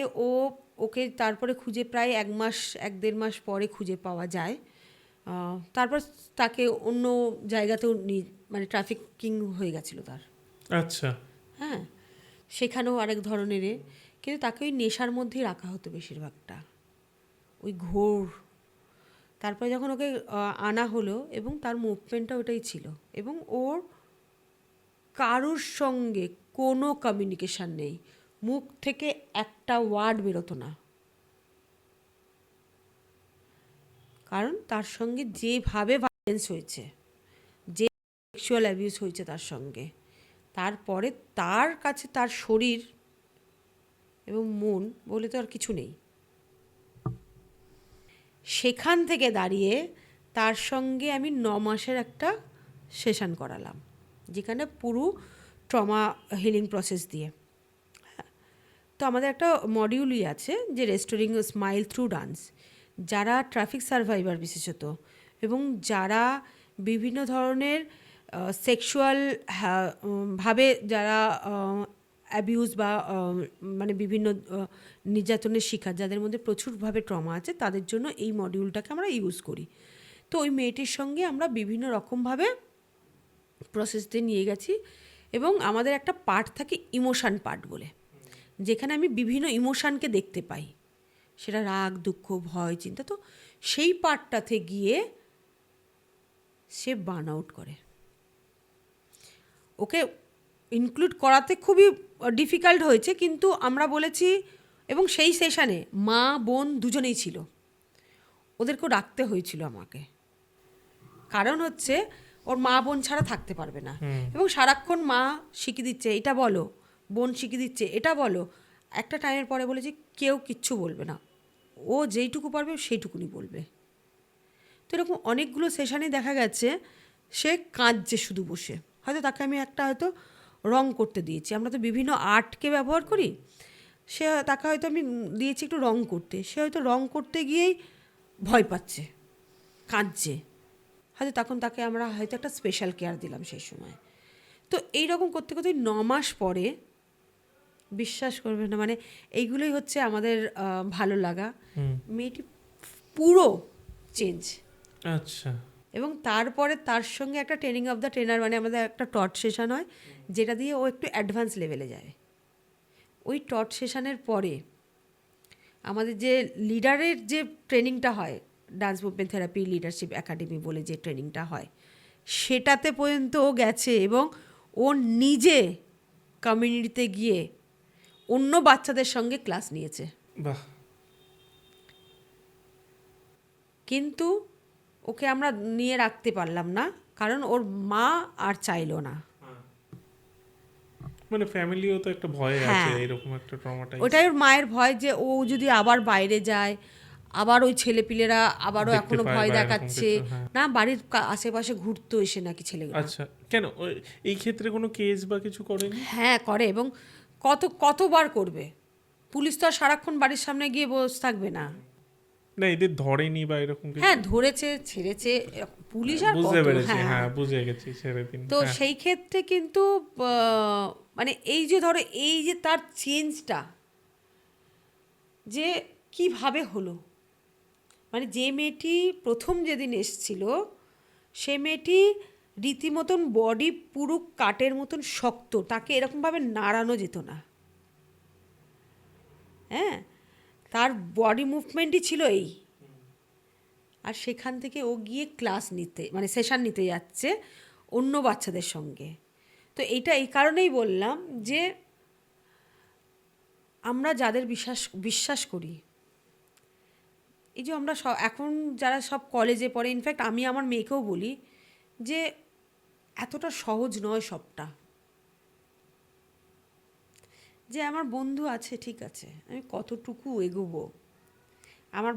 ওকে তারপরে খুঁজে প্রায় 1-1.5 মাস পরে খুঁজে পাওয়া যায়। তারপর তাকে অন্য জায়গাতেও মানে ট্রাফিকিং হয়ে গেছিলো তার। আচ্ছা। হ্যাঁ, সেখানেও আরেক ধরনের, কিন্তু তাকে ওই নেশার মধ্যেই রাখা হতো বেশিরভাগটা, ওই ঘোর। তারপরে যখন ওকে আনা হলো, এবং তার মুভমেন্টটা ওটাই ছিল, এবং ওর কারোর সঙ্গে কোনো কমিউনিকেশান নেই, মুখ থেকে একটা ওয়ার্ড বেরোতো না, কারণ তার সঙ্গে যেভাবে ভায়োলেন্স হয়েছে, যে সেক্সুয়াল অ্যাবিউজ হয়েছে তার সঙ্গে, তারপরে তার কাছে তার শরীর এবং মন বলে তো আর কিছু নেই। সেখান থেকে দাঁড়িয়ে তার সঙ্গে আমি 9 মাসের একটা সেশন করালাম, যেখানে পুরো ট্রমা হিলিং প্রসেস দিয়ে। তো আমাদের একটা মডিউলই আছে, যে রেস্টোরিং স্মাইল থ্রু ডান্স, যারা ট্রাফিক সার্ভাইভার বিশেষত, এবং যারা বিভিন্ন ধরনের সেক্সুয়াল ভাবে যারা অ্যাবিউজ বা মানে বিভিন্ন নির্যাতনের শিকার যাদের মধ্যে প্রচুরভাবে ট্রমা আছে তাদের জন্য এই মডিউলটাকে আমরা ইউজ করি। তো ওই মেয়েটির সঙ্গে আমরা বিভিন্ন রকমভাবে প্রসেস দিয়ে নিয়ে গেছি এবং আমাদের একটা পার্ট থাকে ইমোশান পার্ট বলে, যেখানে আমি বিভিন্ন ইমোশানকে দেখতে পাই, সেটা রাগ, দুঃখ, ভয়, চিন্তা। তো সেই পার্টটাতে গিয়ে সে বার্ন আউট করে। ওকে ইনক্লুড করাতে খুবই ডিফিকাল্ট হয়েছে, কিন্তু আমরা বলেছি, এবং সেই সেশানে মা বোন দুজনেই ছিল, ওদেরকেও রাখতে হয়েছিল আমাকে, কারণ হচ্ছে ওর মা বোন ছাড়া থাকতে পারবে না। এবং সারাক্ষণ মা শিখিয়ে দিচ্ছে এটা বলো, বোন শিখিয়ে দিচ্ছে এটা বলো। একটা টাইমের পরে বলেছি কেউ কিচ্ছু বলবে না, ও যেইটুকু পারবে সেইটুকুনি বলবে। তো এরকম অনেকগুলো সেশানে দেখা গেছে সে কাঁদছে শুধু বসে, হয়তো তাকে আমি একটা হয়তো রং করতে দিয়েছি, আমরা তো বিভিন্ন আর্টকে ব্যবহার করি, সে তাকে হয়তো আমি দিয়েছি একটু রং করতে, সে হয়তো রং করতে গিয়েই ভয় পাচ্ছে, কাঁদছে, হয়তো তখন তাকে আমরা হয়তো একটা স্পেশাল কেয়ার দিলাম সেই সময়। তো এইরকম করতে করতে 9 মাস পরে, বিশ্বাস করবে না, মানে এইগুলোই হচ্ছে আমাদের ভালো লাগা, মেয়েটি পুরো চেঞ্জ। আচ্ছা। এবং তারপরে তার সঙ্গে একটা ট্রেনিং অফ দ্য ট্রেনার, মানে আমাদের একটা টট সেশন হয় যেটা দিয়ে ও একটু অ্যাডভান্স লেভেলে যায়। ওই টট সেশনের পরে আমাদের যে লিডারের যে ট্রেনিংটা হয়, dance movement therapy leadership academy বলে যে ট্রেনিংটা হয়, সেটাতে পর্যন্ত ও গেছে এবং ও নিজে কমিউনিটিতে গিয়ে অন্য বাচ্চাদের সঙ্গে ক্লাস নিয়েছে। বাহ। কিন্তু ওকে আমরা নিয়ে রাখতে পারলাম না, কারণ ওর মা আর চাইলো না। মানে ফ্যামিলিও তো একটা ভয় আছে হ্যাঁ, এরকম একটা ট্রমাটাইজ। ওটাই ওর মায়ের ভয় যে ও যদি আবার বাইরে যায়, আবার ওই ছেলেপিলেরা আবারও দেখতে এখনো পায় ভয় বা এরকম দেখাচ্ছে, কিছু, হ্যাঁ। না বাড়ির আশেপাশে ঘুরতো এসে নাকি ছেলেগুলো। আচ্ছা, কেন এই ক্ষেত্রে কোনো কেস বা কিছু করেনি? হ্যাঁ করে, এবং কতবার করবে। পুলিশ তো আর সারাক্ষণ বাড়ির সামনে গিয়ে বসে থাকবে না। না, এদের ধরেনি বা এরকম কিছু? হ্যাঁ ধরেছে, ছেড়েছে, পুলিশ আর বুঝতে কত, পেরেছি, হ্যাঁ। হ্যাঁ বুঝে গেছি, ছেড়ে দিন। তো হ্যাঁ। সেই ক্ষেত্রে কিন্তু মানে এই যে ধরো এই যে তার চেঞ্জটা যে কিভাবে হলো, মানে যে মেয়েটি প্রথম যেদিন এসছিল সে মেয়েটি রীতিমতন বডি পুরো কাঠের মতন শক্ত, তাকে এরকমভাবে নাড়ানো যেত না। হ্যাঁ, তার বডি মুভমেন্টই ছিল এই। আর সেখান থেকে ও গিয়ে ক্লাস নিতে, মানে সেশন নিতে যাচ্ছে অন্য বাচ্চাদের সঙ্গে। তো এইটা এই কারণেই বললাম যে আমরা যাদের বিশ্বাস করি, এই যে আমরা এখন যারা সব কলেজে পড়ে, ইনফ্যাক্ট আমি আমার মেয়েকেও বলি যে এতটা সহজ নয় সবটা। যে আমার বন্ধু আছে, ঠিক আছে, আমি কতটুকু এগোবো, আমার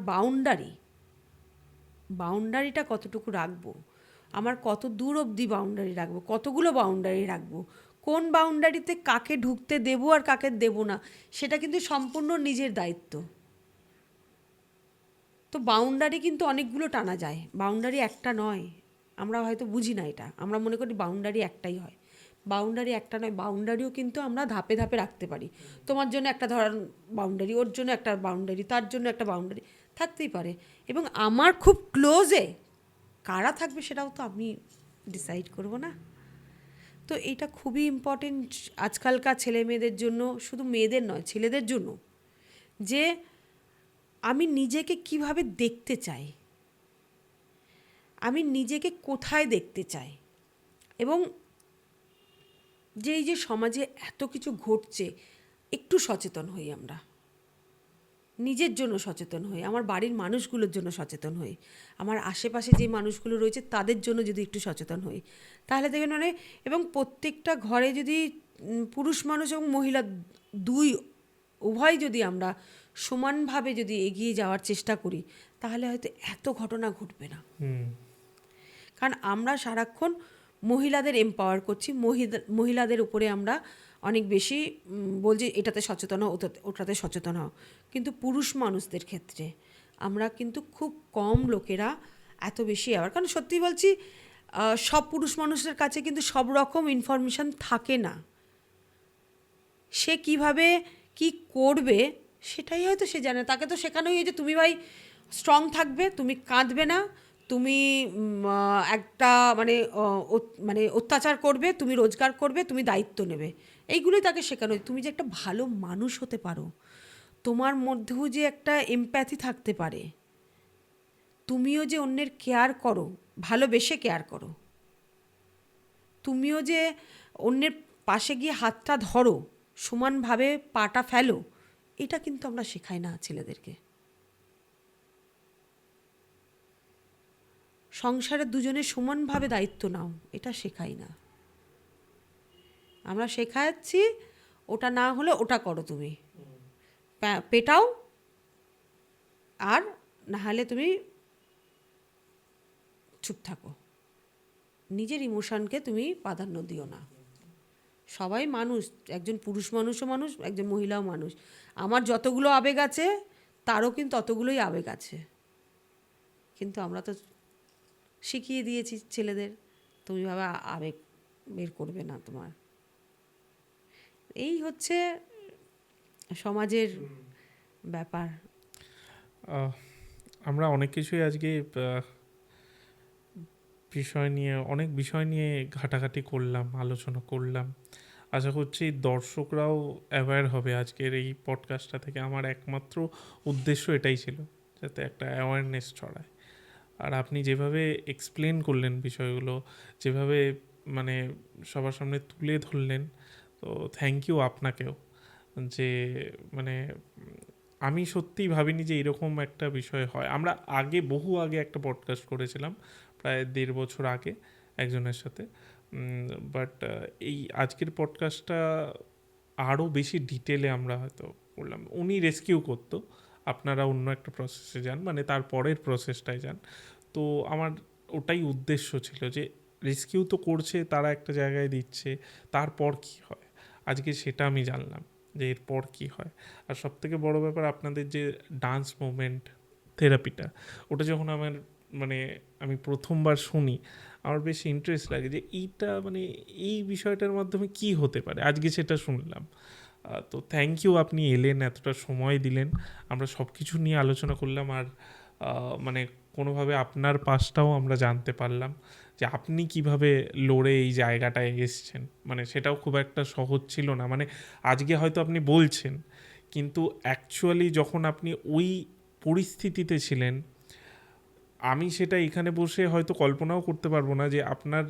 বাউন্ডারিটা কতটুকু রাখবো, আমার কত দূর অবধি বাউন্ডারি রাখবো, কতগুলো বাউন্ডারি রাখবো, কোন বাউন্ডারিতে কাকে ঢুকতে দেবো আর কাকে দেবো না, সেটা কিন্তু সম্পূর্ণ নিজের দায়িত্ব। তো বাউন্ডারি কিন্তু অনেকগুলো টানা যায়, বাউন্ডারি একটা নয়। আমরা হয়তো বুঝি না এটা, আমরা মনে করি বাউন্ডারি একটাই হয়। বাউন্ডারি একটা নয়, বাউন্ডারিও কিন্তু আমরা ধাপে ধাপে রাখতে পারি। তোমার জন্য একটা ধরন বাউন্ডারি, ওর জন্য একটা বাউন্ডারি, তার জন্য একটা বাউন্ডারি থাকতেই পারে। এবং আমার খুব ক্লোজে কারা থাকবে সেটাও তো আমি ডিসাইড করব না। তো এটা খুবই ইম্পর্টেন্ট আজকালকার ছেলে মেয়েদের জন্য, শুধু মেয়েদের নয় ছেলেদের জন্য, যে আমি নিজেকে কিভাবে দেখতে চাই, আমি নিজেকে কোথায় দেখতে চাই, এবং যে এই যে সমাজে এত কিছু ঘটছে, একটু সচেতন হই আমরা, নিজের জন্য সচেতন হই, আমার বাড়ির মানুষগুলোর জন্য সচেতন হই, আমার আশেপাশে যে মানুষগুলো রয়েছে তাদের জন্য যদি একটু সচেতন হই, তাহলে দেখবেন মানে, এবং প্রত্যেকটা ঘরে যদি পুরুষ মানুষ এবং মহিলা উভয় যদি আমরা সমানভাবে যদি এগিয়ে যাওয়ার চেষ্টা করি, তাহলে হয়তো এত ঘটনা ঘটবে না। কারণ আমরা সারাক্ষণ মহিলাদের এম্পাওয়ার করছি, মহিলাদের উপরে আমরা অনেক বেশি বলছি এটাতে সচেতন হও, ওটাতে সচেতন হও, কিন্তু পুরুষ মানুষদের ক্ষেত্রে আমরা কিন্তু খুব কম লোকেরা এত বেশি অ্যাওয়ার। কারণ সত্যি বলছি, সব পুরুষ মানুষদের কাছে কিন্তু সব রকম ইনফরমেশান থাকে না। সে কিভাবে কি করবে সেটাই হয়তো সে জানে। তাকে তো শেখানো হয়েছে তুমি ভাই স্ট্রং থাকবে, তুমি কাঁদবে না, তুমি একটা মানে অত্যাচার করবে, তুমি রোজগার করবে, তুমি দায়িত্ব নেবে, এইগুলোই তাকে শেখানো হয়েছে। তুমি যে একটা ভালো মানুষ হতে পারো, তোমার মধ্যেও যে একটা এমপ্যাথি থাকতে পারে, তুমিও যে অন্যের কেয়ার করো, ভালোবেসে কেয়ার করো, তুমিও যে অন্যের পাশে গিয়ে হাতটা ধরো, সমানভাবে পাটা ফেলো, এটা কিন্তু আমরা শেখাই না ছেলেদেরকে। সংসারে দুজনে সমানভাবে দায়িত্ব নাও, এটা শেখাই না। আমরা শেখাচ্ছি ওটা না হলে ওটা করো, তুমি পেটাও, আর না হলে তুমি চুপ থাকো, নিজের ইমোশনকে তুমি প্রাধান্য দিও না। সবাই মানুষ, একজন পুরুষ মানুষও মানুষ, একজন মহিলাও মানুষ। আমার যতগুলো আবেগ আছে তারও কিন্তু ততগুলোই আবেগ আছে, কিন্তু আমরা তো শিখিয়ে দিয়েছি ছেলেদের তুমি ভাবে আবেগ বের করবে না তোমার। এই হচ্ছে সমাজের ব্যাপার। আমরা অনেক কিছুই আজকে অনেক বিষয় নিয়ে ঘাটাঘাটি করলাম, আলোচনা করলাম। আশা করছি দর্শকরাও অ্যাওয়্যার হবে আজকের এই পডকাস্টটা থেকে। আমার একমাত্র উদ্দেশ্য এটাই ছিল, যাতে একটা অ্যাওয়ারনেস ছড়ায়। আর আপনি যেভাবে এক্সপ্লেন করলেন বিষয়গুলো, যেভাবে মানে সবার সামনে তুলে ধরলেন, তো থ্যাংক ইউ আপনাকেও। যে মানে আমি সত্যিই ভাবিনি যে এরকম একটা বিষয় হয়। আমরা বহু আগে একটা পডকাস্ট করেছিলাম, প্রায় 1.5 বছর আগে একজনের সাথে, বাট এই আজকের পডকাস্টটা আরও বেশি ডিটেলে আমরা হয়তো করলাম। উনি রেস্কিউ করতো, আপনারা অন্য একটা প্রসেসে যান, মানে তার পরের প্রসেসটায় যান। তো আমার ওটাই উদ্দেশ্য ছিল যে রেস্কিউ তো করছে, তারা একটা জায়গায় দিচ্ছে, তারপর কি হয় আজকে সেটা আমি জানলাম যে এরপর কি হয়। আর সবথেকে বড় ব্যাপার, আপনাদের যে ডান্স মুভমেন্ট থেরাপিটা, ওটা যখন আমি প্রথমবার শুনি, আমার বেশ ইন্টারেস্ট লাগে যে এই বিষয়টার মাধ্যমে কি হতে পারে। আজকে সেটা শুনলাম। তো থ্যাংক ইউ, আপনি এলেন, এতটা সময় দিলেন, আমরা সব কিছু নিয়ে আলোচনা করলাম। আর কোনোভাবে আপনার পাশটাও আমরা জানতে পারলাম যে আপনি কিভাবে লড়ে এই জায়গাটায় এসছেন। সেটাও খুব একটা সহজ ছিল না। আজকে হয়তো আপনি বলছেন, কিন্তু অ্যাকচুয়ালি যখন আপনি ওই পরিস্থিতিতে ছিলেন, আমি সেটা এখানে বসে হয়তো কল্পনাও করতে পারবো না যে আপনার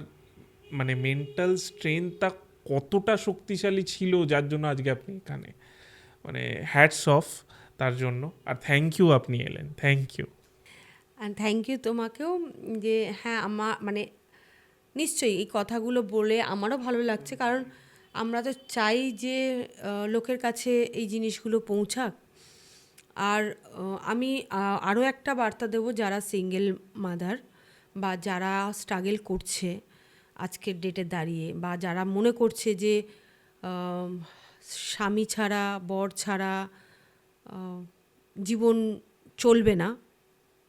মেন্টাল স্ট্রেংথটা কতটা শক্তিশালী ছিল, যার জন্য আজকে আপনি এখানে। হ্যাটস অফ তার জন্য। আর থ্যাংক ইউ, আপনি এলেন, thank you. And thank you তোমাকেও, যে হ্যাঁ আমার নিশ্চয়ই এই কথাগুলো বলে আমারও ভালো লাগছে, কারণ আমরা তো চাই যে লোকের কাছে এই জিনিসগুলো পৌঁছাক। আর আমি আরও একটা বার্তা দেবো, যারা সিঙ্গেল মাদার বা যারা স্ট্রাগল করছে আজকের ডেটে দাঁড়িয়ে, বা যারা মনে করছে যে স্বামী ছাড়া, বর ছাড়া জীবন চলবে না,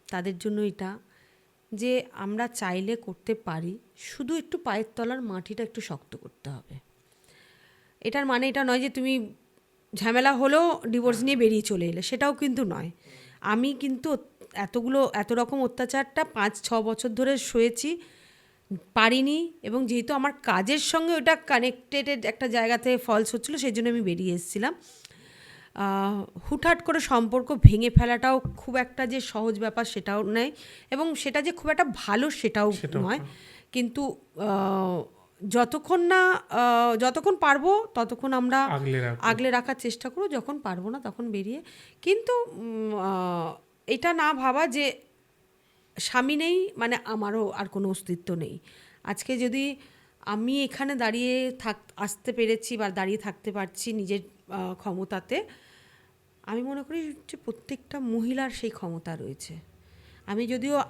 তাদের জন্য এটা যে আমরা চাইলে করতে পারি, শুধু একটু পায়ের তলার মাটিটা একটু শক্ত করতে হবে। এটার মানে এটা নয় যে তুমি ঝামেলা হলেও ডিভোর্স নিয়ে বেরিয়ে চলে এলে, সেটাও কিন্তু নয়। আমি কিন্তু এত রকম অত্যাচারটা 5-6 বছর ধরে সয়েছি, পারিনি, এবং যেহেতু আমার কাজের সঙ্গে ওটা কানেক্টেড একটা জায়গাতে ফলস হচ্ছিলো, সেই জন্য আমি বেরিয়ে এসেছিলাম। হুটহাট করে সম্পর্ক ভেঙে ফেলাটাও খুব একটা যে সহজ ব্যাপার সেটাও নয়, এবং সেটা যে খুব একটা ভালো সেটাও নয়। কিন্তু যতক্ষণ পারবো ততক্ষণ আমরা আগলে রাখার চেষ্টা করব, যখন পারবো না তখন বেরিয়ে। কিন্তু এটা না ভাবা যে স্বামী নেই মানে আমারও আর কোনো অস্তিত্ব নেই। আজকে যদি আমি এখানে দাঁড়িয়ে আসতে পেরেছি বা দাঁড়িয়ে থাকতে পারছি নিজের ক্ষমতাতে, আমি মনে করি যে প্রত্যেকটা মহিলার সেই ক্ষমতা রয়েছে।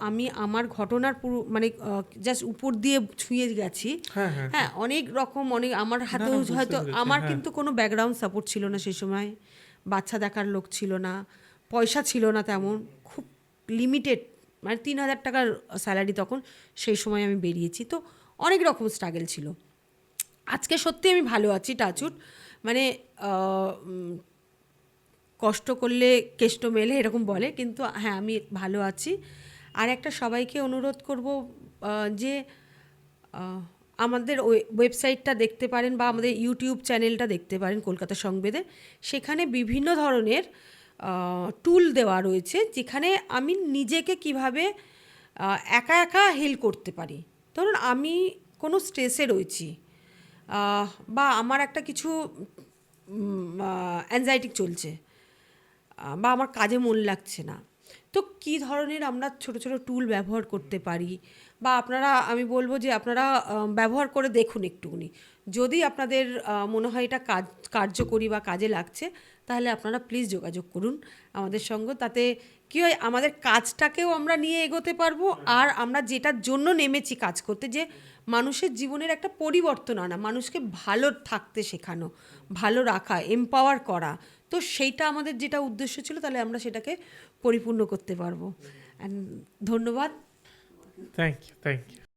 আমি আমার ঘটনার পুরো জাস্ট উপর দিয়ে ছুঁয়ে গেছি। হ্যাঁ, অনেক আমার হাতেও হয়তো আমার কিন্তু কোনো ব্যাকগ্রাউন্ড সাপোর্ট ছিল না সেই সময়, বাচ্চা দেখার লোক ছিল না, পয়সা ছিল না তেমন, খুব লিমিটেড, 3,000 টাকার স্যালারি তখন, সেই সময় আমি বেরিয়েছি। তো অনেক রকম স্ট্রাগল ছিল। আজকে সত্যি আমি ভালো আছি, টাচুট। মানে কষ্ট করলে কেষ্ট মেলে এরকম বলে, কিন্তু হ্যাঁ আমি ভালো আছি। আর একটা সবাইকে অনুরোধ করব যে আমাদের ওয়েবসাইটটা দেখতে পারেন বা আমাদের ইউটিউব চ্যানেলটা দেখতে পারেন কলকাতা সংবেদে। সেখানে বিভিন্ন ধরনের টুল দেওয়া রয়েছে, যেখানে আমি নিজেকে কিভাবে একা একা হিল করতে পারি। ধরুন আমি কোনো স্ট্রেসে রয়েছি, বা আমার একটা কিছু অ্যাংজাইটি চলছে, বা আমার কাজে মন লাগছে না, তো কী ধরনের আমরা ছোট ছোট টুল ব্যবহার করতে পারি, বা আপনারা, আমি বলবো যে আপনারা ব্যবহার করে দেখুন একটুখানি। যদি আপনাদের মনে হয় এটা কার্যকরী বা কাজে লাগছে, তাহলে আপনারা প্লিজ যোগাযোগ করুন আমাদের সঙ্গে। তাতে কী হয়, আমাদের কাজটাকেও আমরা নিয়ে এগোতে পারবো, আর আমরা যেটার জন্য নেমেছি কাজ করতে, যে মানুষের জীবনের একটা পরিবর্তন আনা, মানুষকে ভালো থাকতে শেখানো, ভালো রাখা, এম্পাওয়ার করা, তো সেইটা আমাদের যেটা উদ্দেশ্য ছিল, তাহলে আমরা সেটাকে পরিপূর্ণ করতে পারবো। ধন্যবাদ। Thank you.